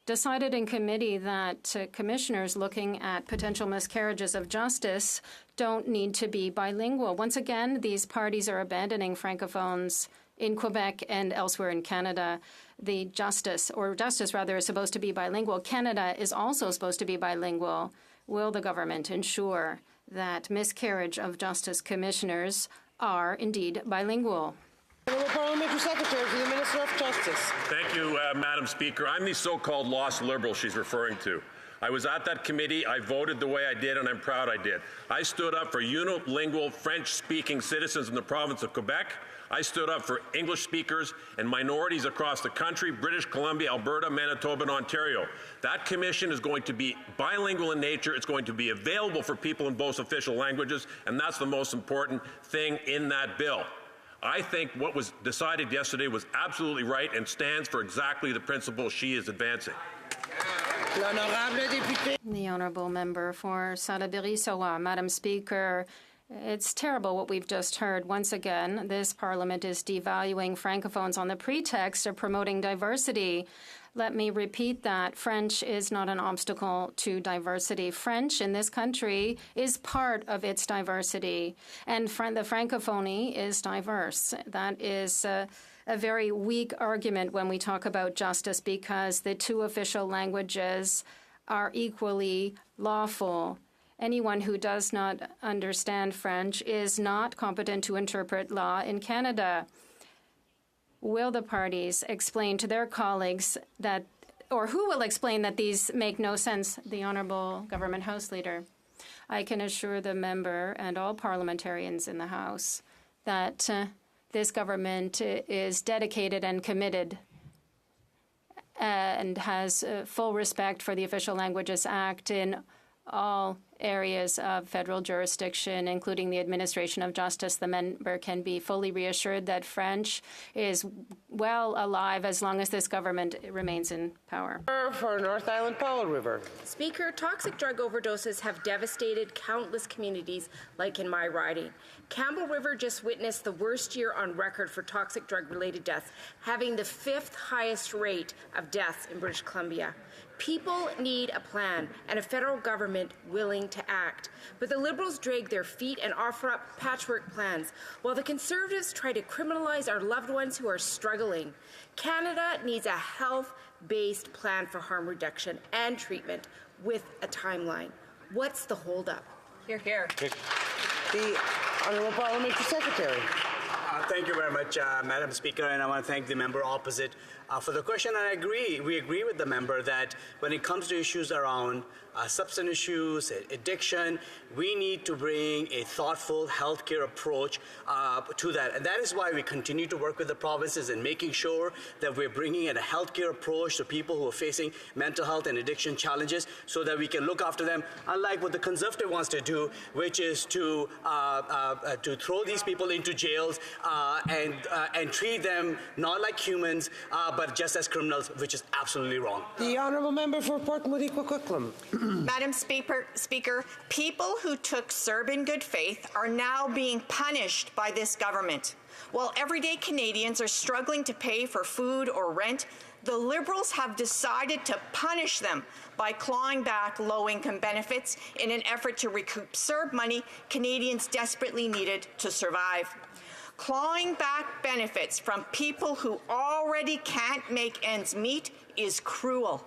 decided in committee that commissioners looking at potential miscarriages of justice don't need to be bilingual. Once again, these parties are abandoning francophones in Quebec and elsewhere in Canada. The justice is supposed to be bilingual. Canada is also supposed to be bilingual. Will the government ensure that miscarriage of justice commissioners are indeed bilingual? Parliamentary Secretary to the Minister of Justice. Thank you, Madam Speaker. I'm the so-called lost Liberal she's referring to. I was at that committee, I voted the way I did, and I'm proud I did. I stood up for unilingual French-speaking citizens in the province of Quebec. I stood up for English speakers and minorities across the country, British Columbia, Alberta, Manitoba, and Ontario. That commission is going to be bilingual in nature. It's going to be available for people in both official languages, and that's the most important thing in that bill. I think what was decided yesterday was absolutely right and stands for exactly the principle she is advancing. The Honourable Member for Salaberry-Sorois. Madam Speaker, it's terrible what we've just heard. Once again, this Parliament is devaluing francophones on the pretext of promoting diversity. Let me repeat that. French is not an obstacle to diversity. French in this country is part of its diversity, and the Francophonie is diverse. That is a very weak argument when we talk about justice, because the two official languages are equally lawful. Anyone who does not understand French is not competent to interpret law in Canada. Will the parties explain to their colleagues that, or who will explain that these make no sense? The Honourable Government House Leader. I can assure the member and all parliamentarians in the House that this government is dedicated and committed and has full respect for the Official Languages Act in all areas of federal jurisdiction, including the administration of justice, the member can be fully reassured that French is well alive as long as this government remains in power. For North Island Powell River. Speaker, toxic drug overdoses have devastated countless communities like in my riding. Campbell River just witnessed the worst year on record for toxic drug-related deaths, having the 5th highest rate of deaths in British Columbia. People need a plan and a federal government willing to act. But the Liberals drag their feet and offer up patchwork plans, while the Conservatives try to criminalize our loved ones who are struggling. Canada needs a health-based plan for harm reduction and treatment with a timeline. What's the holdup? Hear, hear. The Honourable Parliamentary Secretary. Thank you very much, Madam Speaker, and I want to thank the member opposite for the question. And we agree with the member that when it comes to issues around substance issues, addiction, we need to bring a thoughtful healthcare approach to that. And that is why we continue to work with the provinces in making sure that we're bringing in a healthcare approach to people who are facing mental health and addiction challenges so that we can look after them, unlike what the Conservative wants to do, which is to throw these people into jails and treat them not like humans, but just as criminals, which is absolutely wrong. The Honourable Member for Port Moody Coquitlam. Madam Speaker, people who took CERB in good faith are now being punished by this government. While everyday Canadians are struggling to pay for food or rent, the Liberals have decided to punish them by clawing back low-income benefits in an effort to recoup CERB money Canadians desperately needed to survive. Clawing back benefits from people who already can't make ends meet is cruel.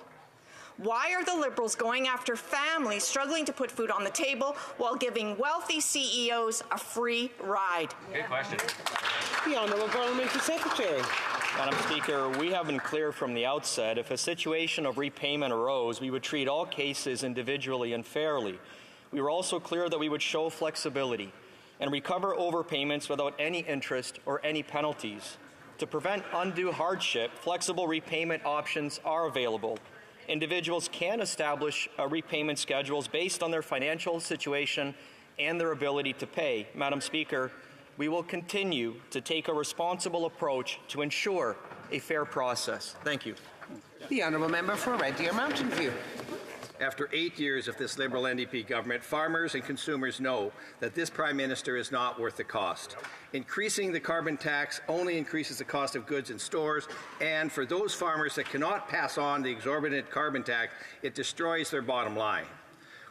Why are the Liberals going after families struggling to put food on the table while giving wealthy CEOs a free ride? Good question. The Honourable Parliamentary Secretary. Madam Speaker, we have been clear from the outset, if a situation of repayment arose, we would treat all cases individually and fairly. We were also clear that we would show flexibility and recover overpayments without any interest or any penalties. To prevent undue hardship, flexible repayment options are available. Individuals can establish repayment schedules based on their financial situation and their ability to pay. Madam Speaker, we will continue to take a responsible approach to ensure a fair process. Thank you. The Honourable Member for Red Deer Mountain View. After 8 years of this Liberal NDP government, farmers and consumers know that this Prime Minister is not worth the cost. Increasing the carbon tax only increases the cost of goods in stores, and for those farmers that cannot pass on the exorbitant carbon tax, it destroys their bottom line.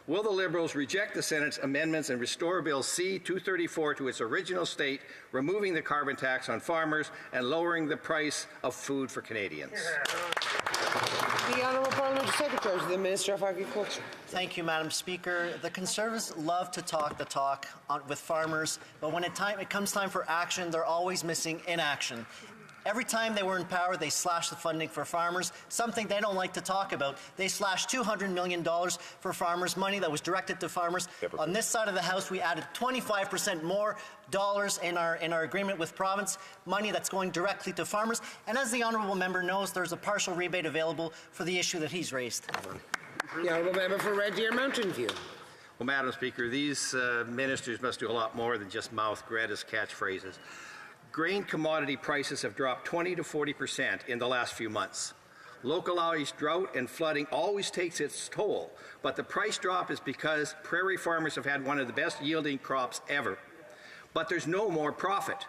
Will the Liberals reject the Senate's amendments and restore Bill C-234 to its original state, removing the carbon tax on farmers and lowering the price of food for Canadians? The Honourable Parliamentary Secretary to the Minister of Agriculture. Thank you, Madam Speaker. The Conservatives love to talk the talk with farmers, but when it comes time for action, they're always missing inaction. Every time they were in power, they slashed the funding for farmers, something they don't like to talk about. They slashed $200 million for farmers, money that was directed to farmers. On this side of the House, we added 25% more dollars in our agreement with province, money that's going directly to farmers. And as the honourable member knows, there's a partial rebate available for the issue that he's raised. The Honourable Member for Red Deer Mountain View. Well, Madam Speaker, these ministers must do a lot more than just mouth Greta's catchphrases. Grain commodity prices have dropped 20 to 40% in the last few months. Localized drought and flooding always takes its toll, but the price drop is because prairie farmers have had one of the best yielding crops ever. But there's no more profit.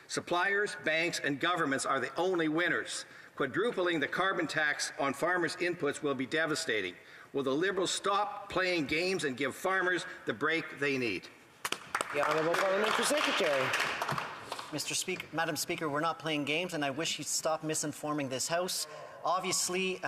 Suppliers, banks, and governments are the only winners. Quadrupling the carbon tax on farmers' inputs will be devastating. Will the Liberals stop playing games and give farmers the break they need? The Honourable Parliamentary Secretary. Madam Speaker, we're not playing games, and I wish you'd stop misinforming this House. Obviously,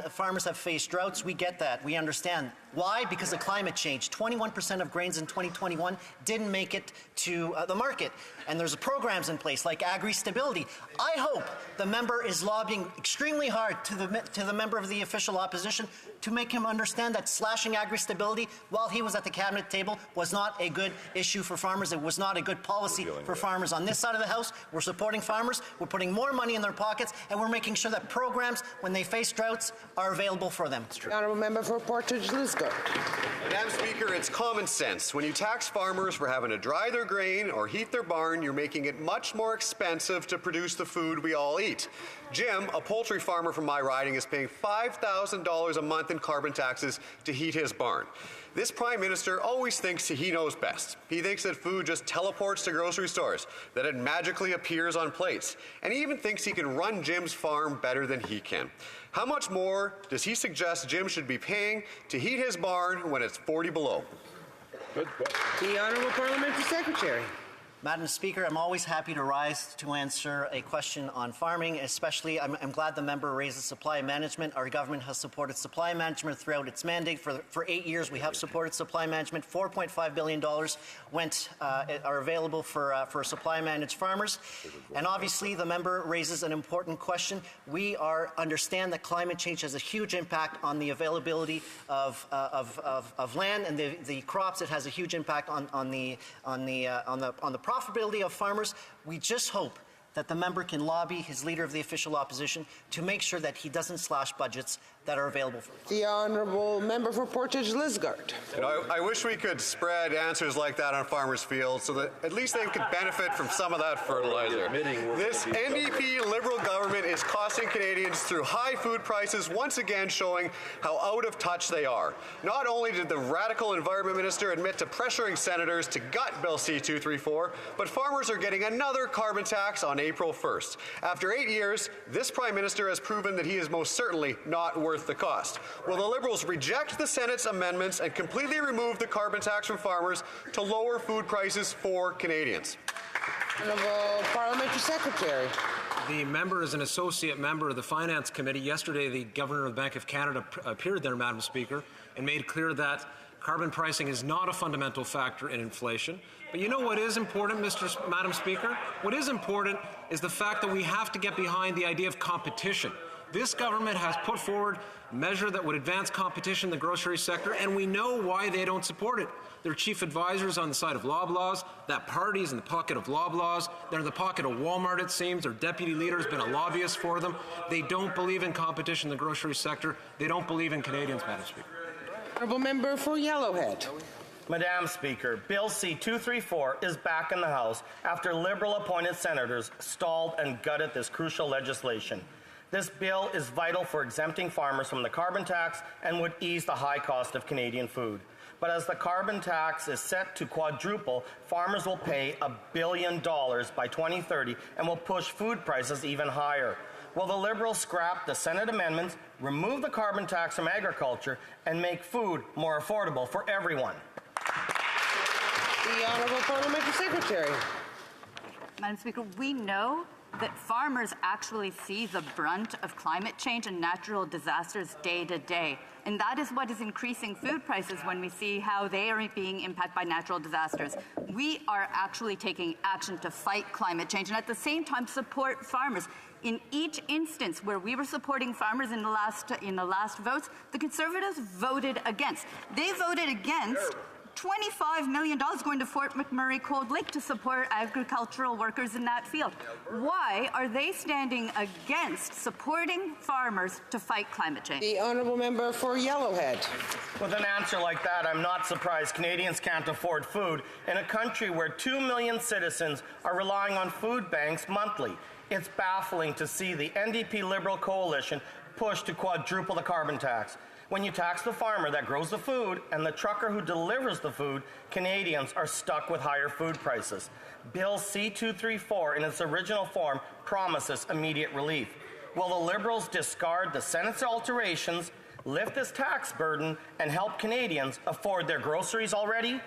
farmers have faced droughts. We get that. We understand. Why? Because of climate change. 21% of grains in 2021 didn't make it to the market. And there's programs in place like agri-stability. I hope the member is lobbying extremely hard to the member of the official opposition to make him understand that slashing agri-stability while he was at the cabinet table was not a good issue for farmers. It was not a good policy for farmers. On this side of the House, we're supporting farmers. We're putting more money in their pockets, and we're making sure that programs, when they face droughts, are available for them. The Honourable Member for Portage Liscombe. Lisgard. Madam Speaker, it's common sense. When you tax farmers for having to dry their grain or heat their barn, you're making it much more expensive to produce the food we all eat. Jim, a poultry farmer from my riding, is paying $5,000 a month in carbon taxes to heat his barn. This Prime Minister always thinks he knows best. He thinks that food just teleports to grocery stores, that it magically appears on plates, and he even thinks he can run Jim's farm better than he can. How much more does he suggest Jim should be paying to heat his barn when it's 40 below? The Honourable Parliamentary Secretary. Madam Speaker, I'm always happy to rise to answer a question on farming, especially I'm glad the member raises supply management. Our government has supported supply management throughout its mandate. For 8 years, we have supported supply management. $4.5 billion are available for supply managed farmers. And obviously, the member raises an important question. We understand that climate change has a huge impact on the availability of land and the crops. It has a huge impact on the profitability of farmers. We just hope that the member can lobby his leader of the official opposition to make sure that he doesn't slash budgets that are available for the Honourable Member for Portage Lisgard. You know, I wish we could spread answers like that on farmers' fields so that at least they could benefit from some of that fertilizer. This NDP Liberal government is costing Canadians through high food prices, once again showing how out of touch they are. Not only did the radical Environment Minister admit to pressuring senators to gut Bill C-234, but farmers are getting another carbon tax on April 1st. After 8 years, this Prime Minister has proven that he is most certainly not worth the cost. Will the Liberals reject the Senate's amendments and completely remove the carbon tax from farmers to lower food prices for Canadians? Honourable Parliamentary Secretary. The member is an associate member of the Finance Committee. Yesterday, the Governor of the Bank of Canada appeared there, Madam Speaker, and made clear that carbon pricing is not a fundamental factor in inflation. But you know what is important, Madam Speaker? What is important is the fact that we have to get behind the idea of competition. This government has put forward a measure that would advance competition in the grocery sector, and we know why they don't support it. Their chief advisors on the side of Loblaws, that party's in the pocket of Loblaws, they're in the pocket of Walmart, it seems. Their deputy leader has been a lobbyist for them. They don't believe in competition in the grocery sector. They don't believe in Canadians, Madam Speaker. Honourable Member for Yellowhead. Madam Speaker, Bill C-234 is back in the House after Liberal-appointed senators stalled and gutted this crucial legislation. This bill is vital for exempting farmers from the carbon tax and would ease the high cost of Canadian food. But as the carbon tax is set to quadruple, farmers will pay $1 billion by 2030 and will push food prices even higher. Will the Liberals scrap the Senate amendments, remove the carbon tax from agriculture, and make food more affordable for everyone? The Honourable Parliamentary Secretary. Madam Speaker, we know that farmers actually see the brunt of climate change and natural disasters day to day. And that is what is increasing food prices when we see how they are being impacted by natural disasters. We are actually taking action to fight climate change and at the same time support farmers. In each instance where we were supporting farmers in the last votes, the Conservatives voted against. They voted against $25 million going to Fort McMurray Cold Lake to support agricultural workers in that field. Why are they standing against supporting farmers to fight climate change? The Honourable Member for Yellowhead. With an answer like that, I'm not surprised Canadians can't afford food in a country where 2 million citizens are relying on food banks monthly. It's baffling to see the NDP Liberal coalition push to quadruple the carbon tax. When you tax the farmer that grows the food and the trucker who delivers the food, Canadians are stuck with higher food prices. Bill C-234 in its original form promises immediate relief. Will the Liberals discard the Senate's alterations, lift this tax burden, and help Canadians afford their groceries already?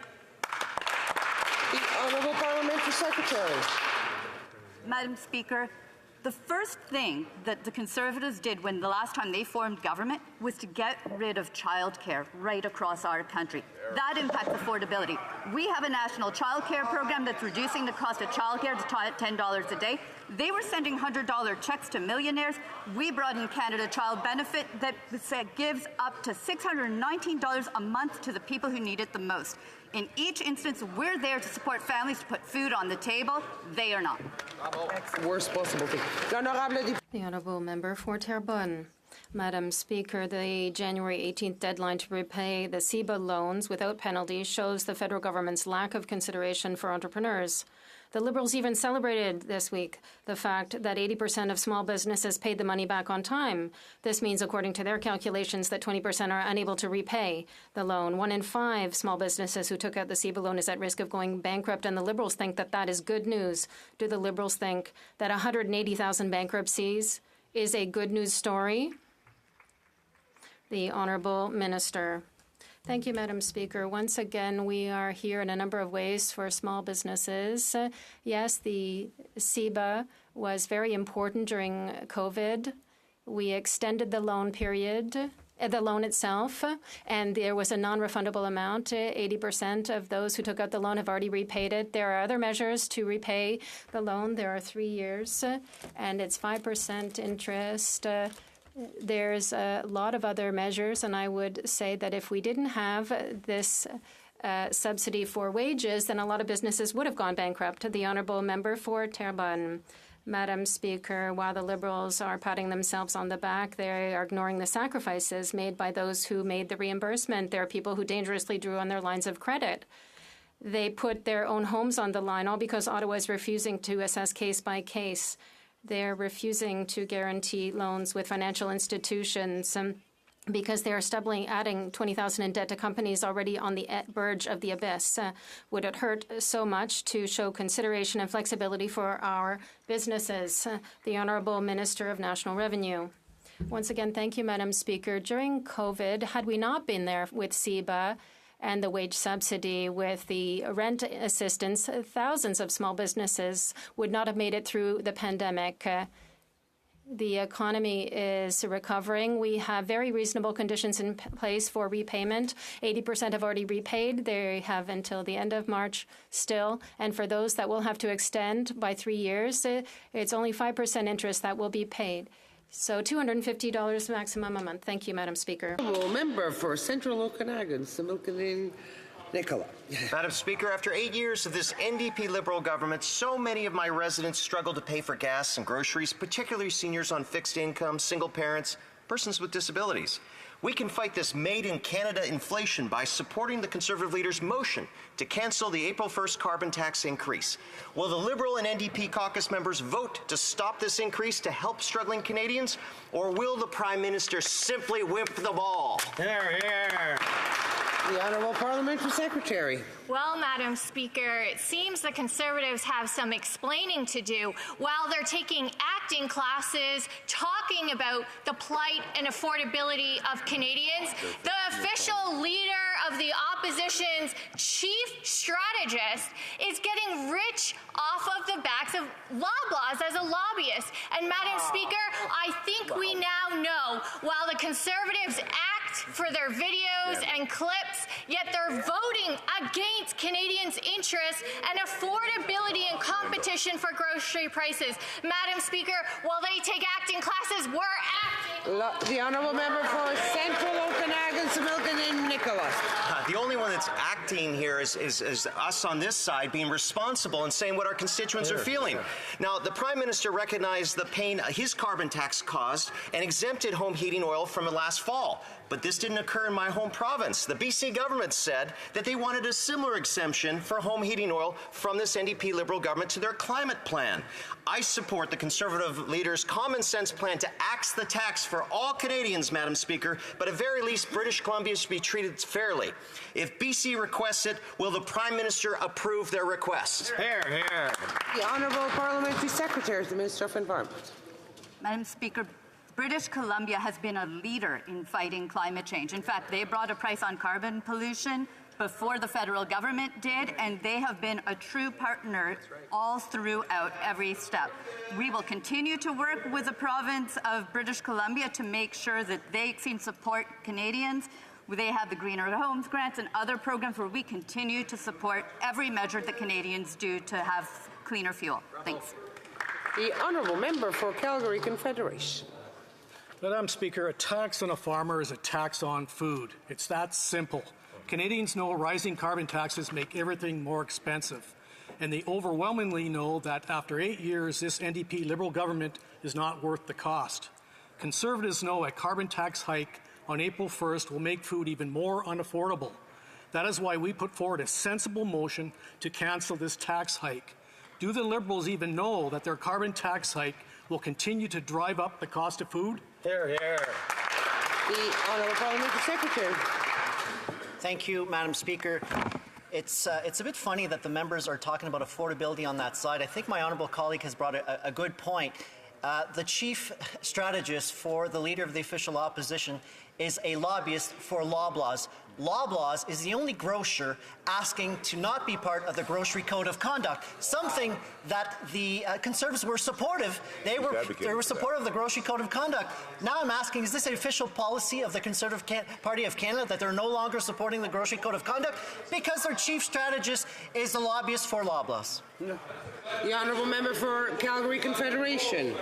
The Honourable Parliamentary Secretary. Madam Speaker, the first thing that the Conservatives did when the last time they formed government was to get rid of childcare right across our country. That impacts affordability. We have a national childcare program that's reducing the cost of childcare to $10 a day. They were sending $100 checks to millionaires. We brought in Canada Child Benefit that gives up to $619 a month to the people who need it the most. In each instance, we're there to support families to put food on the table. They are not. Worst possible thing. The Honourable Member for Terrebonne. Madam Speaker, the January 18th deadline to repay the CEBA loans without penalty shows the federal government's lack of consideration for entrepreneurs. The Liberals even celebrated this week the fact that 80% of small businesses paid the money back on time. This means, according to their calculations, that 20% are unable to repay the loan. 1 in 5 small businesses who took out the CEBA loan is at risk of going bankrupt, and the Liberals think that that is good news. Do the Liberals think that 180,000 bankruptcies is a good news story? The Honourable Minister. Thank you, Madam Speaker. Once again, we are here in a number of ways for small businesses. Yes, the CEBA was very important during COVID. We extended the loan period, the loan itself, and there was a non-refundable amount. 80% of those who took out the loan have already repaid it. There are other measures to repay the loan. There are 3 years, and it's 5% interest. There's a lot of other measures, and I would say that if we didn't have this subsidy for wages, then a lot of businesses would have gone bankrupt. The Honourable Member for Terrebonne. Madam Speaker, while the Liberals are patting themselves on the back, they are ignoring the sacrifices made by those who made the reimbursement. There are people who dangerously drew on their lines of credit. They put their own homes on the line, all because Ottawa is refusing to assess case by case. They're refusing to guarantee loans with financial institutions because they are stubbornly adding $20,000 in debt to companies already on the verge of the abyss. Would it hurt so much to show consideration and flexibility for our businesses? The Honourable Minister of National Revenue. Once again, thank you, Madam Speaker. During COVID, had we not been there with CEBA and the wage subsidy, with the rent assistance, thousands of small businesses would not have made it through the pandemic. The economy is recovering. We have very reasonable conditions in place for repayment. 80% have already repaid. They have until the end of March still. And for those that will have to extend by 3 years, it's only 5% interest that will be paid. So $250 maximum a month. Thank you, Madam Speaker. Member for Central Okanagan, Similkanin Nicola. Madam Speaker, after 8 years of this NDP Liberal government, so many of my residents struggle to pay for gas and groceries, particularly seniors on fixed income, single parents, persons with disabilities. We can fight this made-in-Canada inflation by supporting the Conservative leader's motion to cancel the April 1st carbon tax increase. Will the Liberal and NDP caucus members vote to stop this increase to help struggling Canadians, or will the Prime Minister simply whip the ball? Here, here. The Honourable Parliamentary Secretary. Well, Madam Speaker, it seems the Conservatives have some explaining to do while they're taking acting classes, talking about the plight and affordability of Canadians. The official leader of the opposition's chief strategist is getting rich off of the backs of Loblaws as a lobbyist. And, Madam Speaker, I think we now know while the Conservatives act for their videos and clips, yet they're voting against Canadians' interests and affordability and competition for grocery prices. Madam Speaker, while they take acting classes, we're acting. The Honourable Member for Central Okanagan, Similkanin Nicola. The only one that's acting here is us on this side being responsible and saying what our constituents are feeling. Now, the Prime Minister recognized the pain his carbon tax caused and exempted home heating oil from it last fall. But this didn't occur in my home province. The BC government said that they wanted a similar exemption for home heating oil from this NDP Liberal government to their climate plan. I support the Conservative leader's common sense plan to axe the tax for all Canadians, Madam Speaker, but at very least British Columbia should be treated fairly. If BC requests it, will the Prime Minister approve their request? Here, here. The Honourable Parliamentary Secretary to the Minister of Environment. Madam Speaker, British Columbia has been a leader in fighting climate change. In fact, they brought a price on carbon pollution before the federal government did, and they have been a true partner all throughout every step. We will continue to work with the province of British Columbia to make sure that they can support Canadians. They have the Greener Homes grants and other programs where we continue to support every measure that Canadians do to have cleaner fuel. Thanks. The Honourable Member for Calgary Confederation. Madam Speaker, a tax on a farmer is a tax on food. It's that simple. Canadians know rising carbon taxes make everything more expensive, and they overwhelmingly know that after 8 years, this NDP Liberal government is not worth the cost. Conservatives know a carbon tax hike on April 1st will make food even more unaffordable. That is why we put forward a sensible motion to cancel this tax hike. Do the Liberals even know that their carbon tax hike will continue to drive up the cost of food? Hear, hear. The Honourable Parliamentary Secretary. Thank you, Madam Speaker. It's a bit funny that the members are talking about affordability on that side. I think my honourable colleague has brought a good point. The chief strategist for the Leader of the Official Opposition is a lobbyist for Loblaws. Loblaws is the only grocer asking to not be part of the Grocery Code of Conduct, something that the Conservatives were supportive. They were supportive of the Grocery Code of Conduct. Now I'm asking, is this an official policy of the Conservative Party of Canada that they're no longer supporting the Grocery Code of Conduct because their chief strategist is a lobbyist for Loblaws? No. The Honourable Member for Calgary Confederation.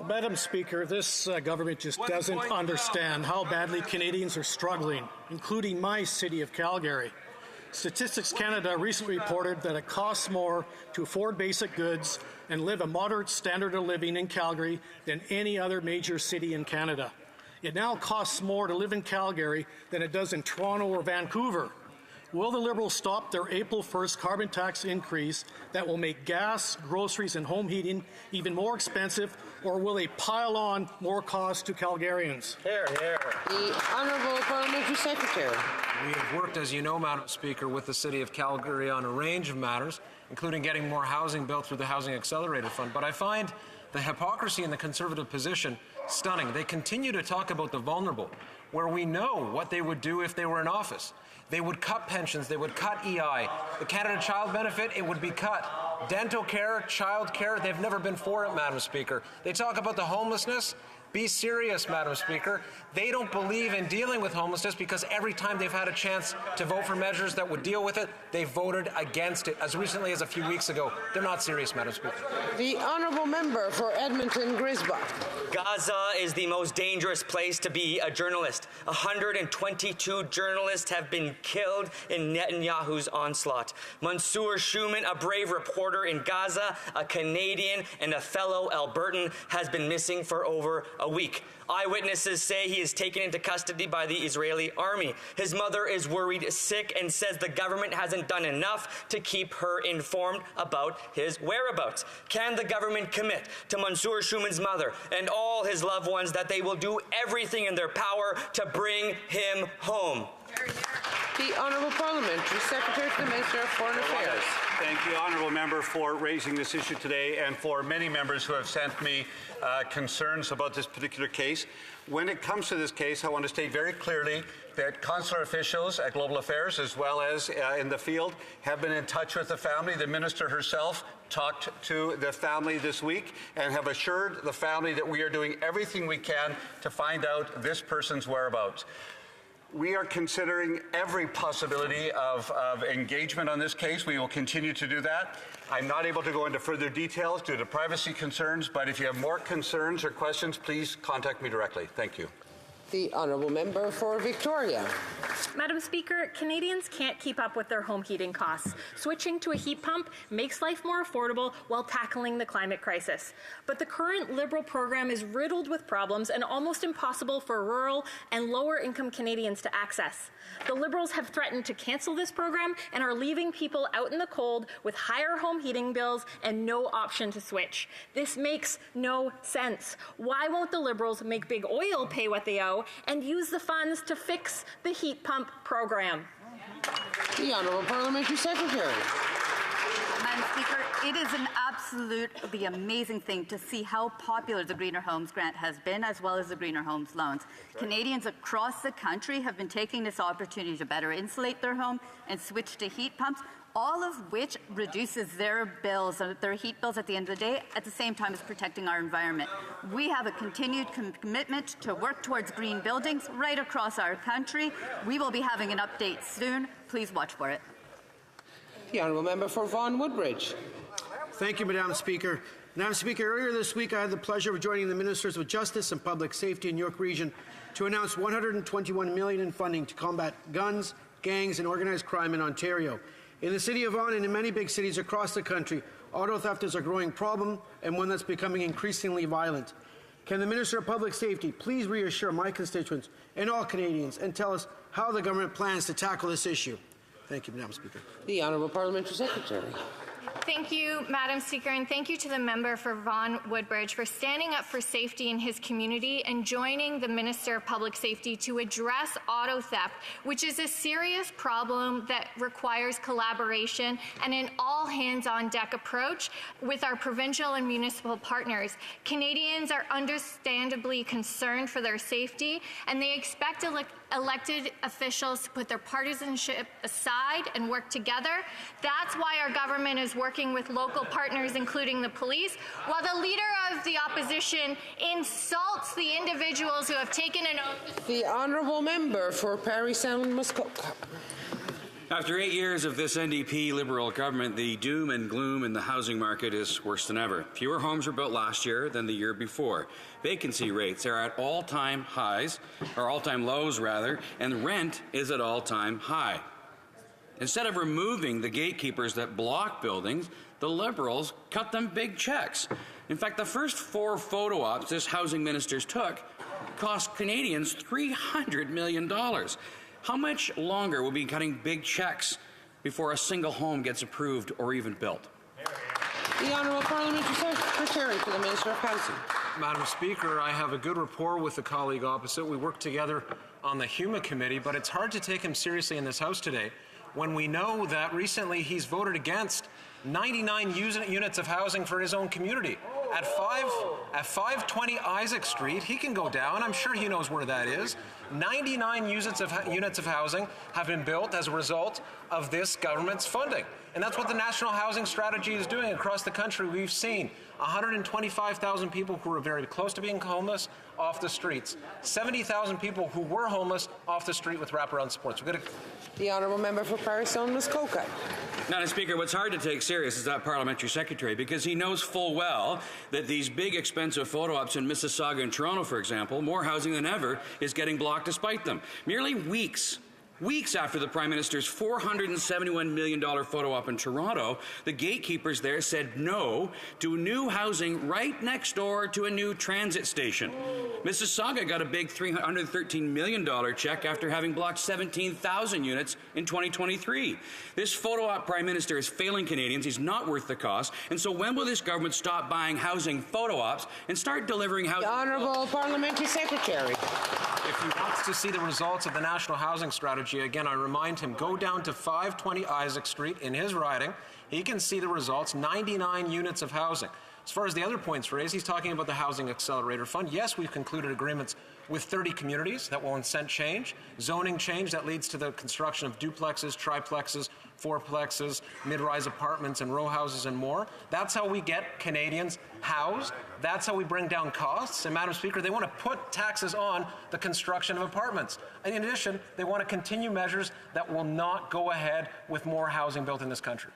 Madam Speaker, this government just doesn't understand how badly Canadians are struggling, including my city of Calgary. Statistics Canada recently reported that it costs more to afford basic goods and live a moderate standard of living in Calgary than any other major city in Canada. It now costs more to live in Calgary than it does in Toronto or Vancouver. Will the Liberals stop their April 1st carbon tax increase that will make gas, groceries, and home heating even more expensive, or will they pile on more costs to Calgarians? Hear, hear. The Honourable Parliamentary Secretary. We have worked, as you know, Madam Speaker, with the City of Calgary on a range of matters, including getting more housing built through the Housing Accelerator Fund. But I find the hypocrisy in the Conservative position stunning. They continue to talk about the vulnerable, where we know what they would do if they were in office. They would cut pensions, they would cut EI. The Canada Child Benefit, it would be cut. Dental care, child care, they've never been for it, Madam Speaker. They talk about the homelessness. Be serious, Madam Speaker. They don't believe in dealing with homelessness because every time they've had a chance to vote for measures that would deal with it, they voted against it as recently as a few weeks ago. They're not serious, Madam Speaker. The Honourable Member for Edmonton Grisba. Gaza is the most dangerous place to be a journalist. 122 journalists have been killed in Netanyahu's onslaught. Mansour Schumann, a brave reporter in Gaza, a Canadian and a fellow Albertan, has been missing for over a week. Eyewitnesses say he is taken into custody by the Israeli army. His mother is worried sick and says the government hasn't done enough to keep her informed about his whereabouts. Can the government commit to Mansour Schumann's mother and all his loved ones that they will do everything in their power to bring him home? The Honourable Parliamentary Secretary to the Minister of Foreign Affairs. Thank the Honourable Member for raising this issue today and for many members who have sent me concerns about this particular case. When it comes to this case, I want to state very clearly that consular officials at Global Affairs, as well as in the field, have been in touch with the family. The Minister herself talked to the family this week and have assured the family that we are doing everything we can to find out this person's whereabouts. We are considering every possibility of engagement on this case. We will continue to do that. I'm not able to go into further details due to privacy concerns, but if you have more concerns or questions, please contact me directly. Thank you. The Honourable Member for Victoria. Madam Speaker, Canadians can't keep up with their home heating costs. Switching to a heat pump makes life more affordable while tackling the climate crisis. But the current Liberal program is riddled with problems and almost impossible for rural and lower-income Canadians to access. The Liberals have threatened to cancel this program and are leaving people out in the cold with higher home heating bills and no option to switch. This makes no sense. Why won't the Liberals make Big Oil pay what they owe and use the funds to fix the heat pump program? The Honourable Parliamentary Secretary. Madam Speaker, it is an absolutely amazing thing to see how popular the Greener Homes Grant has been, as well as the Greener Homes loans. Canadians across the country have been taking this opportunity to better insulate their home and switch to heat pumps, all of which reduces their bills, their heat bills at the end of the day, at the same time as protecting our environment. We have a continued commitment to work towards green buildings right across our country. We will be having an update soon. Please watch for it. The Honourable Member for Vaughan Woodbridge. Thank you, Madam Speaker. Madam Speaker, earlier this week I had the pleasure of joining the Ministers of Justice and Public Safety in York Region to announce $121 million in funding to combat guns, gangs and organised crime in Ontario. In the City of Vaughan and in many big cities across the country, auto theft is a growing problem and one that's becoming increasingly violent. Can the Minister of Public Safety please reassure my constituents and all Canadians and tell us how the government plans to tackle this issue? Thank you, Madam Speaker. The Honourable Parliamentary Secretary. Thank you, Madam Speaker, and thank you to the member for Vaughan Woodbridge for standing up for safety in his community and joining the Minister of Public Safety to address auto theft, which is a serious problem that requires collaboration and an all-hands-on-deck approach with our provincial and municipal partners. Canadians are understandably concerned for their safety, and they expect elected officials to put their partisanship aside and work together. That's why our government is working with local partners, including the police, while the leader of the opposition insults the individuals who have taken an oath. The Honourable Member for Parry Sound Muskoka. After 8 years of this NDP Liberal government, the doom and gloom in the housing market is worse than ever. Fewer homes were built last year than the year before. Vacancy rates are at all-time highs, or all-time lows rather, and rent is at all-time high. Instead of removing the gatekeepers that block buildings, the Liberals cut them big checks. In fact, the first 4 photo ops this housing ministers took cost Canadians $300 million. How much longer will we be cutting big checks before a single home gets approved or even built? The Honourable Parliamentary Secretary to the Minister of Housing. Madam Speaker, I have a good rapport with the colleague opposite. We work together on the HuMA committee, but it's hard to take him seriously in this House today when we know that recently he's voted against 99 units of housing for his own community. At 520 Isaac Street, he can go down. I'm sure he knows where that is. 99 units of housing have been built as a result of this government's funding. And that's what the National Housing Strategy is doing across the country. We've seen 125,000 people who were very close to being homeless off the streets. 70,000 people who were homeless off the street with wraparound supports. The Honourable Member for Parry Sound Muskoka. Madam Speaker, what's hard to take serious is that parliamentary secretary, because he knows full well that these big expensive photo ops in Mississauga and Toronto, for example, more housing than ever, is getting blocked despite them. Merely weeks after the Prime Minister's $471 million photo op in Toronto, the gatekeepers there said no to new housing right next door to a new transit station. Mississauga got a big $313 million check after having blocked 17,000 units in 2023. This photo op Prime Minister is failing Canadians. He's not worth the cost. And so when will this government stop buying housing photo ops and start delivering housing? The Honourable Parliamentary Secretary. If he wants to see the results of the National Housing Strategy, again, I remind him, go down to 520 Isaac Street in his riding. He can see the results, 99 units of housing. As far as the other points raised, he's talking about the Housing Accelerator Fund. Yes, we've concluded agreements with 30 communities that will incent change, zoning change that leads to the construction of duplexes, triplexes, fourplexes, mid-rise apartments and row houses and more. That's how we get Canadians housed. That's how we bring down costs. And Madam Speaker, they want to put taxes on the construction of apartments. And in addition, they want to continue measures that will not go ahead with more housing built in this country.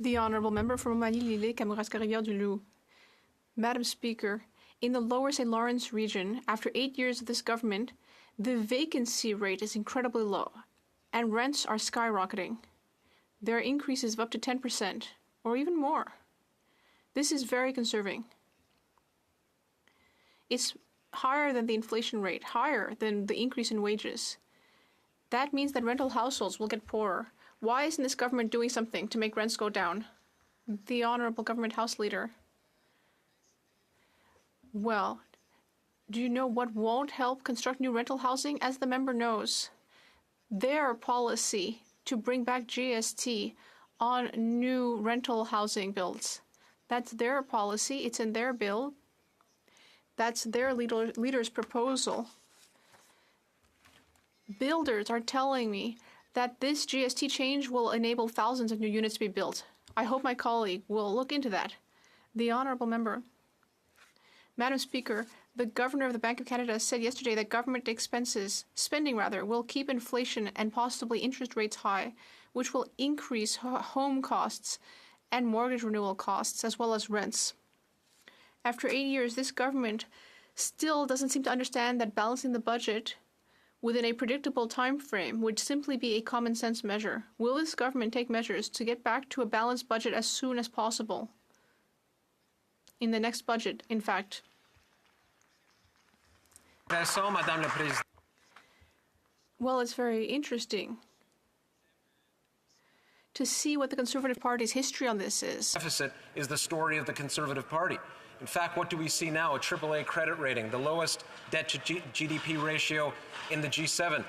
The Honourable Member for Montmagny-Lilley, Kamouraska Rivière-du-Loup. Madam Speaker, in the Lower St. Lawrence region, after 8 years of this government, the vacancy rate is incredibly low, and rents are skyrocketing. There are increases of up to 10%, or even more. This is very concerning. It's higher than the inflation rate, higher than the increase in wages. That means that rental households will get poorer. Why isn't this government doing something to make rents go down? The Honourable Government House Leader. Well, do you know what won't help construct new rental housing? As the member knows, their policy to bring back GST on new rental housing builds. That's their policy. It's in their bill. That's their leader's proposal. Builders are telling me that this GST change will enable thousands of new units to be built. I hope my colleague will look into that. The Honourable Member. Madam Speaker, the Governor of the Bank of Canada said yesterday that government spending will keep inflation and possibly interest rates high, which will increase home costs and mortgage renewal costs, as well as rents. After 8 years, this government still doesn't seem to understand that balancing the budget within a predictable time frame would simply be a common sense measure. Will this government take measures to get back to a balanced budget as soon as possible? in the next budget, in fact. Well, it's very interesting to see what the Conservative Party's history on this is. Deficit is the story of the Conservative Party. In fact, what do we see now? A AAA credit rating, the lowest debt-to-GDP ratio in the G7.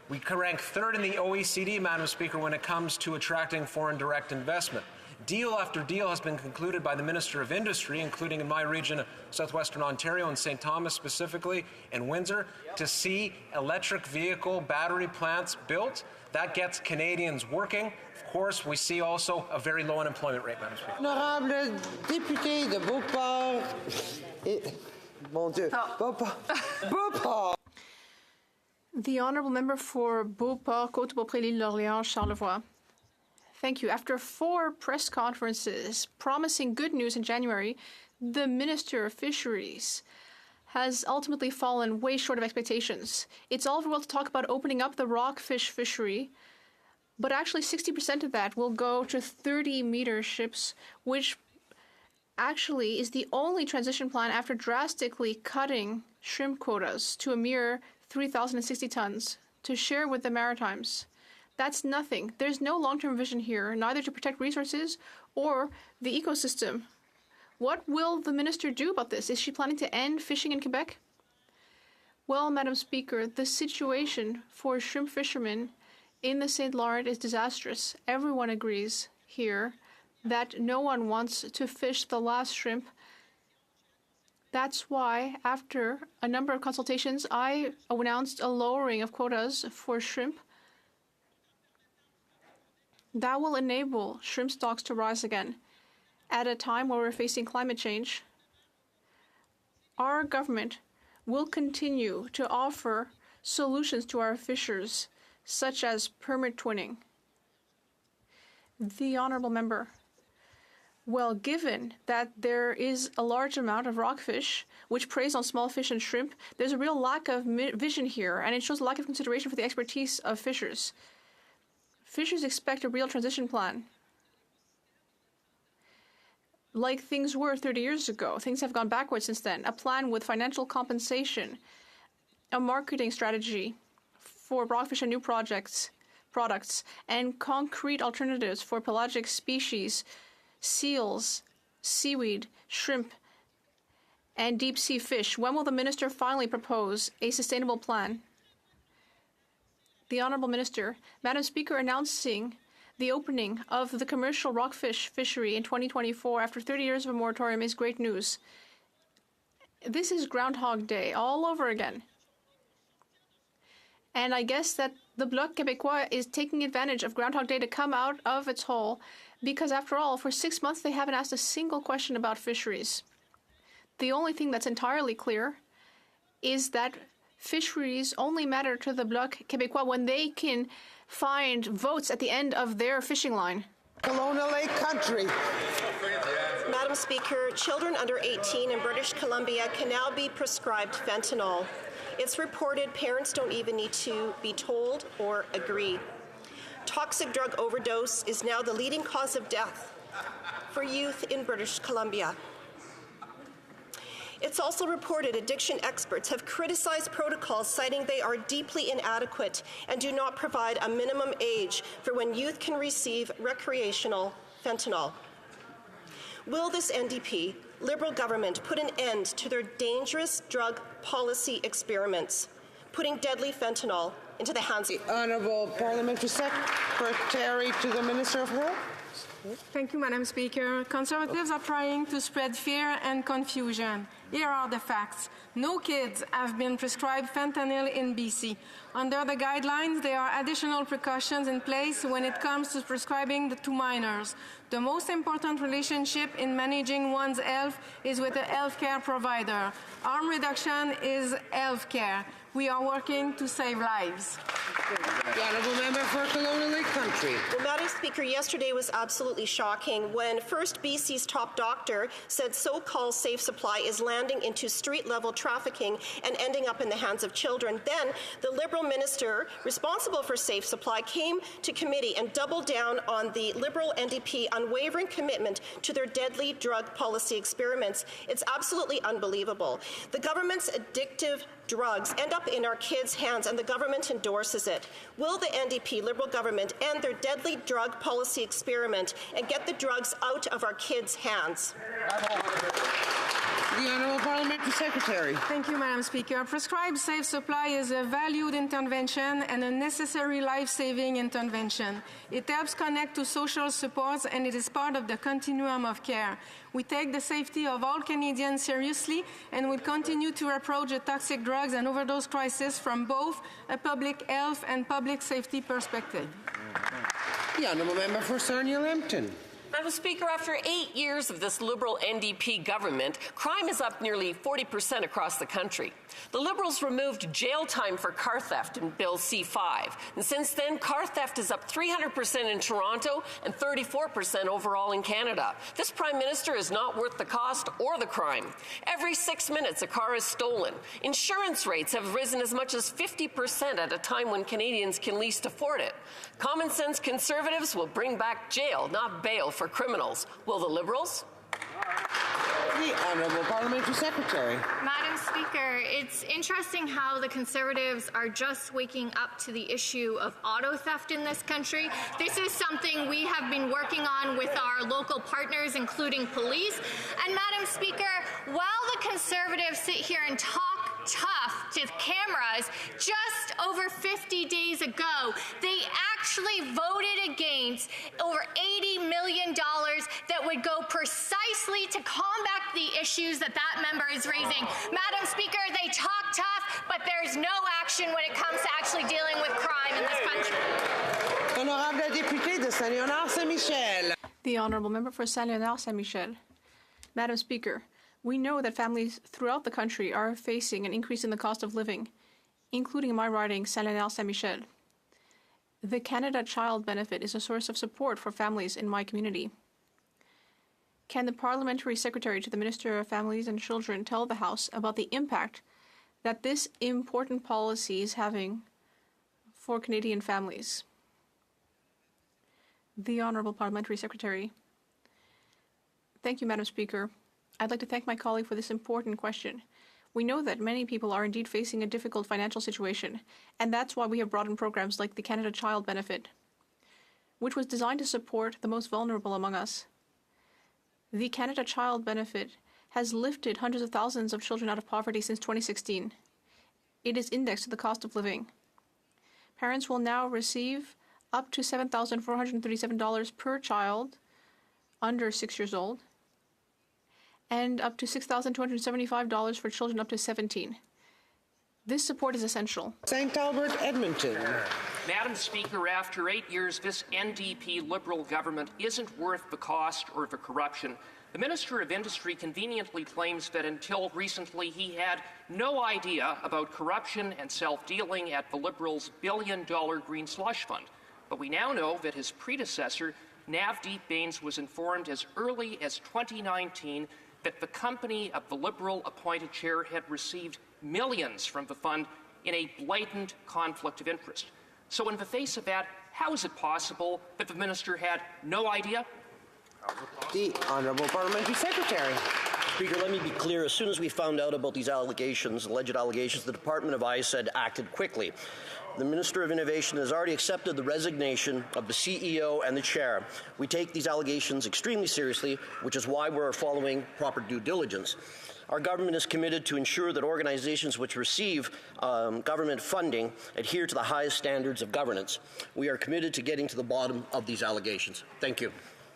We rank third in the OECD, Madam Speaker, when it comes to attracting foreign direct investment. Deal after deal has been concluded by the Minister of Industry, including in my region of southwestern Ontario and St. Thomas specifically, and Windsor, to see electric vehicle battery plants built. That gets Canadians working. Of course, we see also a very low unemployment rate, Madam Speaker. Honorable député de Beauport. Mon Dieu. Beauport. The Honourable Member for Beauport, Côte-de-Beaupré, l'Île-d'Orléans, Charlevoix. Thank you. After 4 press conferences promising good news in January, the Minister of Fisheries has ultimately fallen way short of expectations. It's all very well to talk about opening up the rockfish fishery, but actually 60% of that will go to 30-meter ships, which actually is the only transition plan after drastically cutting shrimp quotas to a mere 3,060 tons to share with the Maritimes. That's nothing. There's no long-term vision here, neither to protect resources or the ecosystem. What will the minister do about this? Is she planning to end fishing in Quebec? Well, Madam Speaker, the situation for shrimp fishermen in the St. Lawrence is disastrous. Everyone agrees here that no one wants to fish the last shrimp. That's why, after a number of consultations, I announced a lowering of quotas for shrimp. That will enable shrimp stocks to rise again. At a time where we're facing climate change, our government will continue to offer solutions to our fishers, such as permit twinning. The Honourable Member. Well, given that there is a large amount of rockfish, which preys on small fish and shrimp, there's a real lack of vision here, and it shows a lack of consideration for the expertise of fishers. Fishers expect a real transition plan. Like things were 30 years ago. Things have gone backwards since then. A plan with financial compensation, a marketing strategy for rockfish and new products, and concrete alternatives for pelagic species, seals, seaweed, shrimp, and deep-sea fish. When will the minister finally propose a sustainable plan? The Honourable Minister. Madam Speaker, announcing the opening of the commercial rockfish fishery in 2024 after 30 years of a moratorium is great news. This is Groundhog Day all over again. And I guess that the Bloc Québécois is taking advantage of Groundhog Day to come out of its hole because, after all, for 6 months they haven't asked a single question about fisheries. The only thing that's entirely clear is that fisheries only matter to the Bloc Québécois when they can find votes at the end of their fishing line. Kelowna Lake Country. Madam Speaker, children under 18 in British Columbia can now be prescribed fentanyl. It's reported parents don't even need to be told or agree. Toxic drug overdose is now the leading cause of death for youth in British Columbia. It's also reported addiction experts have criticized protocols, citing they are deeply inadequate and do not provide a minimum age for when youth can receive recreational fentanyl. Will this NDP Liberal government put an end to their dangerous drug policy experiments, putting deadly fentanyl into the hands of... Honourable Parliamentary Secretary to the Minister of Health. Thank you, Madam Speaker. Conservatives are trying to spread fear and confusion. Here are the facts. No kids have been prescribed fentanyl in BC. Under the guidelines, there are additional precautions in place when it comes to prescribing to minors. The most important relationship in managing one's health is with a healthcare provider. Harm reduction is healthcare. We are working to save lives. The honourable member for Kelowna Lake Country. Well, Madam Speaker, yesterday was absolutely shocking when first BC's top doctor said so-called safe supply is landing into street-level trafficking and ending up in the hands of children. Then the Liberal minister responsible for safe supply came to committee and doubled down on the Liberal NDP unwavering commitment to their deadly drug policy experiments. It's absolutely unbelievable. The government's addictive drugs end up in our kids' hands and the government endorses it. Will the NDP Liberal government end their deadly drug policy experiment and get the drugs out of our kids' hands? The Honourable Parliamentary Secretary. Thank you, Madam Speaker. Prescribed safe supply is a valued intervention and a necessary life-saving intervention. It helps connect to social supports and it is part of the continuum of care. We take the safety of all Canadians seriously and will continue to approach the toxic drugs and overdose crisis from both a public health and public safety perspective. The Honourable Member for Sarnia-Lambton. Madam Speaker, after 8 years of this Liberal NDP government, crime is up nearly 40% across the country. The Liberals removed jail time for car theft in Bill C-5. And since then, car theft is up 300% in Toronto and 34% overall in Canada. This Prime Minister is not worth the cost or the crime. Every 6 minutes, a car is stolen. Insurance rates have risen as much as 50% at a time when Canadians can least afford it. Common sense Conservatives will bring back jail, not bail for criminals. Will the Liberals? The Honourable Parliamentary Secretary. Madam Speaker, it's interesting how the Conservatives are just waking up to the issue of auto theft in this country. This is something we have been working on with our local partners, including police. And Madam Speaker, while the Conservatives sit here and talk tough to cameras, just over 50 days ago, they actually voted against over $80 million that would go precisely to combat the issues that member is raising. Madam Speaker, they talk tough, but there's no action when it comes to actually dealing with crime in this country. Honorable Député de Saint-Léonard-Saint-Michel. The Honourable Member for Saint-Léonard-Saint-Michel. Madam Speaker, we know that families throughout the country are facing an increase in the cost of living, including in my riding, Saint-Léonard-Saint-Michel. The Canada Child Benefit is a source of support for families in my community. Can the Parliamentary Secretary to the Minister of Families and Children tell the House about the impact that this important policy is having for Canadian families? The Honourable Parliamentary Secretary. Thank you, Madam Speaker. I'd like to thank my colleague for this important question. We know that many people are indeed facing a difficult financial situation, and that's why we have brought in programs like the Canada Child Benefit, which was designed to support the most vulnerable among us. The Canada Child Benefit has lifted hundreds of thousands of children out of poverty since 2016. It is indexed to the cost of living. Parents will now receive up to $7,437 per child under 6 years old, and up to $6,275 for children up to 17. This support is essential. St. Albert, Edmonton. Madam Speaker, after 8 years, this NDP Liberal government isn't worth the cost or the corruption. The Minister of Industry conveniently claims that until recently he had no idea about corruption and self-dealing at the Liberals' billion-dollar green slush fund. But we now know that his predecessor, Navdeep Bains, was informed as early as 2019 that the company of the Liberal-appointed chair had received millions from the fund in a blatant conflict of interest. So in the face of that, how is it possible that the minister had no idea? The Honourable Parliamentary Secretary. Speaker, let me be clear. As soon as we found out about these allegations, alleged allegations, the Department of ICE had acted quickly. The Minister of Innovation has already accepted the resignation of the CEO and the chair. We take these allegations extremely seriously, which is why we're following proper due diligence. Our government is committed to ensure that organizations which receive government funding adhere to the highest standards of governance. We are committed to getting to the bottom of these allegations. Thank you.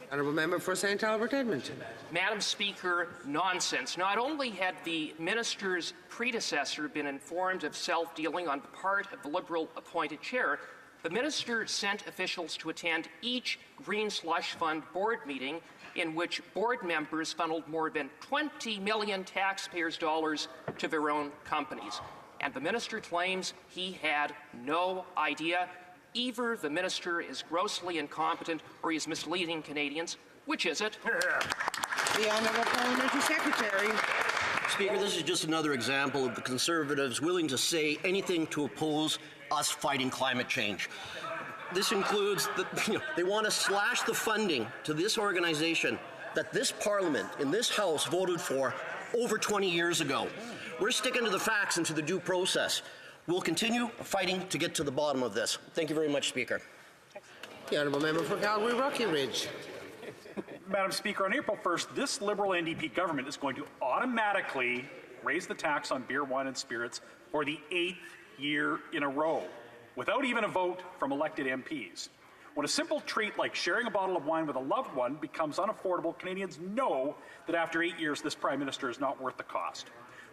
Honourable Member for St. Albert, Edmonton. Madam Speaker, nonsense. Not only had the minister's predecessor been informed of self-dealing on the part of the Liberal-appointed chair, the minister sent officials to attend each Green Slush Fund board meeting in which board members funneled more than $20 million taxpayers' dollars to their own companies. and the minister claims he had no idea. Either the minister is grossly incompetent or he is misleading Canadians. Which is it? The Honourable Parliamentary Secretary. Speaker, this is just another example of the Conservatives willing to say anything to oppose us fighting climate change. This includes, they want to slash the funding to this organization that this Parliament, in this House, voted for over 20 years ago. We're sticking to the facts and to the due process. We'll continue fighting to get to the bottom of this. Thank you very much, Speaker. The Honourable Member for Calgary Rocky Ridge. Madam Speaker, on April 1st, this Liberal NDP government is going to automatically raise the tax on beer, wine, and spirits for the 8th year in a row, without even a vote from elected MPs. When a simple treat like sharing a bottle of wine with a loved one becomes unaffordable, Canadians know that after 8 years, this Prime Minister is not worth the cost.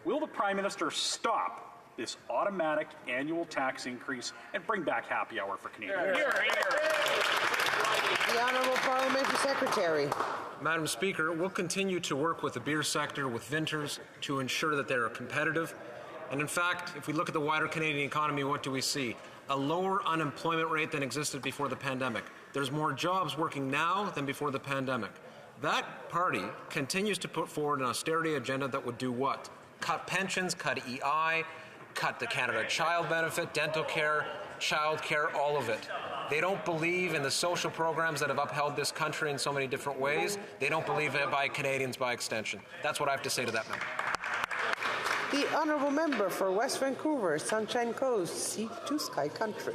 Will the Prime Minister stop this automatic annual tax increase and bring back happy hour for Canadians? The Honourable Parliamentary Secretary. Madam Speaker, we'll continue to work with the beer sector, with vintners, to ensure that they are competitive. And in fact, if we look at the wider Canadian economy, what do we see? A lower unemployment rate than existed before the pandemic. There's more jobs working now than before the pandemic. That party continues to put forward an austerity agenda that would do what? Cut pensions, cut EI, cut the Canada Child Benefit, dental care, child care, all of it. They don't believe in the social programs that have upheld this country in so many different ways. They don't believe in by Canadians by extension. That's what I have to say to that member. The Honourable Member for West Vancouver, Sunshine Coast, Sea to Sky Country.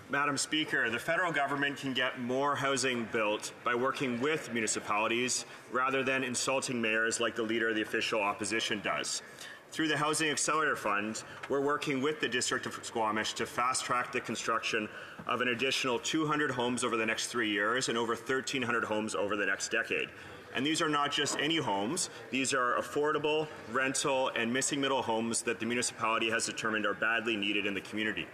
Madam Speaker, the federal government can get more housing built by working with municipalities rather than insulting mayors like the Leader of the Official Opposition does. Through the Housing Accelerator Fund, we're working with the District of Squamish to fast-track the construction of an additional 200 homes over the next 3 years and over 1,300 homes over the next decade. And these are not just any homes. These are affordable, rental, and missing middle homes that the municipality has determined are badly needed in the community.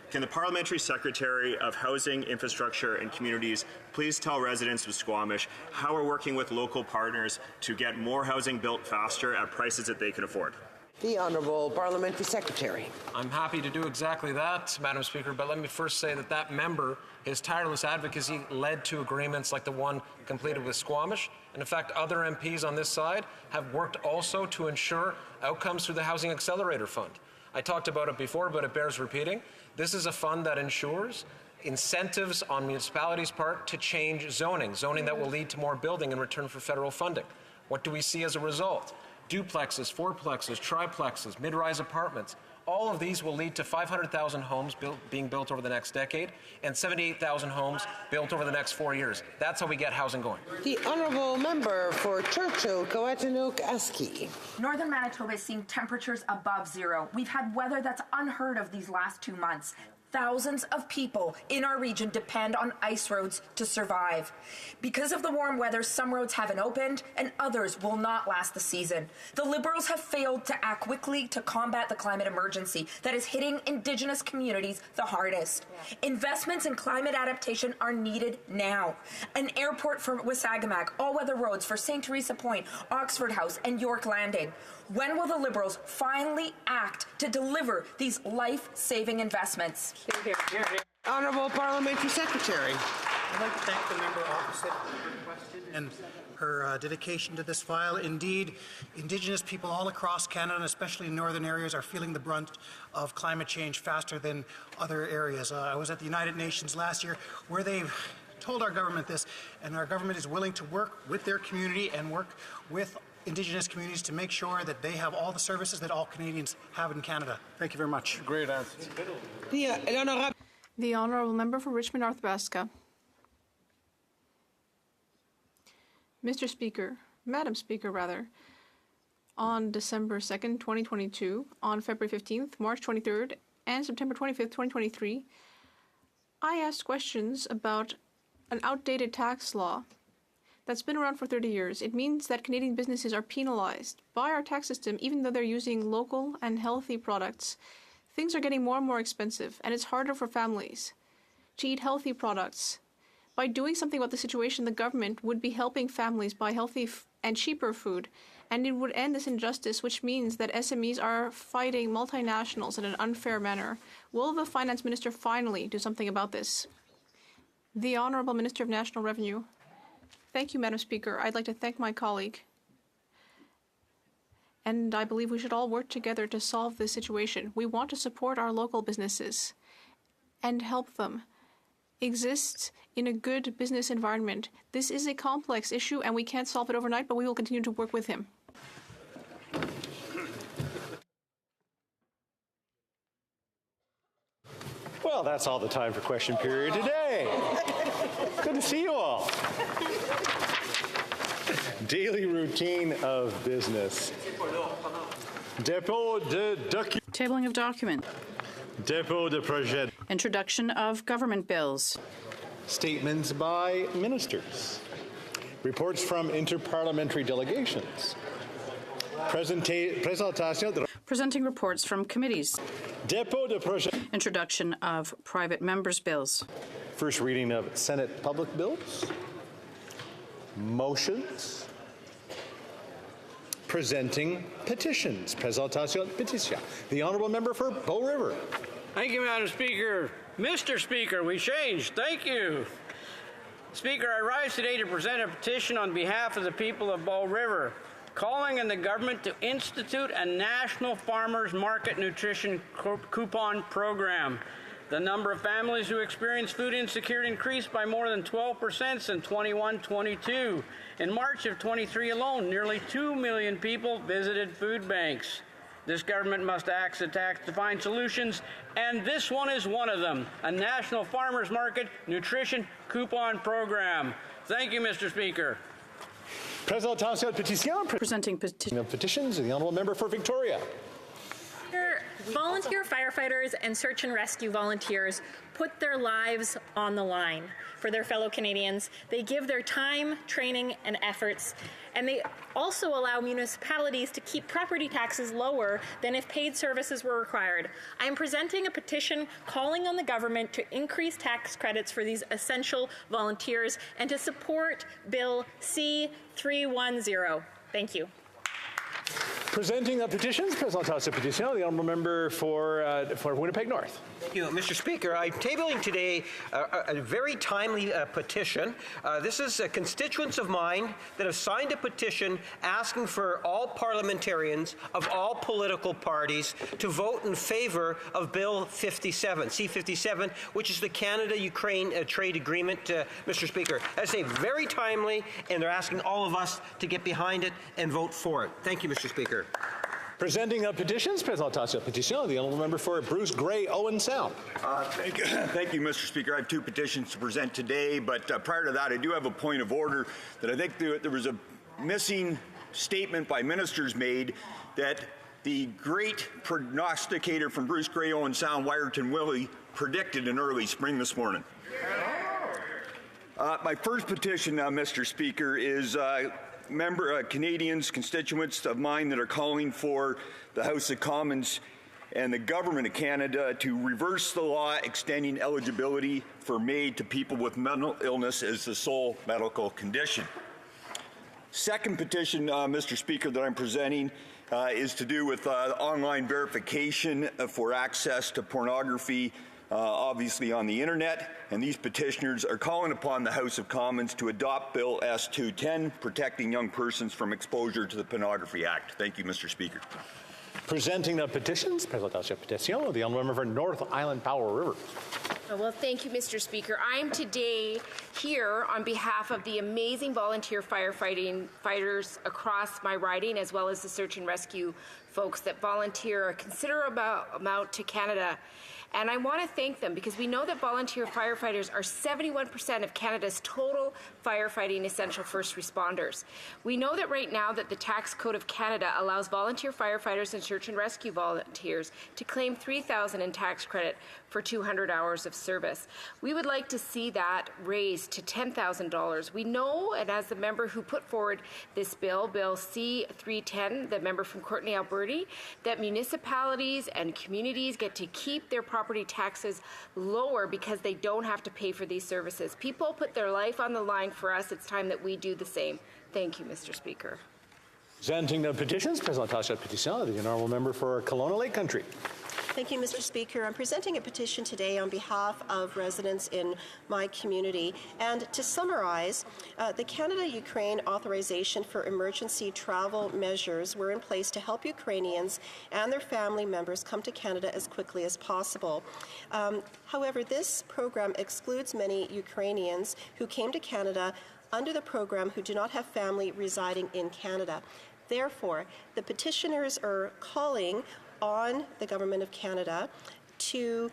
Can the Parliamentary Secretary of Housing, Infrastructure and Communities please tell residents of Squamish how we're working with local partners to get more housing built faster at prices that they can afford? The Honourable Parliamentary Secretary. I'm happy to do exactly that, Madam Speaker, but let me first say that member, his tireless advocacy led to agreements like the one completed with Squamish. And in fact, other MPs on this side have worked also to ensure outcomes through the Housing Accelerator Fund. I talked about it before, but it bears repeating. This is a fund that ensures incentives on municipalities' part to change zoning that will lead to more building in return for federal funding. What do we see as a result? Duplexes, fourplexes, triplexes, mid-rise apartments. All of these will lead to 500,000 homes being built over the next decade and 78,000 homes built over the next 4 years. That's how we get housing going. The Honourable Member for Churchill, Coatineau-Aski. Northern Manitoba is seeing temperatures above zero. We've had weather that's unheard of these last 2 months. Thousands of people in our region depend on ice roads to survive. Because of the warm weather, some roads haven't opened and others will not last the season. The Liberals have failed to act quickly to combat the climate emergency that is hitting Indigenous communities the hardest. Investments in climate adaptation are needed now. An airport for Wasagamag, all-weather roads for St. Teresa Point, Oxford House, and York Landing. When will the Liberals finally act to deliver these life-saving investments? Hear, hear. Honourable Parliamentary Secretary. I'd like to thank the member opposite for her question and her dedication to this file. Indeed, Indigenous people all across Canada, and especially in northern areas, are feeling the brunt of climate change faster than other areas. I was at the United Nations last year where they told our government this, and our government is willing to work with their community and work with Indigenous communities to make sure that they have all the services that all Canadians have in Canada. Thank you very much. Great answer. The Honourable Member for Richmond North Basca. Madam Speaker, on December 2nd, 2022, on February 15th, March 23rd, and September 25th, 2023, I asked questions about an outdated tax law that's been around for 30 years. It means that Canadian businesses are penalized by our tax system even though they're using local and healthy products. Things are getting more and more expensive, and it's harder for families to eat healthy products. By doing something about the situation, the government would be helping families buy healthy and cheaper food And it would end this injustice, which means that SMEs are fighting multinationals in an unfair manner. Will the Finance Minister finally do something about this? The Honourable Minister of National Revenue. Thank you, Madam Speaker. I'd like to thank my colleague. And I believe we should all work together to solve this situation. We want to support our local businesses and help them exist in a good business environment. This is a complex issue, and we can't solve it overnight, but we will continue to work with him. Well, that's all the time for question period today. Good to see you all. Daily routine of business. Dépôt de document. Tabling of document. Dépôt de projet. Introduction of government bills. Statements by ministers. Reports from interparliamentary delegations. Presenting reports from committees. Dépôt de projet. Introduction of private members' bills. First reading of Senate public bills. Motions. Presenting petitions. Présentation de pétitions. The Honourable Member for Bow River. Thank you, Madam Speaker. Mr. Speaker, we changed. Thank you. Speaker, I rise today to present a petition on behalf of the people of Bow River, calling on the government to institute a national farmers market nutrition coupon program. The number of families who experience food insecurity increased by more than 12% since 21-22. In March of 23 alone, nearly 2 million people visited food banks. This government must act to find solutions, and this one is one of them, a national farmers market nutrition coupon program. Thank you, Mr. Speaker. Présentation de pétitions. Presenting petitions. The Honourable Member for Victoria. Volunteer firefighters and search and rescue volunteers put their lives on the line for their fellow Canadians. They give their time, training, and efforts, and they also allow municipalities to keep property taxes lower than if paid services were required. I am presenting a petition calling on the government to increase tax credits for these essential volunteers and to support Bill C-310. Thank you. Presenting petitions, Présentation de pétitions, the Honourable Member for Winnipeg North. Thank you, Mr. Speaker. I'm tabling today a very timely petition. This is constituents of mine that have signed a petition asking for all parliamentarians of all political parties to vote in favor of Bill 57, C-57, which is the Canada-Ukraine trade agreement, Mr. Speaker. That's very timely, and they're asking all of us to get behind it and vote for it. Thank you, Mr. Speaker. Presenting petitions, Présentation de pétitions, the Honourable Member for Bruce Grey, Owen Sound. Thank you, Mr. Speaker. I have two petitions to present today, but prior to that, I do have a point of order that I think there was a missing statement by ministers made that the great prognosticator from Bruce Grey, Owen Sound, Wyerton Willie, predicted in early spring this morning. My first petition, Mr. Speaker, is Canadians, constituents of mine that are calling for the House of Commons and the Government of Canada to reverse the law extending eligibility for MAID to people with mental illness as the sole medical condition. Second petition, Mr. Speaker, that I'm presenting is to do with online verification for access to pornography, obviously on the internet, and these petitioners are calling upon the House of Commons to adopt Bill S-210, protecting young persons from exposure to the Pornography Act. Thank you, Mr. Speaker. Presenting petitions, Présentation de pétitions, the Honourable Member for North Island Powell River. Well, thank you, Mr. Speaker. I'm today here on behalf of the amazing volunteer fighters across my riding, as well as the search and rescue folks that volunteer a considerable amount to Canada. And I want to thank them because we know that volunteer firefighters are 71% of Canada's total firefighting essential first responders. We know that right now that the Tax Code of Canada allows volunteer firefighters and search and rescue volunteers to claim $3,000 in tax credit for 200 hours of service. We would like to see that raised to $10,000. We know, and as the member who put forward this bill, Bill C-310, the member from Courtenay, Alberta, that municipalities and communities get to keep their property taxes lower because they don't have to pay for these services. People put their life on the line for us. It's time that we do the same. Thank you, Mr. Speaker. Presenting the petitions, présentation de pétition, the honourable member for Kelowna Lake Country. Thank you, Mr. Speaker. I'm presenting a petition today on behalf of residents in my community. And to summarize, the Canada-Ukraine authorization for emergency travel measures were in place to help Ukrainians and their family members come to Canada as quickly as possible. However, this program excludes many Ukrainians who came to Canada under the program who do not have family residing in Canada. Therefore, the petitioners are calling on the Government of Canada to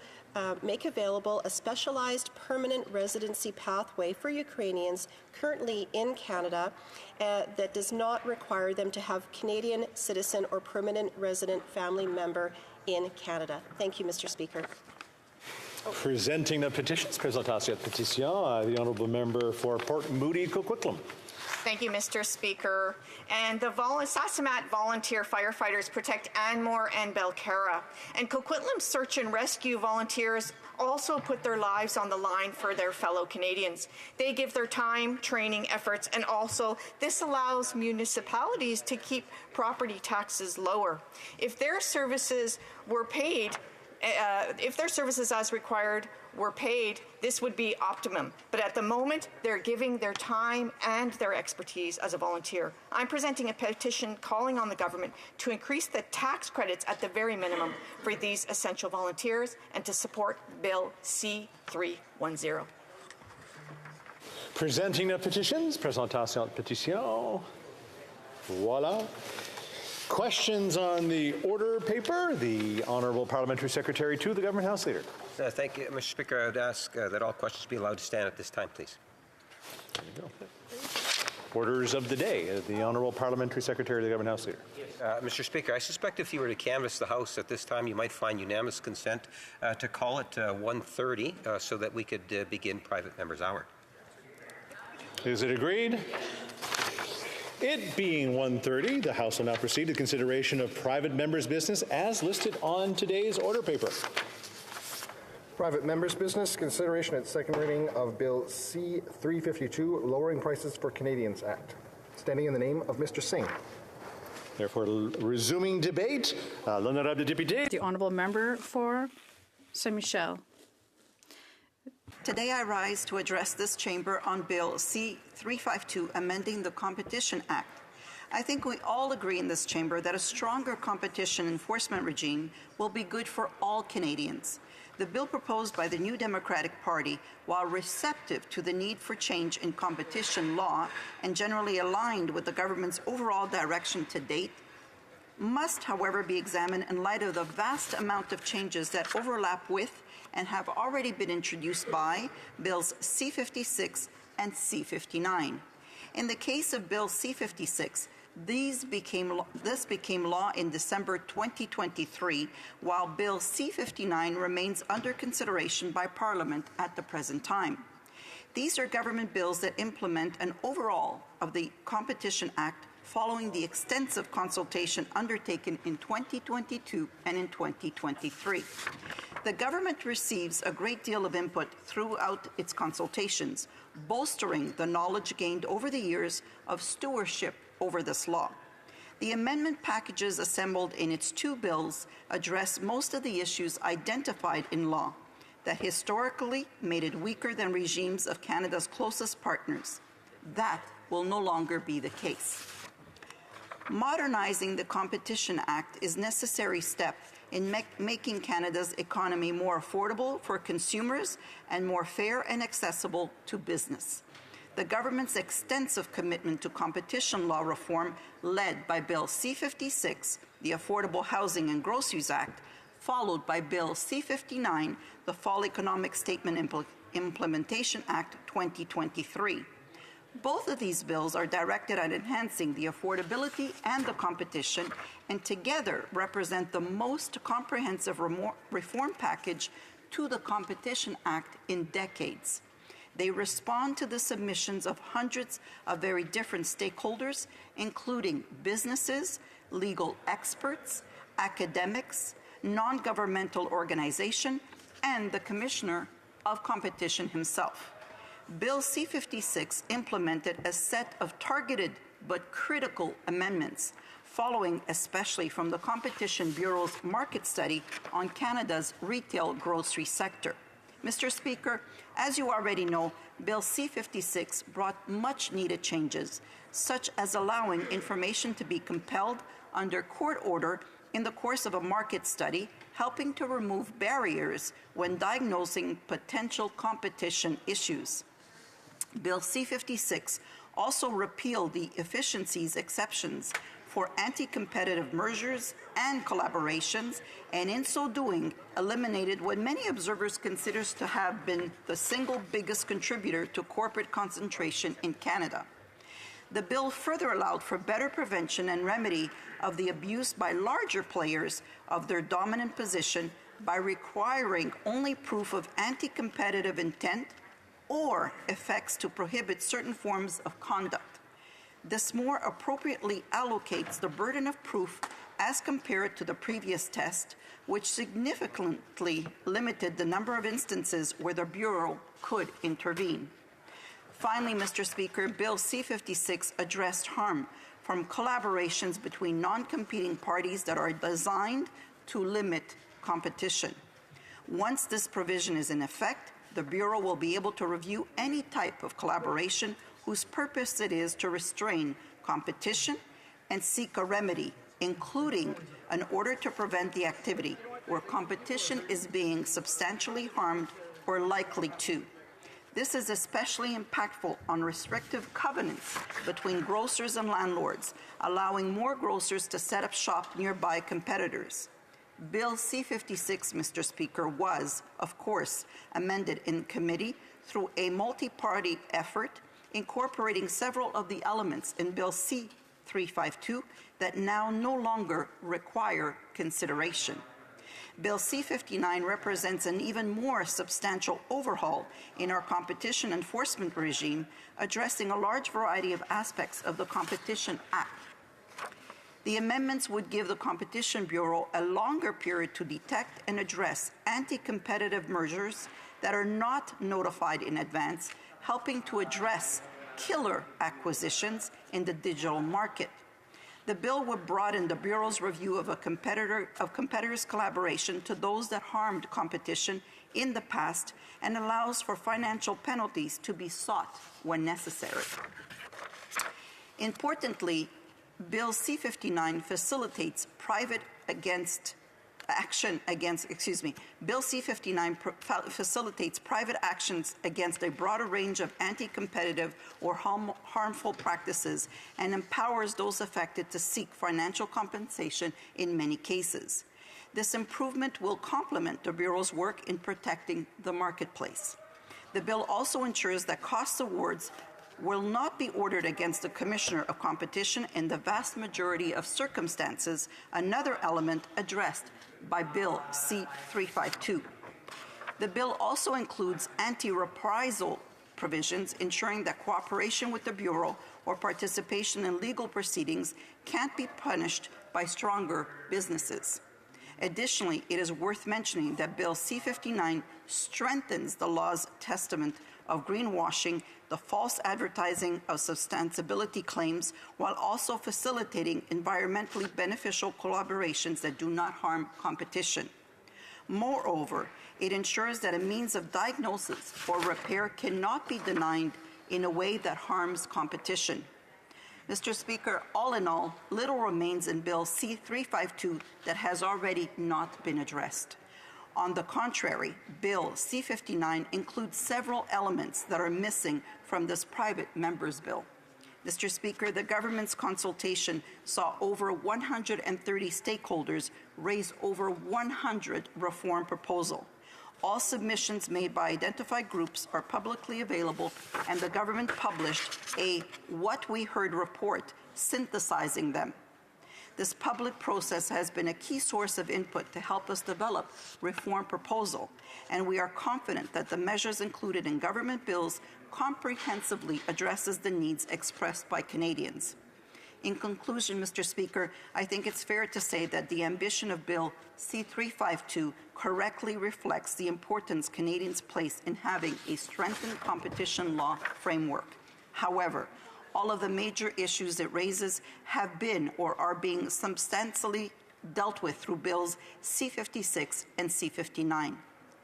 make available a specialized permanent residency pathway for Ukrainians currently in Canada that does not require them to have Canadian citizen or permanent resident family member in Canada. Thank you, Mr. Speaker. Presenting the petitions, présentation de pétition, the honourable member for Port Moody Coquitlam. Thank you, Mr. Speaker. And the Sasamat volunteer firefighters protect Anmore and Belcara. And Coquitlam search and rescue volunteers also put their lives on the line for their fellow Canadians. They give their time, training, efforts, and also this allows municipalities to keep property taxes lower. If their services were paid, if their services as required were paid, this would be optimum. But at the moment, they're giving their time and their expertise as a volunteer. I'm presenting a petition calling on the government to increase the tax credits at the very minimum for these essential volunteers and to support Bill C-310. Presenting the petitions, présentation de pétition. Voila. Questions on the order paper? The Honourable Parliamentary Secretary to the Government House Leader. Thank you, Mr. Speaker. I would ask that all questions be allowed to stand at this time, please. There you go. Orders of the day. The Honourable Parliamentary Secretary to the Government House Leader. Mr. Speaker, I suspect if you were to canvass the House at this time, you might find unanimous consent to call it 1:30 so that we could begin private members' hour. Is it agreed? It being 1:30, the House will now proceed to consideration of private members' business as listed on today's order paper. Private members' business, consideration at second reading of Bill C-352, Lowering Prices for Canadians Act. Standing in the name of Mr. Singh. Therefore, resuming debate, l'honorable député. The honourable member for Saint-Michel. Today I rise to address this chamber on Bill C-352, amending the Competition Act. I think we all agree in this chamber that a stronger competition enforcement regime will be good for all Canadians. The bill proposed by the New Democratic Party, while receptive to the need for change in competition law and generally aligned with the government's overall direction to date, must, however, be examined in light of the vast amount of changes that overlap with and have already been introduced by Bills C-56 and C-59. In the case of Bill C-56, this became law in December 2023, while Bill C-59 remains under consideration by Parliament at the present time. These are government bills that implement an overhaul of the Competition Act following the extensive consultation undertaken in 2022 and in 2023. The government receives a great deal of input throughout its consultations, bolstering the knowledge gained over the years of stewardship over this law. The amendment packages assembled in its two bills address most of the issues identified in law that historically made it weaker than regimes of Canada's closest partners. That will no longer be the case. Modernizing the Competition Act is a necessary step in making Canada's economy more affordable for consumers and more fair and accessible to business. The government's extensive commitment to competition law reform, led by Bill C-56, the Affordable Housing and Groceries Act, followed by Bill C-59, the Fall Economic Statement Implementation Act 2023. Both of these bills are directed at enhancing the affordability and the competition, and together represent the most comprehensive reform package to the Competition Act in decades. They respond to the submissions of hundreds of very different stakeholders, including businesses, legal experts, academics, non-governmental organizations, and the Commissioner of Competition himself. Bill C-56 implemented a set of targeted but critical amendments, following especially from the Competition Bureau's market study on Canada's retail grocery sector. Mr. Speaker, as you already know, Bill C-56 brought much-needed changes, such as allowing information to be compelled under court order in the course of a market study, helping to remove barriers when diagnosing potential competition issues. Bill C-56 also repealed the efficiencies exceptions for anti-competitive mergers and collaborations, and in so doing, eliminated what many observers consider to have been the single biggest contributor to corporate concentration in Canada. The bill further allowed for better prevention and remedy of the abuse by larger players of their dominant position by requiring only proof of anti-competitive intent or effects to prohibit certain forms of conduct. This more appropriately allocates the burden of proof as compared to the previous test, which significantly limited the number of instances where the Bureau could intervene. Finally, Mr. Speaker, Bill C-56 addressed harm from collaborations between non-competing parties that are designed to limit competition. Once this provision is in effect, the Bureau will be able to review any type of collaboration whose purpose it is to restrain competition and seek a remedy, including an order to prevent the activity where competition is being substantially harmed or likely to. This is especially impactful on restrictive covenants between grocers and landlords, allowing more grocers to set up shop nearby competitors. Bill C-56, Mr. Speaker, was, of course, amended in committee through a multi-party effort, incorporating several of the elements in Bill C-352 that now no longer require consideration. Bill C-59 represents an even more substantial overhaul in our competition enforcement regime, addressing a large variety of aspects of the Competition Act. The amendments would give the Competition Bureau a longer period to detect and address anti-competitive mergers that are not notified in advance, helping to address killer acquisitions in the digital market. The bill would broaden the Bureau's review of competitors' collaboration to those that harmed competition in the past and allows for financial penalties to be sought when necessary. Importantly, Bill C-59 facilitates Bill C-59 facilitates private actions against a broader range of anti-competitive or harmful practices and empowers those affected to seek financial compensation in many cases. This improvement will complement the Bureau's work in protecting the marketplace. The bill also ensures that cost awards will not be ordered against the Commissioner of Competition in the vast majority of circumstances, another element addressed by Bill C-352. The bill also includes anti-reprisal provisions, ensuring that cooperation with the Bureau or participation in legal proceedings can't be punished by stronger businesses. Additionally, it is worth mentioning that Bill C-59 strengthens the law's testament of greenwashing, the false advertising of sustainability claims, while also facilitating environmentally beneficial collaborations that do not harm competition. Moreover, it ensures that a means of diagnosis or repair cannot be denied in a way that harms competition. Mr. Speaker, all in all, little remains in Bill C-352 that has already not been addressed. On the contrary, Bill C-59 includes several elements that are missing from this private member's bill. Mr. Speaker, the government's consultation saw over 130 stakeholders raise over 100 reform proposals. All submissions made by identified groups are publicly available, and the government published a What We Heard report synthesizing them. This public process has been a key source of input to help us develop reform proposal, and we are confident that the measures included in government bills comprehensively addresses the needs expressed by Canadians. In conclusion, Mr. Speaker, I think it's fair to say that the ambition of Bill C-352 correctly reflects the importance Canadians place in having a strengthened competition law framework. However, all of the major issues it raises have been or are being substantially dealt with through Bills C-56 and C-59.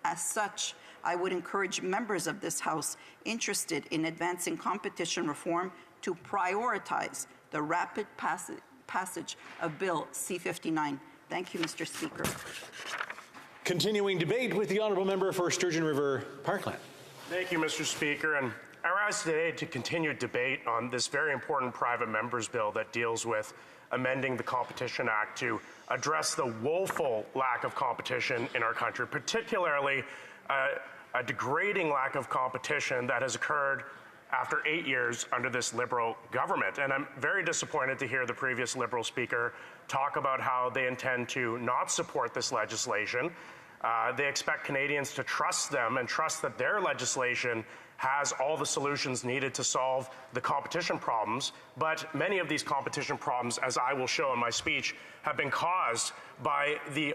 As such, I would encourage members of this House interested in advancing competition reform to prioritize the rapid passage of Bill C-59. Thank you, Mr. Speaker. Continuing debate with the honourable member for Sturgeon River Parkland. Thank you, Mr. Speaker. And I rise today to continue debate on this very important private members bill that deals with amending the Competition Act to address the woeful lack of competition in our country, particularly a degrading lack of competition that has occurred after 8 years under this Liberal government. And I'm very disappointed to hear the previous Liberal speaker talk about how they intend to not support this legislation. They expect Canadians to trust them and trust that their legislation has all the solutions needed to solve the competition problems. But many of these competition problems, as I will show in my speech, have been caused by the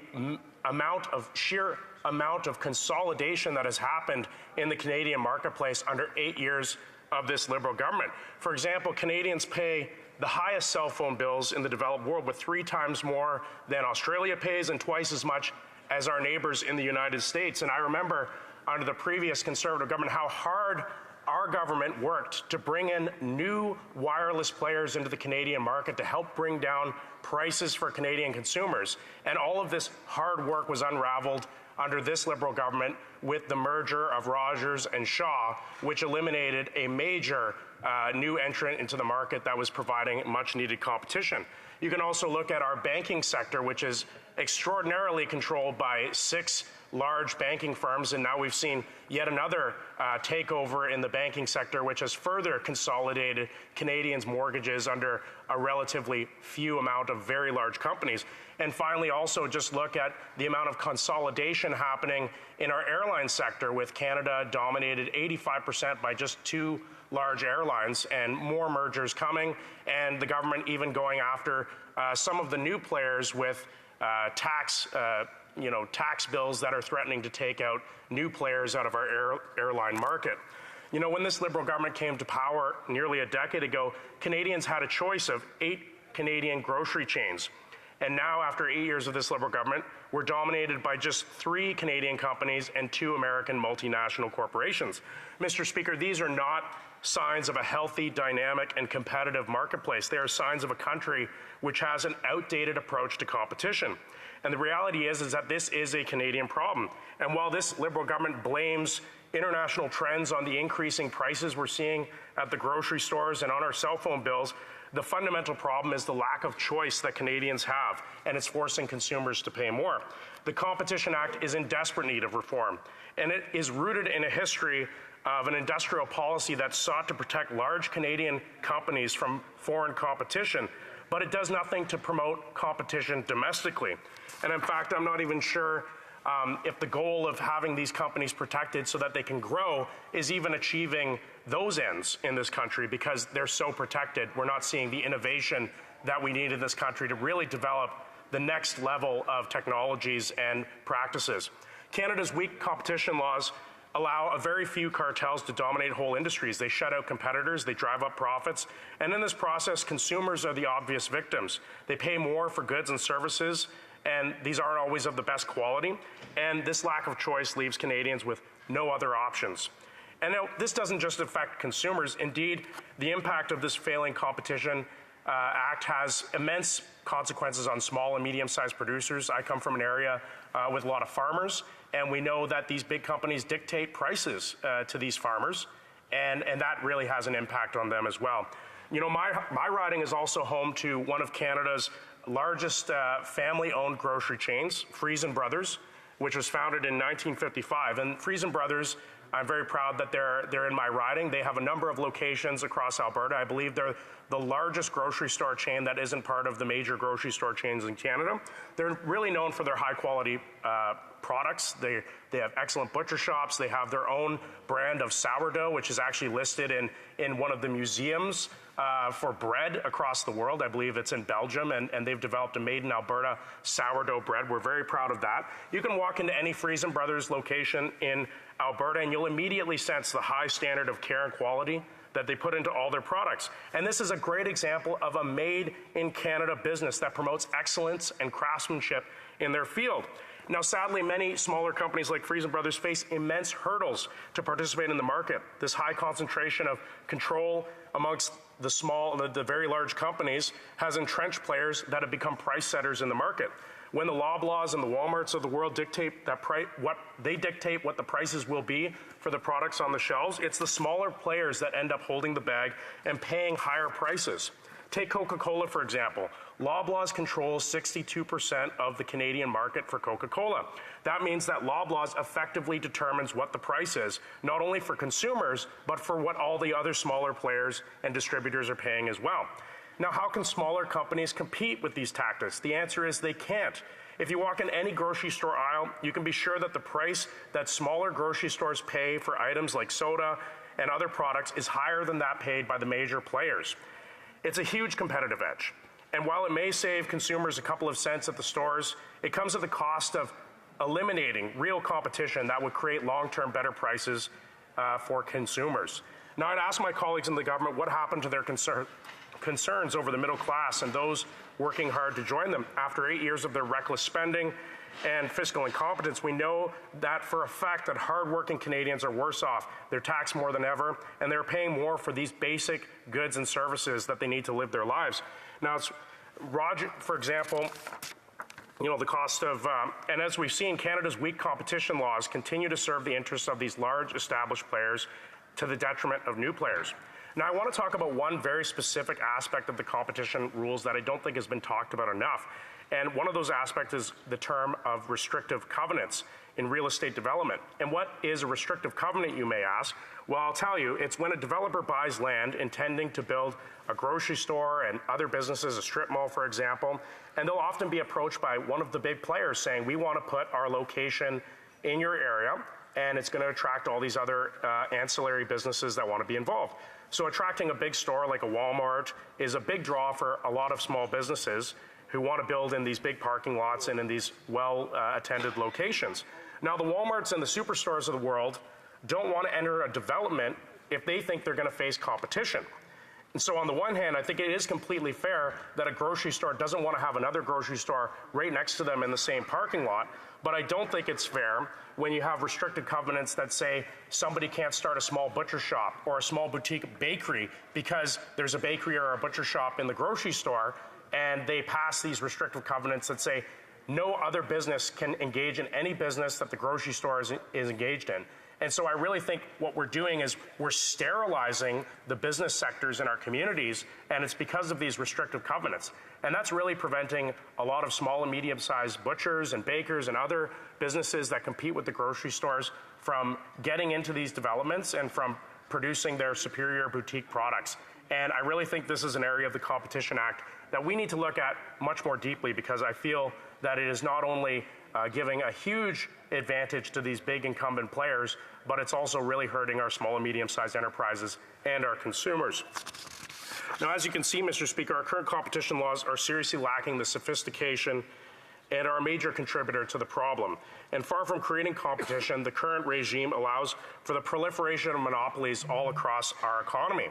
sheer amount of consolidation that has happened in the Canadian marketplace under 8 years of this Liberal government. For example, Canadians pay the highest cell phone bills in the developed world, with 3 times more than Australia pays and twice as much as our neighbors in the United States. And I remember under the previous Conservative government how hard our government worked to bring in new wireless players into the Canadian market to help bring down prices for Canadian consumers. And all of this hard work was unraveled under this Liberal government with the merger of Rogers and Shaw, which eliminated a major new entrant into the market that was providing much needed competition. You can also look at our banking sector, which is extraordinarily controlled by 6 large banking firms, and now we've seen yet another takeover in the banking sector, which has further consolidated Canadians' mortgages under a relatively few amount of very large companies. And finally, also just look at the amount of consolidation happening in our airline sector, with Canada dominated 85% by just 2 large airlines, and more mergers coming, and the government even going after some of the new players with tax bills that are threatening to take out new players out of our airline market. You know, when this Liberal government came to power nearly a decade ago, Canadians had a choice of 8 Canadian grocery chains. And now, after 8 years of this Liberal government, we're dominated by just 3 Canadian companies and 2 American multinational corporations. Mr. Speaker, these are not signs of a healthy, dynamic, and competitive marketplace. They are signs of a country which has an outdated approach to competition. And the reality is that this is a Canadian problem. And while this Liberal government blames international trends on the increasing prices we're seeing at the grocery stores and on our cell phone bills, the fundamental problem is the lack of choice that Canadians have, and it's forcing consumers to pay more. The Competition Act is in desperate need of reform, and it is rooted in a history of an industrial policy that sought to protect large Canadian companies from foreign competition, but it does nothing to promote competition domestically. And in fact, I'm not even sure if the goal of having these companies protected so that they can grow is even achieving those ends in this country, because they're so protected. We're not seeing the innovation that we need in this country to really develop the next level of technologies and practices. Canada's weak competition laws allow a very few cartels to dominate whole industries. They shut out competitors, they drive up profits, and in this process, consumers are the obvious victims. They pay more for goods and services, and these aren't always of the best quality, and this lack of choice leaves Canadians with no other options. And now, this doesn't just affect consumers. Indeed, the impact of this failing Competition Act has immense consequences on small and medium-sized producers. I come from an area with a lot of farmers, and we know that these big companies dictate prices to these farmers, and that really has an impact on them as well. You know, my riding is also home to one of Canada's largest family-owned grocery chains, Freson Brothers, which was founded in 1955. And Freson Brothers, I'm very proud that they're in my riding. They have a number of locations across Alberta. I believe they're the largest grocery store chain that isn't part of the major grocery store chains in Canada. They're really known for their high-quality products. They have excellent butcher shops. They have their own brand of sourdough, which is actually listed in one of the museums for bread across the world. I believe it's in Belgium, and they've developed a made-in-Alberta sourdough bread. We're very proud of that. You can walk into any Freson Brothers location in Alberta, and you'll immediately sense the high standard of care and quality that they put into all their products. And this is a great example of a made-in-Canada business that promotes excellence and craftsmanship in their field. Now, sadly, many smaller companies like Friesen Brothers face immense hurdles to participate in the market. This high concentration of control amongst the very large companies has entrenched players that have become price setters in the market. When the Loblaws and the Walmarts of the world dictate what the prices will be for the products on the shelves, it's the smaller players that end up holding the bag and paying higher prices. Take Coca-Cola, for example. Loblaws controls 62% of the Canadian market for Coca-Cola. That means that Loblaws effectively determines what the price is, not only for consumers, but for what all the other smaller players and distributors are paying as well. Now, how can smaller companies compete with these tactics? The answer is they can't. If you walk in any grocery store aisle, you can be sure that the price that smaller grocery stores pay for items like soda and other products is higher than that paid by the major players. It's a huge competitive edge. And while it may save consumers a couple of cents at the stores, it comes at the cost of eliminating real competition that would create long-term better prices for consumers. Now, I'd ask my colleagues in the government what happened to their concerns over the middle class and those working hard to join them. After 8 years of their reckless spending and fiscal incompetence, we know that for a fact that hardworking Canadians are worse off. They're taxed more than ever, and they're paying more for these basic goods and services that they need to live their lives. Now, it's Roger, for example, the cost of, and as we've seen, Canada's weak competition laws continue to serve the interests of these large established players to the detriment of new players. Now, I want to talk about one very specific aspect of the competition rules that I don't think has been talked about enough. And one of those aspects is the term of restrictive covenants in real estate development. And what is a restrictive covenant, you may ask? Well, I'll tell you, it's when a developer buys land intending to build a grocery store and other businesses, a strip mall, for example, and they'll often be approached by one of the big players saying, we want to put our location in your area, and it's going to attract all these other ancillary businesses that want to be involved. So attracting a big store like a Walmart is a big draw for a lot of small businesses who want to build in these big parking lots and in these well-attended locations. Now, the Walmarts and the superstores of the world don't want to enter a development if they think they're going to face competition. And so on the one hand, I think it is completely fair that a grocery store doesn't want to have another grocery store right next to them in the same parking lot, but I don't think it's fair when you have restricted covenants that say somebody can't start a small butcher shop or a small boutique bakery because there's a bakery or a butcher shop in the grocery store, and they pass these restrictive covenants that say no other business can engage in any business that the grocery store is engaged in. And so I really think what we're doing is we're sterilizing the business sectors in our communities, and it's because of these restrictive covenants. And that's really preventing a lot of small and medium-sized butchers and bakers and other businesses that compete with the grocery stores from getting into these developments and from producing their superior boutique products. And I really think this is an area of the Competition Act that we need to look at much more deeply, because I feel that it is not only giving a huge advantage to these big incumbent players, but it's also really hurting our small and medium-sized enterprises and our consumers. Now, as you can see, Mr. Speaker, our current competition laws are seriously lacking the sophistication and are a major contributor to the problem. And far from creating competition, the current regime allows for the proliferation of monopolies all across our economy.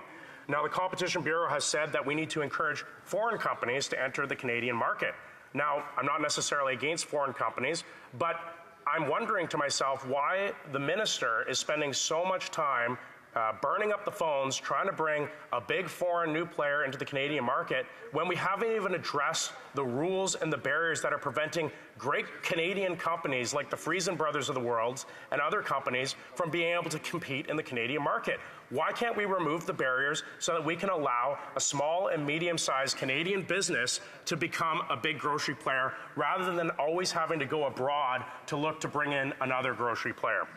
Now, the Competition Bureau has said that we need to encourage foreign companies to enter the Canadian market. Now, I'm not necessarily against foreign companies, but I'm wondering to myself why the minister is spending so much time burning up the phones, trying to bring a big foreign new player into the Canadian market when we haven't even addressed the rules and the barriers that are preventing great Canadian companies like the Friesen Brothers of the world and other companies from being able to compete in the Canadian market. Why can't we remove the barriers so that we can allow a small and medium-sized Canadian business to become a big grocery player rather than always having to go abroad to look to bring in another grocery player?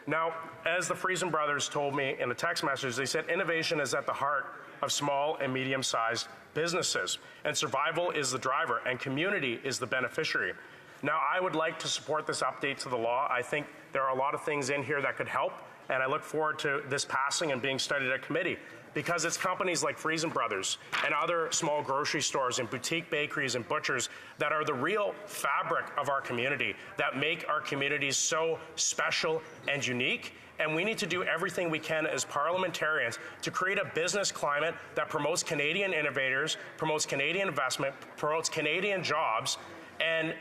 Now, as the Friesen Brothers told me in a text message, they said innovation is at the heart of small and medium-sized businesses, and survival is the driver, and community is the beneficiary. Now, I would like to support this update to the law. I think there are a lot of things in here that could help, and I look forward to this passing and being studied at committee, because it's companies like Friesen Brothers and other small grocery stores and boutique bakeries and butchers that are the real fabric of our community, that make our communities so special and unique. And we need to do everything we can as parliamentarians to create a business climate that promotes Canadian innovators, promotes Canadian investment, promotes Canadian jobs, and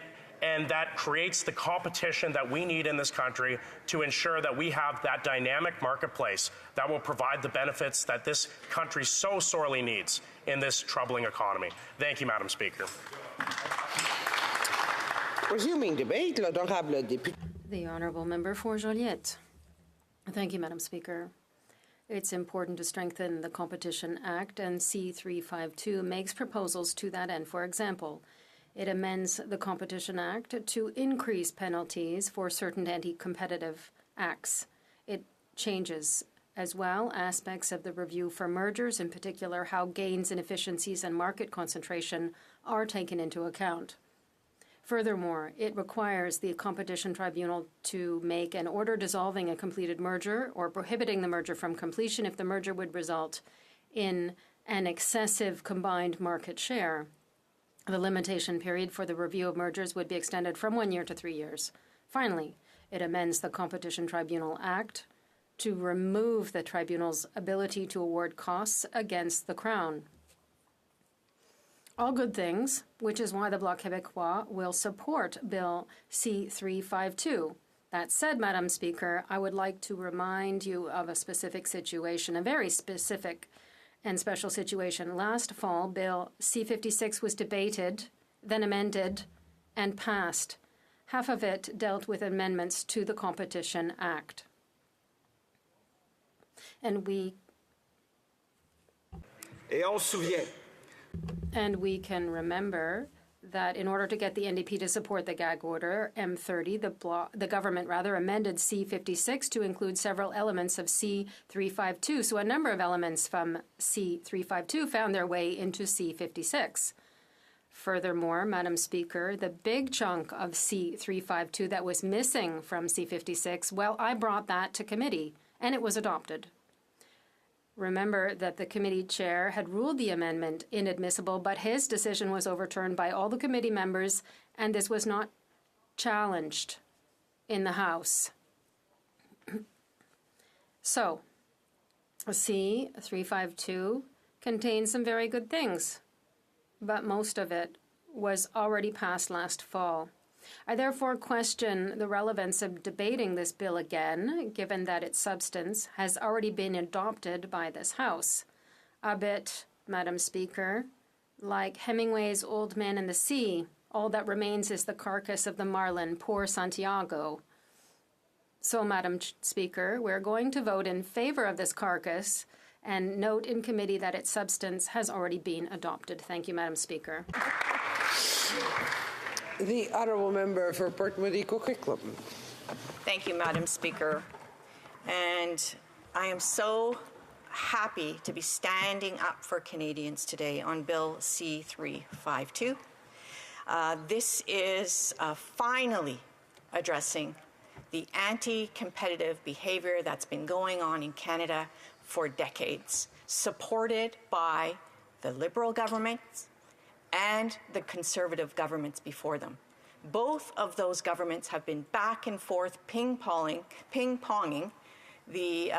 that creates the competition that we need in this country to ensure that we have that dynamic marketplace that will provide the benefits that this country so sorely needs in this troubling economy. Thank you, Madam Speaker. Resuming debate, l'honorable député. The honourable member for Joliette. Thank you, Madam Speaker. It's important to strengthen the Competition Act, and C-352 makes proposals to that end. For example, it amends the Competition Act to increase penalties for certain anti-competitive acts. It changes as well aspects of the review for mergers, in particular how gains, inefficiencies, and market concentration are taken into account. Furthermore, it requires the Competition Tribunal to make an order dissolving a completed merger or prohibiting the merger from completion if the merger would result in an excessive combined market share. The limitation period for the review of mergers would be extended from 1 year to 3 years. Finally, it amends the Competition Tribunal Act to remove the tribunal's ability to award costs against the Crown. All good things, which is why the Bloc Québécois will support Bill C-352. That said, Madam Speaker, I would like to remind you of a specific situation, a very specific and special situation. Last fall, Bill C-56 was debated, then amended, and passed. Half of it dealt with amendments to the Competition Act. And we can remember that in order to get the NDP to support the gag order, M30, the government amended C-56 to include several elements of C-352. So a number of elements from C-352 found their way into C-56. Furthermore, Madam Speaker, the big chunk of C-352 that was missing from C-56, well, I brought that to committee, and it was adopted. Remember that the committee chair had ruled the amendment inadmissible, but his decision was overturned by all the committee members, and this was not challenged in the House. So, C-352 contains some very good things, but most of it was already passed last fall. I therefore question the relevance of debating this bill again, given that its substance has already been adopted by this House. A bit, Madam Speaker, like Hemingway's Old Man and the Sea, all that remains is the carcass of the marlin, poor Santiago. So, Madam Speaker, we're going to vote in favor of this carcass and note in committee that its substance has already been adopted. Thank you, Madam Speaker. The honourable member for Portmody-Coquitlam. Thank you, Madam Speaker. And I am so happy to be standing up for Canadians today on Bill C-352. This is finally addressing the anti-competitive behaviour that's been going on in Canada for decades, supported by the Liberal governments and the Conservative governments before them. Both of those governments have been back and forth ping-ponging the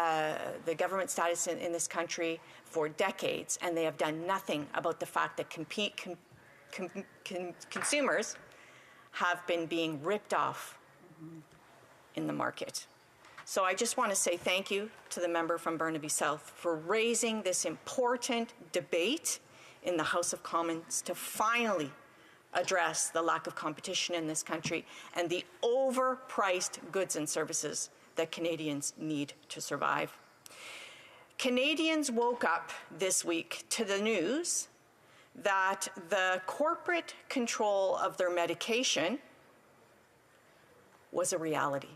government status in this country for decades, and they have done nothing about the fact that consumers have been being ripped off in the market. So I just want to say thank you to the member from Burnaby South for raising this important debate in the House of Commons to finally address the lack of competition in this country and the overpriced goods and services that Canadians need to survive. Canadians woke up this week to the news that the corporate control of their medication was a reality.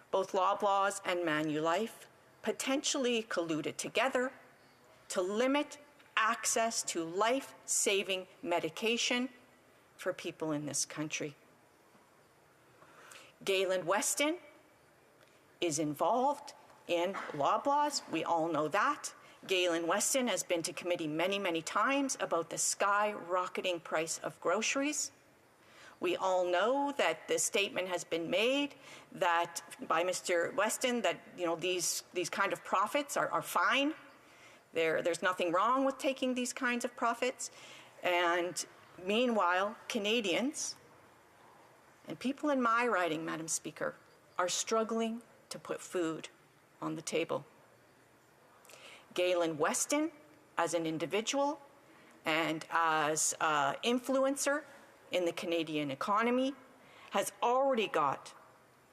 Both Loblaws and Manulife potentially colluded together to limit access to life-saving medication for people in this country. Galen Weston is involved in Loblaws. We all know that. Galen Weston has been to committee many, many times about the skyrocketing price of groceries. We all know that the statement has been made that by Mr. Weston that these kind of profits are fine. There's nothing wrong with taking these kinds of profits. And meanwhile, Canadians and people in my riding, Madam Speaker, are struggling to put food on the table. Galen Weston, as an individual and as an influencer in the Canadian economy, has already got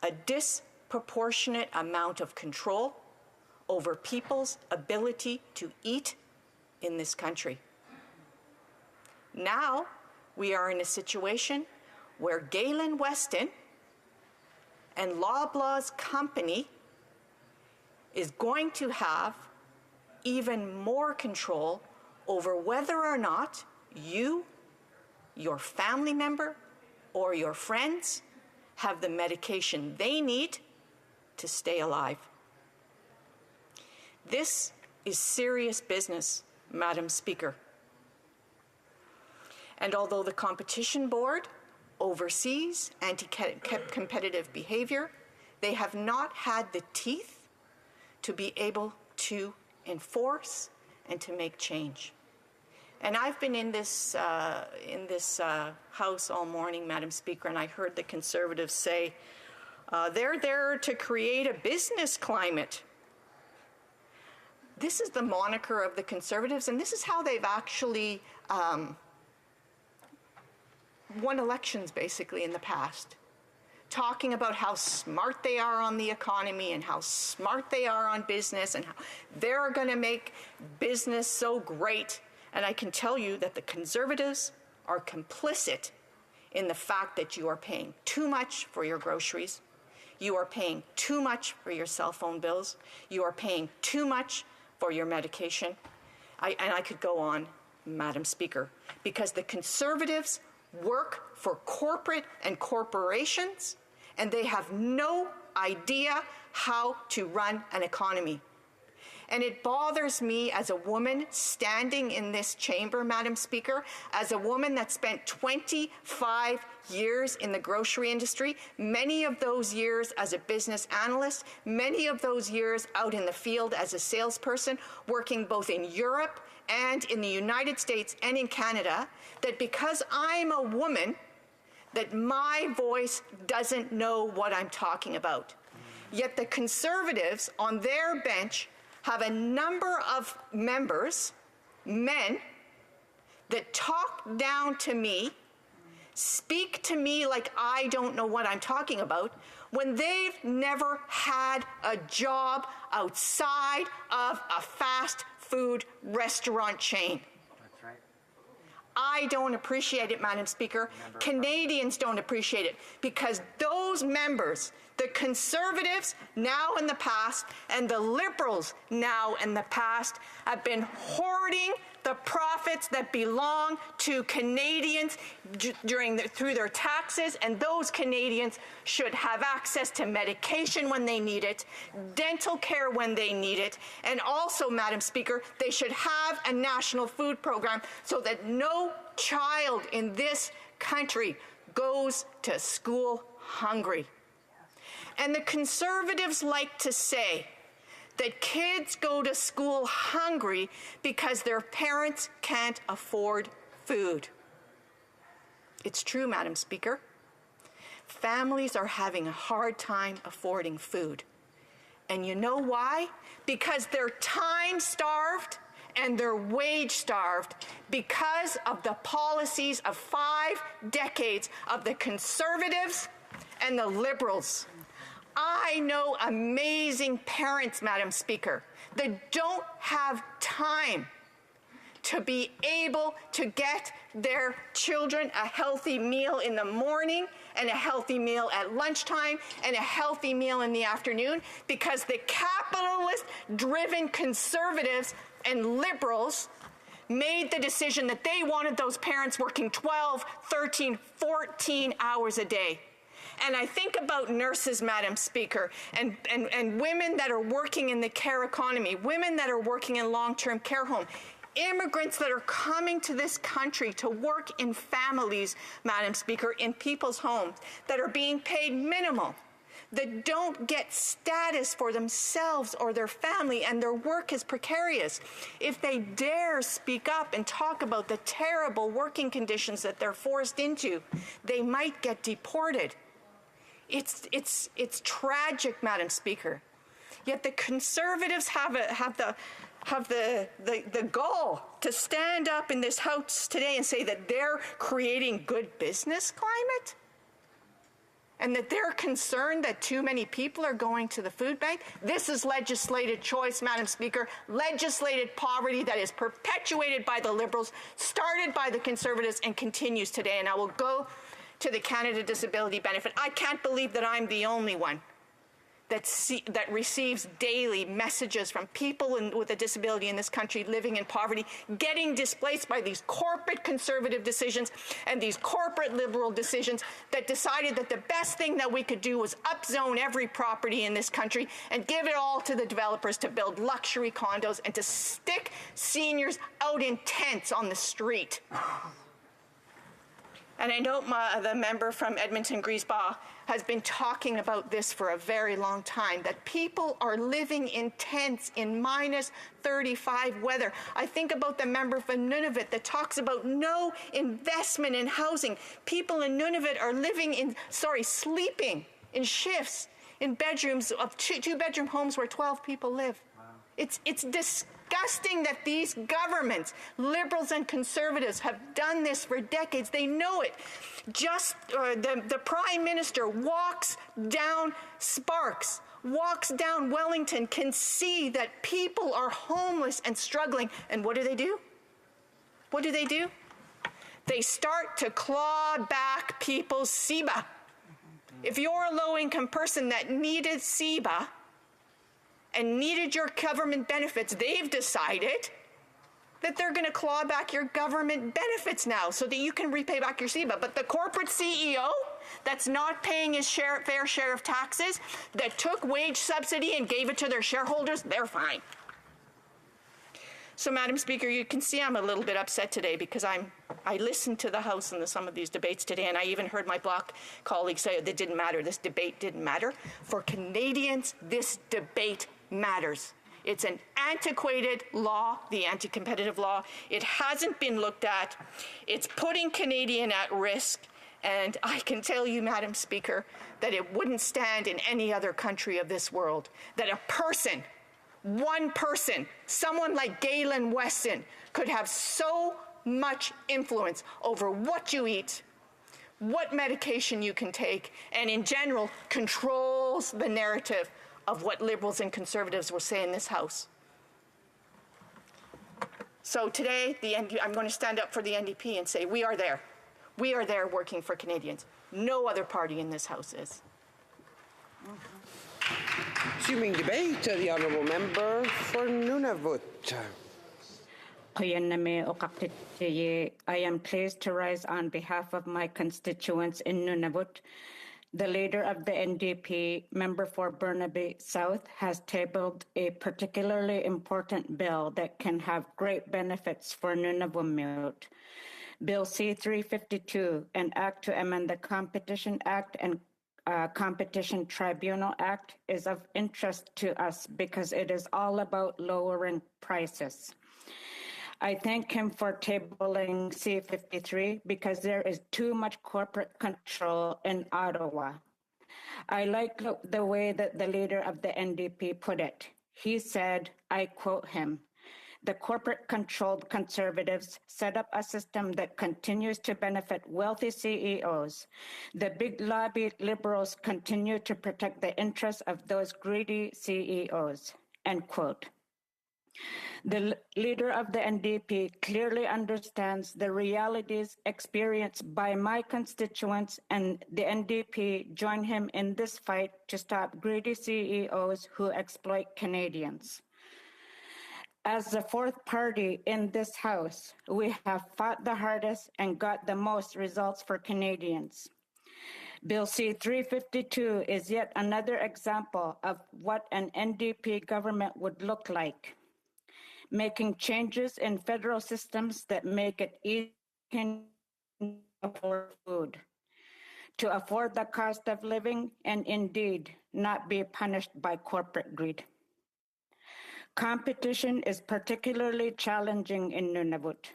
a disproportionate amount of control over people's ability to eat in this country. Now we are in a situation where Galen Weston and Loblaw's company is going to have even more control over whether or not you, your family member, or your friends have the medication they need to stay alive. This is serious business, Madam Speaker. And although the Competition Board oversees anti-competitive behavior, they have not had the teeth to be able to enforce and to make change. And I've been in this House all morning, Madam Speaker, and I heard the Conservatives say they're there to create a business climate. This is the moniker of the Conservatives, and this is how they've actually won elections, basically, in the past. Talking about how smart they are on the economy and how smart they are on business and how they're going to make business so great. And I can tell you that the Conservatives are complicit in the fact that you are paying too much for your groceries, you are paying too much for your cell phone bills, you are paying too much for your medication. And I could go on, Madam Speaker, because the Conservatives work for corporate and corporations, and they have no idea how to run an economy. And it bothers me as a woman standing in this chamber, Madam Speaker, as a woman that spent 25 years in the grocery industry, many of those years as a business analyst, many of those years out in the field as a salesperson, working both in Europe and in the United States and in Canada, that because I'm a woman, that my voice doesn't know what I'm talking about. Yet the Conservatives on their bench have a number of members, men, that talk down to me, speak to me like I don't know what I'm talking about, when they've never had a job outside of a fast food restaurant chain. That's right. I don't appreciate it, Madam Speaker. Canadians don't appreciate it because those members, the Conservatives now in the past and the Liberals now in the past, have been hoarding the profits that belong to Canadians through their taxes, and those Canadians should have access to medication when they need it, dental care when they need it, and also, Madam Speaker, they should have a national food program so that no child in this country goes to school hungry. And the Conservatives like to say that kids go to school hungry because their parents can't afford food. It's true, Madam Speaker. Families are having a hard time affording food. And you know why? Because they're time-starved and they're wage-starved because of the policies of 5 decades of the Conservatives and the Liberals. I know amazing parents, Madam Speaker, that don't have time to be able to get their children a healthy meal in the morning and a healthy meal at lunchtime and a healthy meal in the afternoon because the capitalist-driven Conservatives and Liberals made the decision that they wanted those parents working 12, 13, 14 hours a day. And I think about nurses, Madam Speaker, and women that are working in the care economy, women that are working in long-term care home. immigrants that are coming to this country to work in families, Madam Speaker, in people's homes, that are being paid minimal, that don't get status for themselves or their family, and their work is precarious. If they dare speak up and talk about the terrible working conditions that they're forced into, they might get deported. It's tragic, Madam Speaker. Yet the Conservatives have the gall to stand up in this House today and say that they're creating good business climate, and that they're concerned that too many people are going to the food bank. This is legislated choice, Madam Speaker, legislated poverty that is perpetuated by the Liberals, started by the Conservatives, and continues today. And I will go to the Canada Disability Benefit. I can't believe that I'm the only one that receives daily messages from people with a disability in this country living in poverty, getting displaced by these corporate conservative decisions and these corporate liberal decisions that decided that the best thing that we could do was upzone every property in this country and give it all to the developers to build luxury condos and to stick seniors out in tents on the street. And I know the member from Edmonton-Griesbach has been talking about this for a very long time, that people are living in tents in minus 35 weather. I think about the member from Nunavut that talks about no investment in housing. People in Nunavut are sleeping in shifts in bedrooms of two-bedroom homes where 12 people live. Wow. It's disgusting that these governments, Liberals and Conservatives, have done this for decades. They know it. Just the Prime Minister walks down Sparks, walks down Wellington, can see that people are homeless and struggling. And what do? What do? They start to claw back people's CEBA. If you're a low-income person that needed CEBA and needed your government benefits, they've decided that they're going to claw back your government benefits now so that you can repay back your CEBA. But the corporate CEO that's not paying his fair share of taxes, that took wage subsidy and gave it to their shareholders, they're fine. So, Madam Speaker, you can see I'm a little bit upset today because I listened to the House and some of these debates today, and I even heard my Bloc colleagues say that didn't matter, this debate didn't matter. For Canadians, this debate matters. It's an antiquated law, the anti-competitive law. It hasn't been looked at. It's putting Canadians at risk. And I can tell you, Madam Speaker, that it wouldn't stand in any other country of this world that a person, one person, someone like Galen Weston, could have so much influence over what you eat, what medication you can take, and in general controls the narrative of what Liberals and Conservatives will say in this House. So today, I'm going to stand up for the NDP and say, we are there. We are there working for Canadians. No other party in this House is. Resuming debate, the Honourable Member for Nunavut. I am pleased to rise on behalf of my constituents in Nunavut. The leader of the NDP, member for Burnaby South, has tabled a particularly important bill that can have great benefits for Nunavummiut. Bill C-352, an act to amend the Competition Act and Competition Tribunal Act, is of interest to us because it is all about lowering prices. I thank him for tabling C-53 because there is too much corporate control in Ottawa. I like the way that the leader of the NDP put it. He said, I quote him, "The corporate-controlled Conservatives set up a system that continues to benefit wealthy CEOs. The big lobby Liberals continue to protect the interests of those greedy CEOs." End quote. The leader of the NDP clearly understands the realities experienced by my constituents, and the NDP join him in this fight to stop greedy CEOs who exploit Canadians. As the fourth party in this House, we have fought the hardest and got the most results for Canadians. Bill C-352 is yet another example of what an NDP government would look like. making changes in federal systems that make it easy to afford food, to afford the cost of living, and indeed not be punished by corporate greed. Competition is particularly challenging in Nunavut.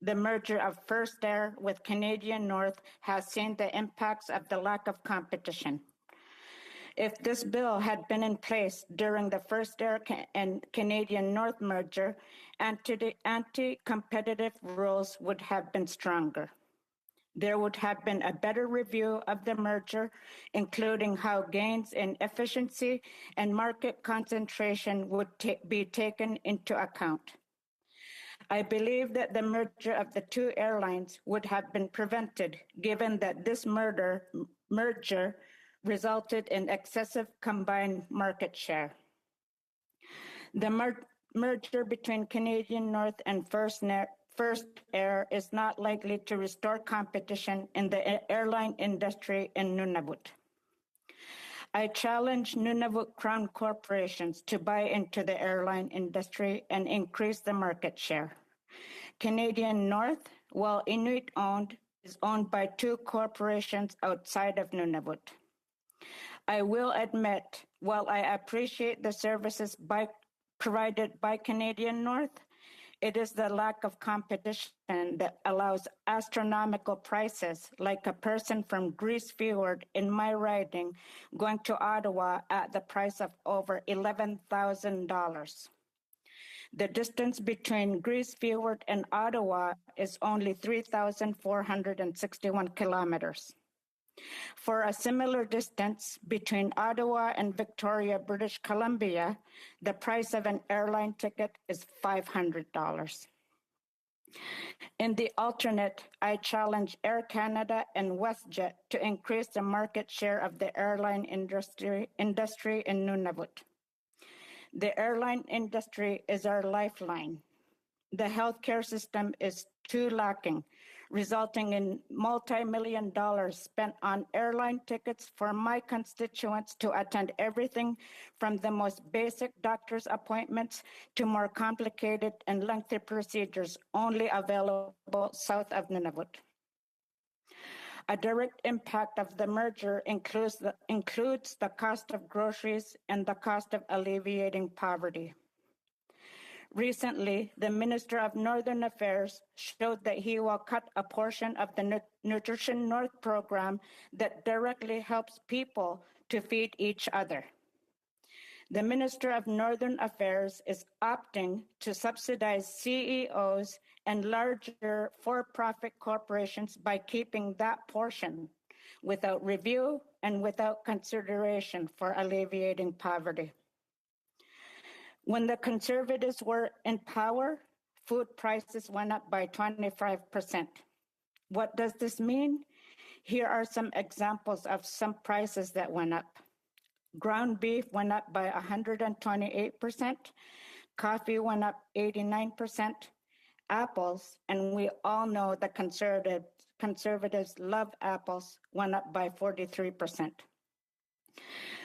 The merger of First Air with Canadian North has seen the impacts of the lack of competition. If this bill had been in place during the First Air and Canadian North merger, anti-competitive rules would have been stronger. There would have been a better review of the merger, including how gains in efficiency and market concentration would be taken into account. I believe that the merger of the two airlines would have been prevented, given that this merger resulted in excessive combined market share. The merger between Canadian North and First Air is not likely to restore competition in the airline industry in Nunavut. I challenge Nunavut Crown corporations to buy into the airline industry and increase the market share. Canadian North, while Inuit-owned, is owned by two corporations outside of Nunavut. I will admit, while I appreciate the services provided by Canadian North, it is the lack of competition that allows astronomical prices, like a person from Grise Fiord in my riding going to Ottawa at the price of over $11,000. The distance between Grise Fiord and Ottawa is only 3,461 kilometers. For a similar distance between Ottawa and Victoria, British Columbia, the price of an airline ticket is $500. In the alternate, I challenge Air Canada and WestJet to increase the market share of the airline industry in Nunavut. The airline industry is our lifeline. The healthcare system is too lacking, resulting in multi-million dollars spent on airline tickets for my constituents to attend everything from the most basic doctor's appointments to more complicated and lengthy procedures only available south of Nunavut. A direct impact of the merger includes the cost of groceries and the cost of alleviating poverty. Recently, the Minister of Northern Affairs showed that he will cut a portion of the Nutrition North program that directly helps people to feed each other. The Minister of Northern Affairs is opting to subsidize CEOs and larger for-profit corporations by keeping that portion without review and without consideration for alleviating poverty. When the Conservatives were in power, food prices went up by 25%. What does this mean? Here are some examples of some prices that went up. Ground beef went up by 128%, coffee went up 89%, apples, and we all know the conservatives love apples, went up by 43%.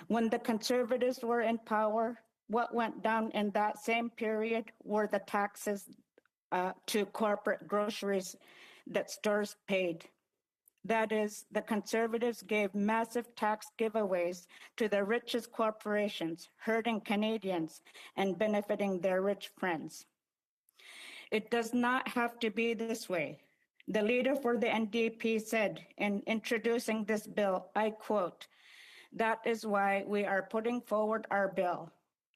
When the Conservatives were in power, what went down in that same period were the taxes to corporate groceries that stores paid. That is, the Conservatives gave massive tax giveaways to the richest corporations, hurting Canadians and benefiting their rich friends. It does not have to be this way. The leader for the NDP said in introducing this bill, I quote, "That is why we are putting forward our bill.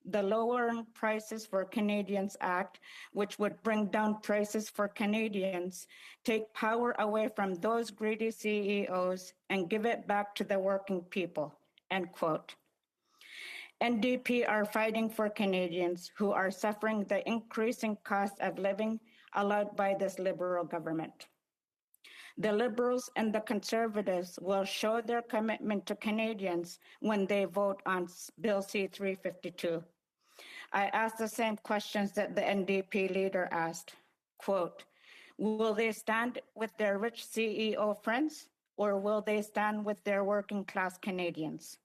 The Lowering Prices for Canadians Act, which would bring down prices for Canadians, take power away from those greedy CEOs and give it back to the working people," end quote. NDP are fighting for Canadians who are suffering the increasing cost of living allowed by this Liberal government. The Liberals and the Conservatives will show their commitment to Canadians when they vote on Bill C-352. I asked the same questions that the NDP leader asked. Quote, will they stand with their rich CEO friends, or will they stand with their working class Canadians?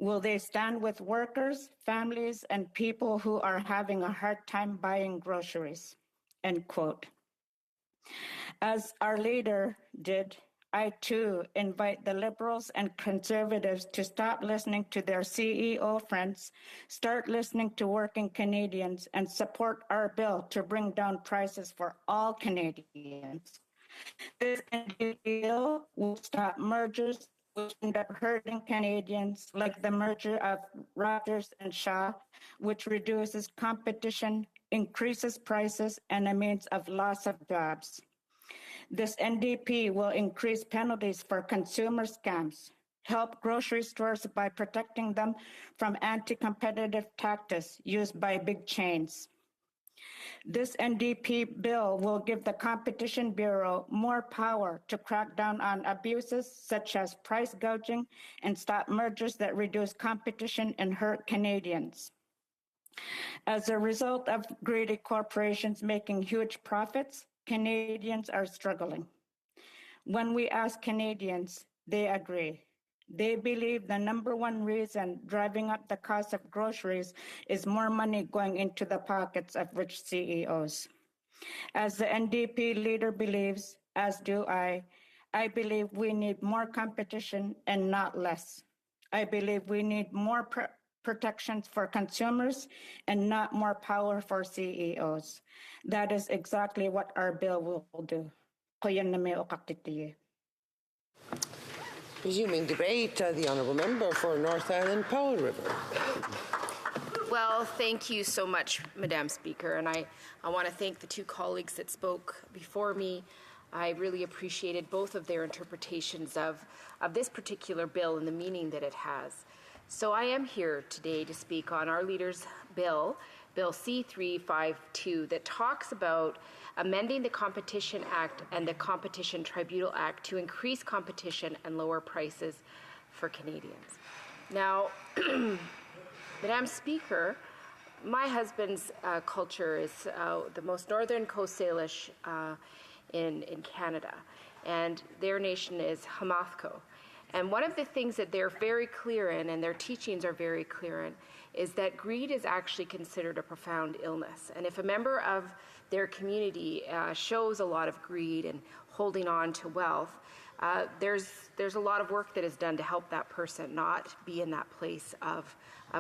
Will they stand with workers, families, and people who are having a hard time buying groceries? End quote. As our leader did, I too invite the Liberals and Conservatives to stop listening to their CEO friends, start listening to working Canadians, and support our bill to bring down prices for all Canadians. This bill will stop mergers which end up hurting Canadians, like the merger of Rogers and Shaw, which reduces competition, increases prices, and a means of loss of jobs. This NDP will increase penalties for consumer scams, help grocery stores by protecting them from anti-competitive tactics used by big chains. This NDP bill will give the Competition Bureau more power to crack down on abuses such as price gouging and stop mergers that reduce competition and hurt Canadians. As a result of greedy corporations making huge profits, Canadians are struggling. When we ask Canadians, they agree. They believe the number one reason driving up the cost of groceries is more money going into the pockets of rich CEOs. As the NDP leader believes, as do I believe we need more competition and not less. I believe we need more protections for consumers and not more power for CEOs. That is exactly what our bill will do. Resuming debate, the Honourable Member for North Island Powell River. Well, thank you so much, Madam Speaker, and I want to thank the two colleagues that spoke before me. I really appreciated both of their interpretations of this particular bill and the meaning that it has. So I am here today to speak on our leader's bill, Bill C-352, that talks about amending the Competition Act and the Competition Tribunal Act to increase competition and lower prices for Canadians. Now, Madam Speaker, my husband's culture is the most northern Coast Salish in Canada, and their nation is Hamathko. And one of the things that they're very clear in, and their teachings are very clear in, is that greed is actually considered a profound illness. And if a member of their community shows a lot of greed and holding on to wealth, there's a lot of work that is done to help that person not be in that place of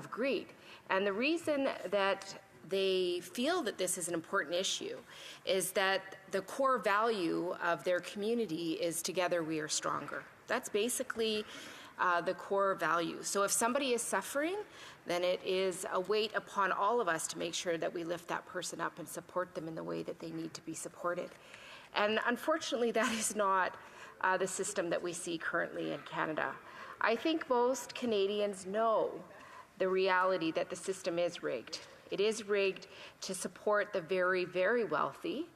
greed. And the reason that they feel that this is an important issue is that the core value of their community is together we are stronger. That's basically the core value. So if somebody is suffering, then it is a weight upon all of us to make sure that we lift that person up and support them in the way that they need to be supported. And unfortunately, that is not the system that we see currently in Canada. I think most Canadians know the reality that the system is rigged. It is rigged to support the very, very wealthy,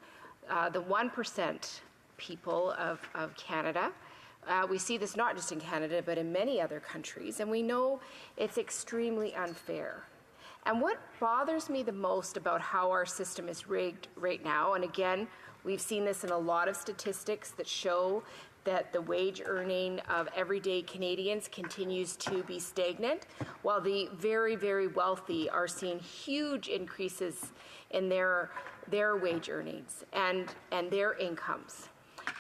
the 1% people of Canada. We see this not just in Canada, but in many other countries, and we know it's extremely unfair. And what bothers me the most about how our system is rigged right now, and again, we've seen this in a lot of statistics that show that the wage earning of everyday Canadians continues to be stagnant, while the very, very wealthy are seeing huge increases in their wage earnings and their incomes.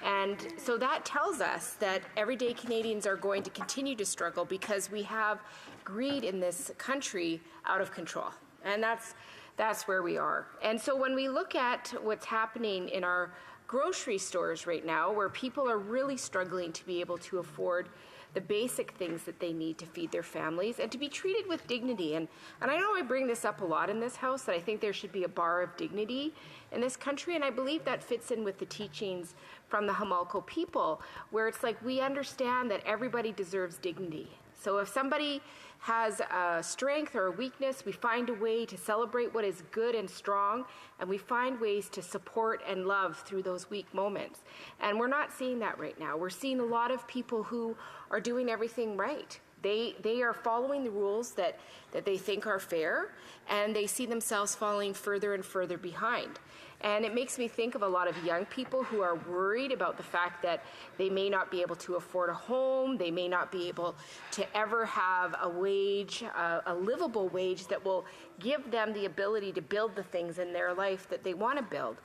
And so that tells us that everyday Canadians are going to continue to struggle because we have greed in this country out of control. And that's where we are. And so when we look at what's happening in our grocery stores right now, where people are really struggling to be able to afford the basic things that they need to feed their families and to be treated with dignity. And I know I bring this up a lot in this House, that I think there should be a bar of dignity in this country, and I believe that fits in with the teachings from the Hamalko people, where it's like we understand that everybody deserves dignity. So if somebody has a strength or a weakness, we find a way to celebrate what is good and strong, and we find ways to support and love through those weak moments. And we're not seeing that right now. We're seeing a lot of people who are doing everything right. They are following the rules that they think are fair, and they see themselves falling further and further behind. And it makes me think of a lot of young people who are worried about the fact that they may not be able to afford a home, they may not be able to ever have a wage, a livable wage that will give them the ability to build the things in their life that they want to build.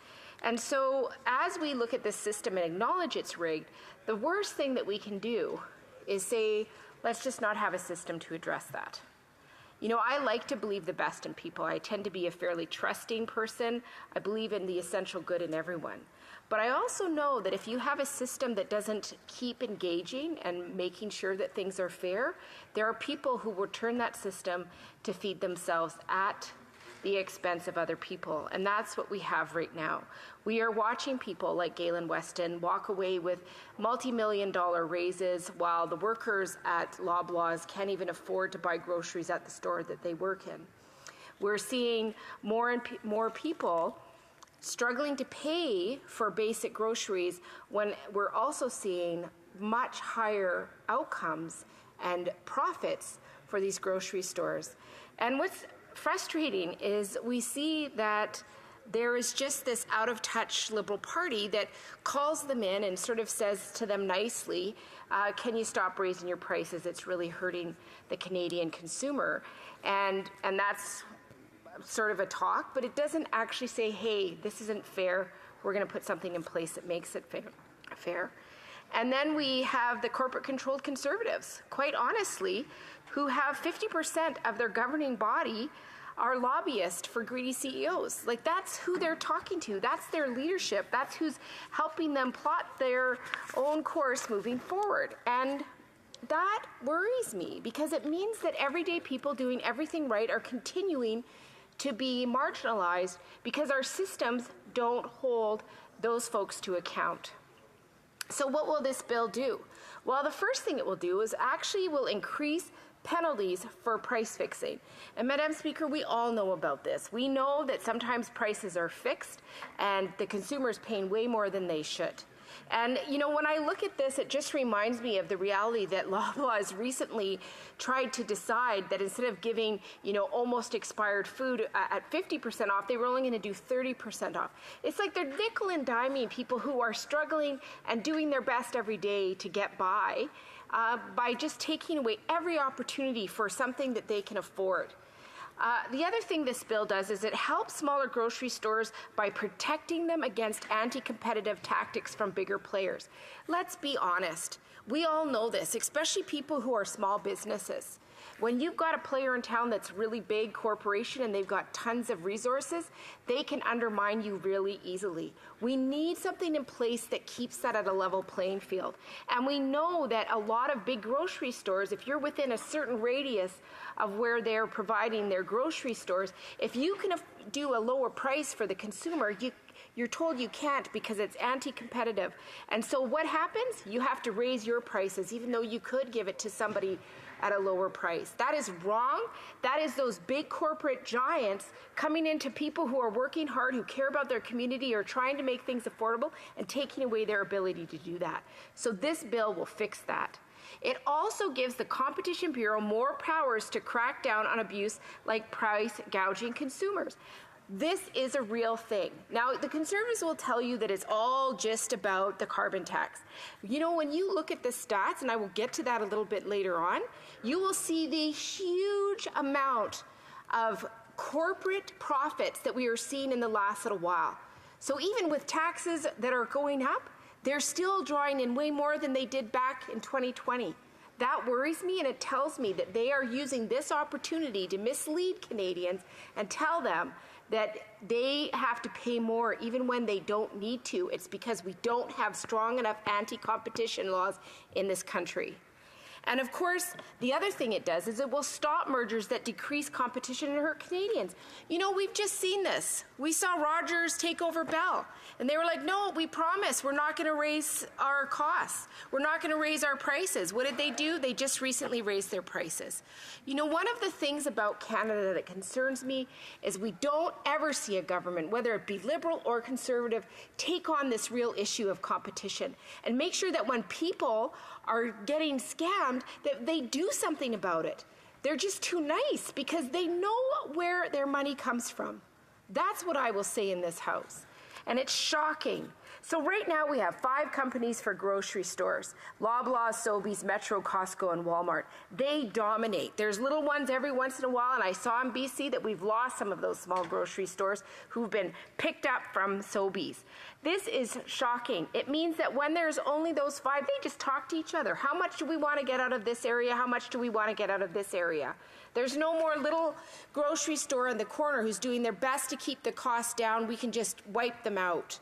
And so as we look at this system and acknowledge it's rigged, the worst thing that we can do is say, let's just not have a system to address that. You know, I like to believe the best in people. I tend to be a fairly trusting person. I believe in the essential good in everyone. But I also know that if you have a system that doesn't keep engaging and making sure that things are fair, there are people who will turn that system to feed themselves at the expense of other people. And that's what we have right now. We are watching people like Galen Weston walk away with multi-million-dollar raises while the workers at Loblaws can't even afford to buy groceries at the store that they work in. We're seeing more and more people struggling to pay for basic groceries when we're also seeing much higher outcomes and profits for these grocery stores. And what's frustrating is we see that there is just this out-of-touch Liberal Party that calls them in and sort of says to them nicely, can you stop raising your prices? It's really hurting the Canadian consumer. And that's sort of a talk, but it doesn't actually say, hey, this isn't fair. We're going to put something in place that makes it fair. And then we have the corporate-controlled Conservatives, quite honestly, who have 50% of their governing body are lobbyists for greedy CEOs. Like, that's who they're talking to. That's their leadership. That's who's helping them plot their own course moving forward. And that worries me because it means that everyday people doing everything right are continuing to be marginalized because our systems don't hold those folks to account. So what will this bill do? Well, the first thing it will do is actually will increase penalties for price fixing. And Madam Speaker, we all know about this. We know that sometimes prices are fixed and the consumer is paying way more than they should. And, you know, when I look at this, it just reminds me of the reality that Loblaws recently tried to decide that instead of giving, you know, almost expired food at 50% off, they were only going to do 30% off. It's like they're nickel and diming people who are struggling and doing their best every day to get by just taking away every opportunity for something that they can afford. The other thing this bill does is it helps smaller grocery stores by protecting them against anti-competitive tactics from bigger players. Let's be honest. We all know this, especially people who are small businesses. When you've got a player in town that's really big corporation and they've got tons of resources, they can undermine you really easily. We need something in place that keeps that at a level playing field. And we know that a lot of big grocery stores, if you're within a certain radius of where they're providing their grocery stores, if you can do a lower price for the consumer, you're told you can't because it's anti-competitive. And so what happens? You have to raise your prices even though you could give it to somebody at a lower price. That is wrong. That is those big corporate giants coming into people who are working hard, who care about their community, or trying to make things affordable and taking away their ability to do that. So this bill will fix that. It also gives the Competition Bureau more powers to crack down on abuse like price gouging consumers. This is a real thing. Now, the Conservatives will tell you that it's all just about the carbon tax. You know, when you look at the stats, and I will get to that a little bit later on, you will see the huge amount of corporate profits that we are seeing in the last little while. So even with taxes that are going up, they're still drawing in way more than they did back in 2020. That worries me, and it tells me that they are using this opportunity to mislead Canadians and tell them that they have to pay more even when they don't need to. It's because we don't have strong enough anti-competition laws in this country. And of course, the other thing it does is it will stop mergers that decrease competition and hurt Canadians. You know, we've just seen this. We saw Rogers take over Bell, and they were like, no, we promise we're not going to raise our costs. We're not going to raise our prices. What did they do? They just recently raised their prices. You know, one of the things about Canada that concerns me is we don't ever see a government, whether it be Liberal or Conservative, take on this real issue of competition and make sure that when people are getting scammed, demand that they do something about it. They're just too nice because they know where their money comes from. That's what I will say in this House. And it's shocking. So right now we have 5 companies for grocery stores: Loblaws, Sobeys, Metro, Costco, and Walmart. They dominate. There's little ones every once in a while, and I saw in BC that we've lost some of those small grocery stores who've been picked up from Sobeys. This is shocking. It means that when there's only those 5, they just talk to each other. How much do we want to get out of this area? How much do we want to get out of this area? There's no more little grocery store in the corner who's doing their best to keep the costs down. We can just wipe them out.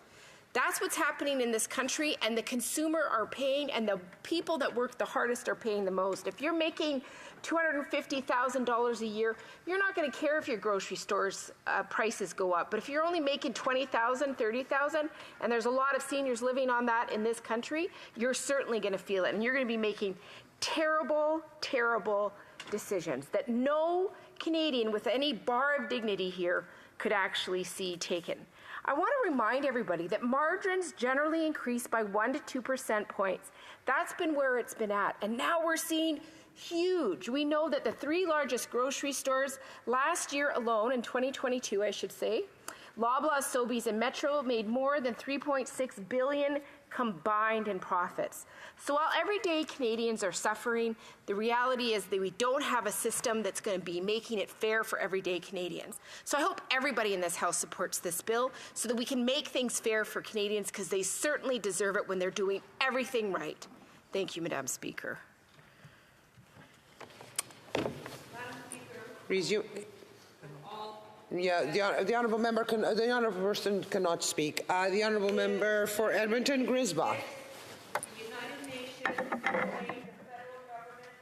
That's what's happening in this country, and the consumer are paying, and the people that work the hardest are paying the most. If you're making $250,000 a year, you're not going to care if your grocery store's prices go up. But if you're only making $20,000, $30,000, and there's a lot of seniors living on that in this country, you're certainly going to feel it, and you're going to be making terrible, terrible decisions that no Canadian with any bar of dignity here could actually see taken. I want to remind everybody that margins generally increase by 1 to 2 percent points. That's been where it's been at. And now we're seeing huge. We know that the 3 largest grocery stores last year alone, in 2022, I should say, Loblaws, Sobeys, and Metro made more than $3.6 billion combined in profits. So while everyday Canadians are suffering, the reality is that we don't have a system that's going to be making it fair for everyday Canadians. So I hope everybody in this House supports this bill so that we can make things fair for Canadians, because they certainly deserve it when they're doing everything right. Thank you, Madam Speaker. Resume. Yeah, the honourable member the honourable person cannot speak. The honourable member for Edmonton Grisba. The United Nations claimed the federal government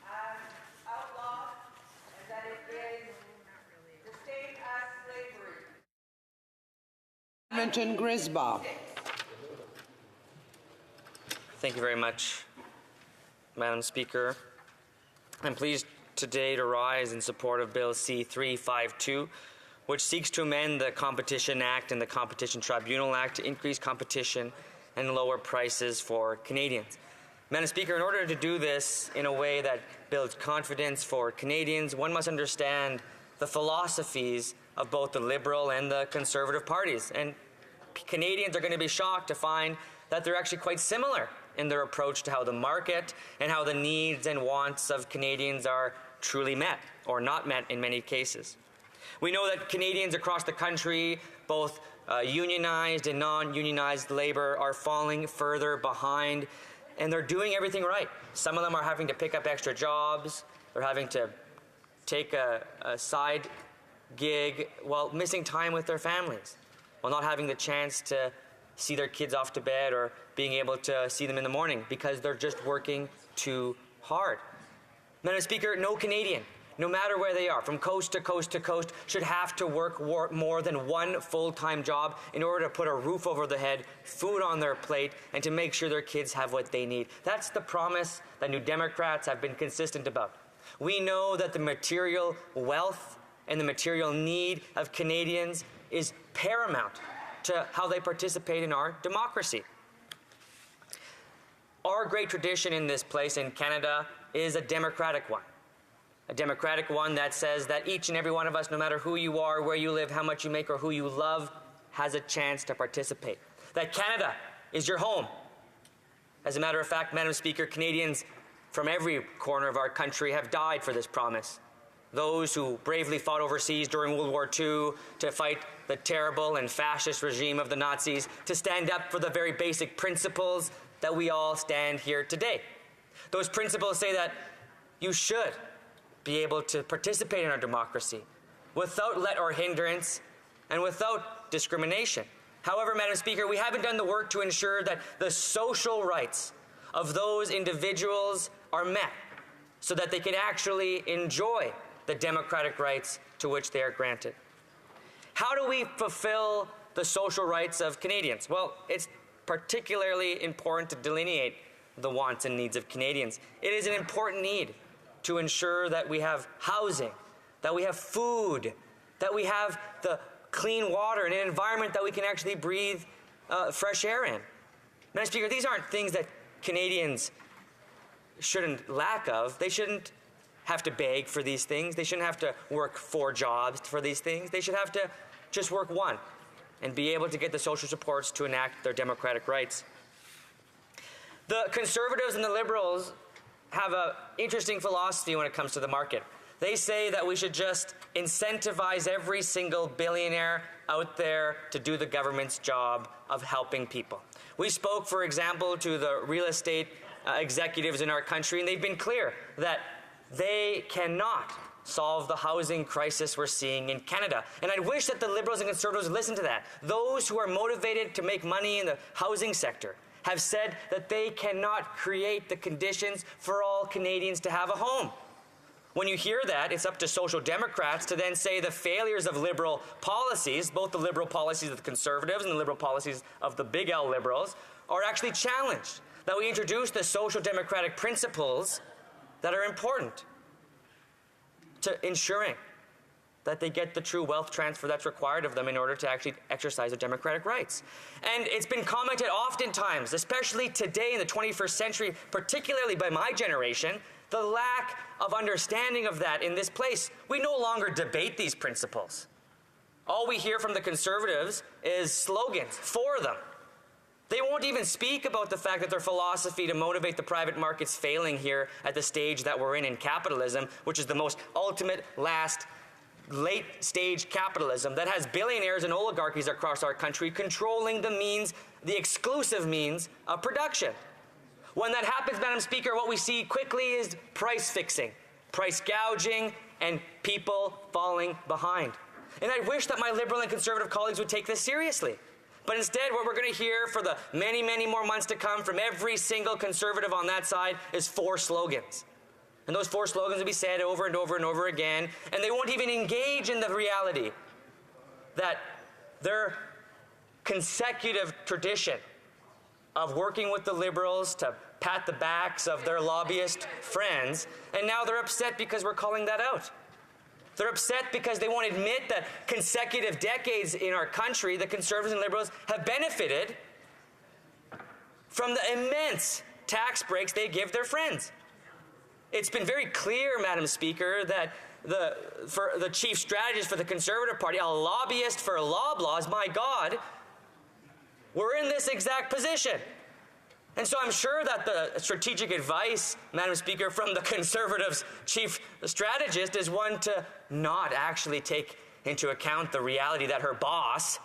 as outlawed and that it is the same as slavery. Edmonton Grisba. Thank you very much, Madam Speaker. I'm pleased today to rise in support of Bill C-352, which seeks to amend the Competition Act and the Competition Tribunal Act to increase competition and lower prices for Canadians. Madam Speaker, in order to do this in a way that builds confidence for Canadians, one must understand the philosophies of both the Liberal and the Conservative parties. And Canadians are going to be shocked to find that they're actually quite similar in their approach to how the market and how the needs and wants of Canadians are truly met, or not met in many cases. We know that Canadians across the country, both unionized and non-unionized labor, are falling further behind, and they're doing everything right. Some of them are having to pick up extra jobs, they're having to take a side gig while missing time with their families, while not having the chance to see their kids off to bed or being able to see them in the morning because they're just working too hard. Madam Speaker, no Canadian, no matter where they are, from coast to coast to coast, should have to work more than one full-time job in order to put a roof over their head, food on their plate, and to make sure their kids have what they need. That's the promise that New Democrats have been consistent about. We know that the material wealth and the material need of Canadians is paramount to how they participate in our democracy. Our great tradition in this place in Canada is a democratic one. A democratic one that says that each and every one of us, no matter who you are, where you live, how much you make, or who you love, has a chance to participate. That Canada is your home. As a matter of fact, Madam Speaker, Canadians from every corner of our country have died for this promise. Those who bravely fought overseas during World War II to fight the terrible and fascist regime of the Nazis, to stand up for the very basic principles that we all stand here today. Those principles say that you should be able to participate in our democracy without let or hindrance and without discrimination. However, Madam Speaker, we haven't done the work to ensure that the social rights of those individuals are met so that they can actually enjoy the democratic rights to which they are granted. How do we fulfill the social rights of Canadians? Well, it's particularly important to delineate the wants and needs of Canadians. It is an important need to ensure that we have housing, that we have food, that we have the clean water and an environment that we can actually breathe fresh air in. Madam Speaker, these aren't things that Canadians shouldn't lack of. They shouldn't have to beg for these things. They shouldn't have to work 4 jobs for these things. They should have to just work 1 and be able to get the social supports to enact their democratic rights. The Conservatives and the Liberals have an interesting philosophy when it comes to the market. They say that we should just incentivize every single billionaire out there to do the government's job of helping people. We spoke, for example, to the real estate executives in our country, and they've been clear that they cannot solve the housing crisis we're seeing in Canada. And I wish that the Liberals and Conservatives listen to that. Those who are motivated to make money in the housing sector have said that they cannot create the conditions for all Canadians to have a home. When you hear that, it's up to Social Democrats to then say the failures of Liberal policies, both the Liberal policies of the Conservatives and the Liberal policies of the big L Liberals, are actually challenged. That we introduce the social democratic principles that are important to ensuring that they get the true wealth transfer that's required of them in order to actually exercise their democratic rights. And it's been commented oftentimes, especially today in the 21st century, particularly by my generation, the lack of understanding of that in this place. We no longer debate these principles. All we hear from the Conservatives is slogans for them. They won't even speak about the fact that their philosophy to motivate the private market's failing here at the stage that we're in capitalism, which is the most ultimate late stage capitalism that has billionaires and oligarchies across our country controlling the means, the exclusive means of production. When that happens, Madam Speaker, what we see quickly is price fixing, price gouging, and people falling behind. And I wish that my Liberal and Conservative colleagues would take this seriously. But instead, what we're going to hear for the many, many more months to come from every single Conservative on that side is 4 slogans. And those 4 slogans will be said over and over and over again, and they won't even engage in the reality that their consecutive tradition of working with the Liberals to pat the backs of their lobbyist friends, and now they're upset because we're calling that out. They're upset because they won't admit that consecutive decades in our country, the Conservatives and Liberals have benefited from the immense tax breaks they give their friends. It's been very clear, Madam Speaker, that the chief strategist for the Conservative Party, a lobbyist for Loblaws, my God, we're in this exact position. And so I'm sure that the strategic advice, Madam Speaker, from the Conservatives' chief strategist is one to not actually take into account the reality that her boss,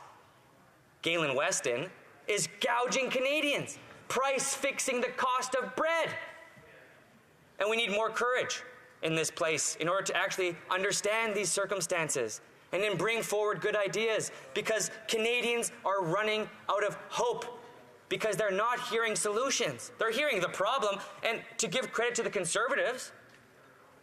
Galen Weston, is gouging Canadians, price fixing the cost of bread. And we need more courage in this place in order to actually understand these circumstances and then bring forward good ideas, because Canadians are running out of hope, because they're not hearing solutions. They're hearing the problem. And to give credit to the Conservatives,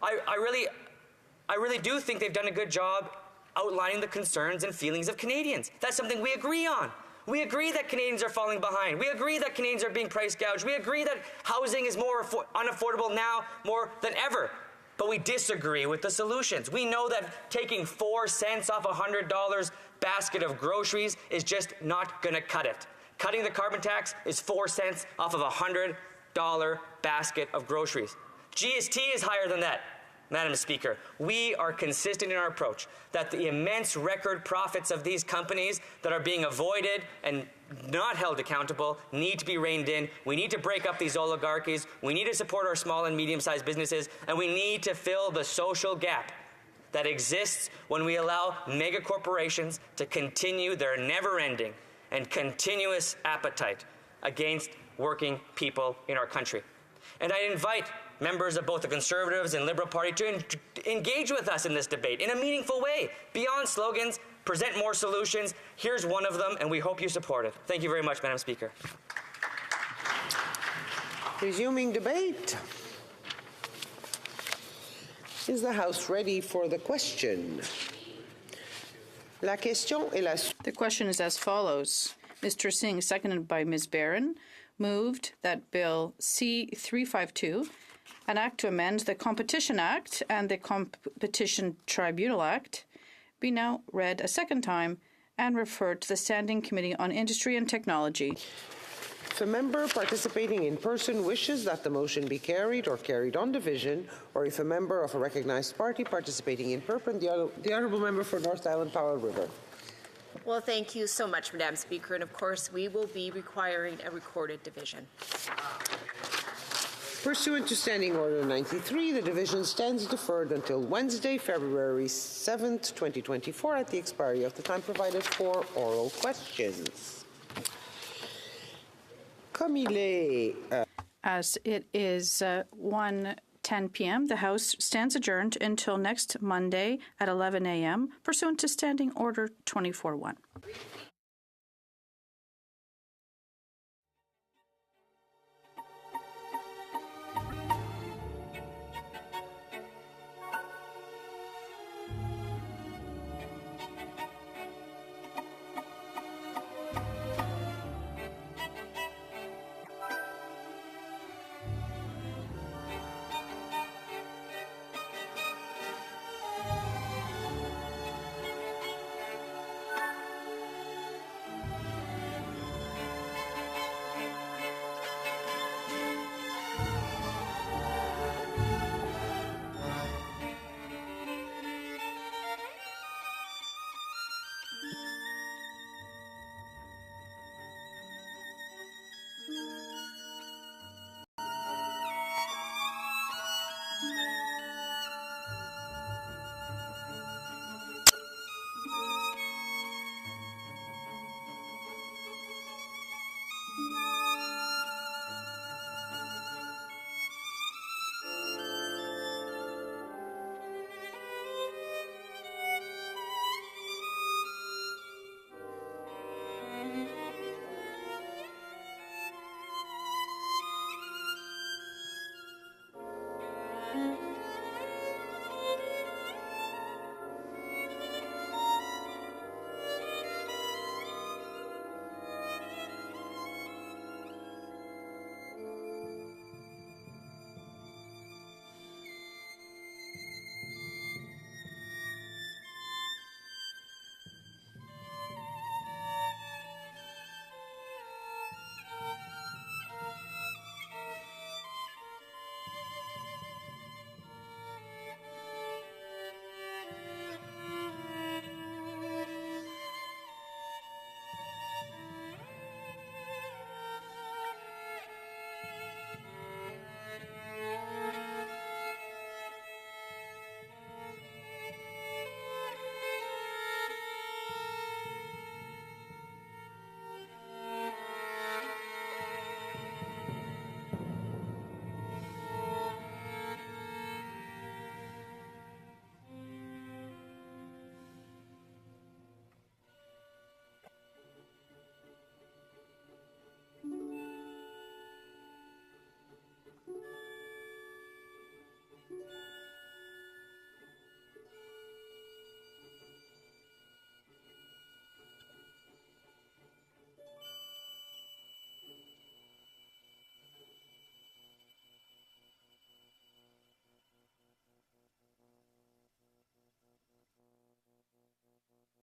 I really do think they've done a good job outlining the concerns and feelings of Canadians. That's something we agree on. We agree that Canadians are falling behind. We agree that Canadians are being price gouged. We agree that housing is more unaffordable now more than ever. But we disagree with the solutions. We know that taking 4 cents off a $100 basket of groceries is just not going to cut it. Cutting the carbon tax is 4 cents off of a $100 basket of groceries. GST is higher than that, Madam Speaker. We are consistent in our approach that the immense record profits of these companies that are being avoided and not held accountable need to be reined in. We need to break up these oligarchies. We need to support our small and medium-sized businesses, and we need to fill the social gap that exists when we allow mega corporations to continue their never-ending and continuous appetite against working people in our country. And I invite members of both the Conservatives and Liberal Party to engage with us in this debate in a meaningful way, beyond slogans, present more solutions. Here's one of them, and we hope you support it. Thank you very much, Madam Speaker. Resuming debate. Is the House ready for the question? La question est la... The question is as follows. Mr. Singh, seconded by Ms. Barron, moved that Bill C-352, an act to amend the Competition Act and the Competition Tribunal Act, be now read a second time and referred to the Standing Committee on Industry and Technology. If a member participating in person wishes that the motion be carried or carried on division, or if a member of a recognized party participating in person, the Honourable Member for North Island Powell River. Well, thank you so much, Madam Speaker. And of course, we will be requiring a recorded division. Pursuant to Standing Order 93, the division stands deferred until Wednesday, February 7th, 2024, at the expiry of the time provided for oral questions. As it is 1:10 p.m., the House stands adjourned until next Monday at 11 a.m., pursuant to Standing Order 24-1.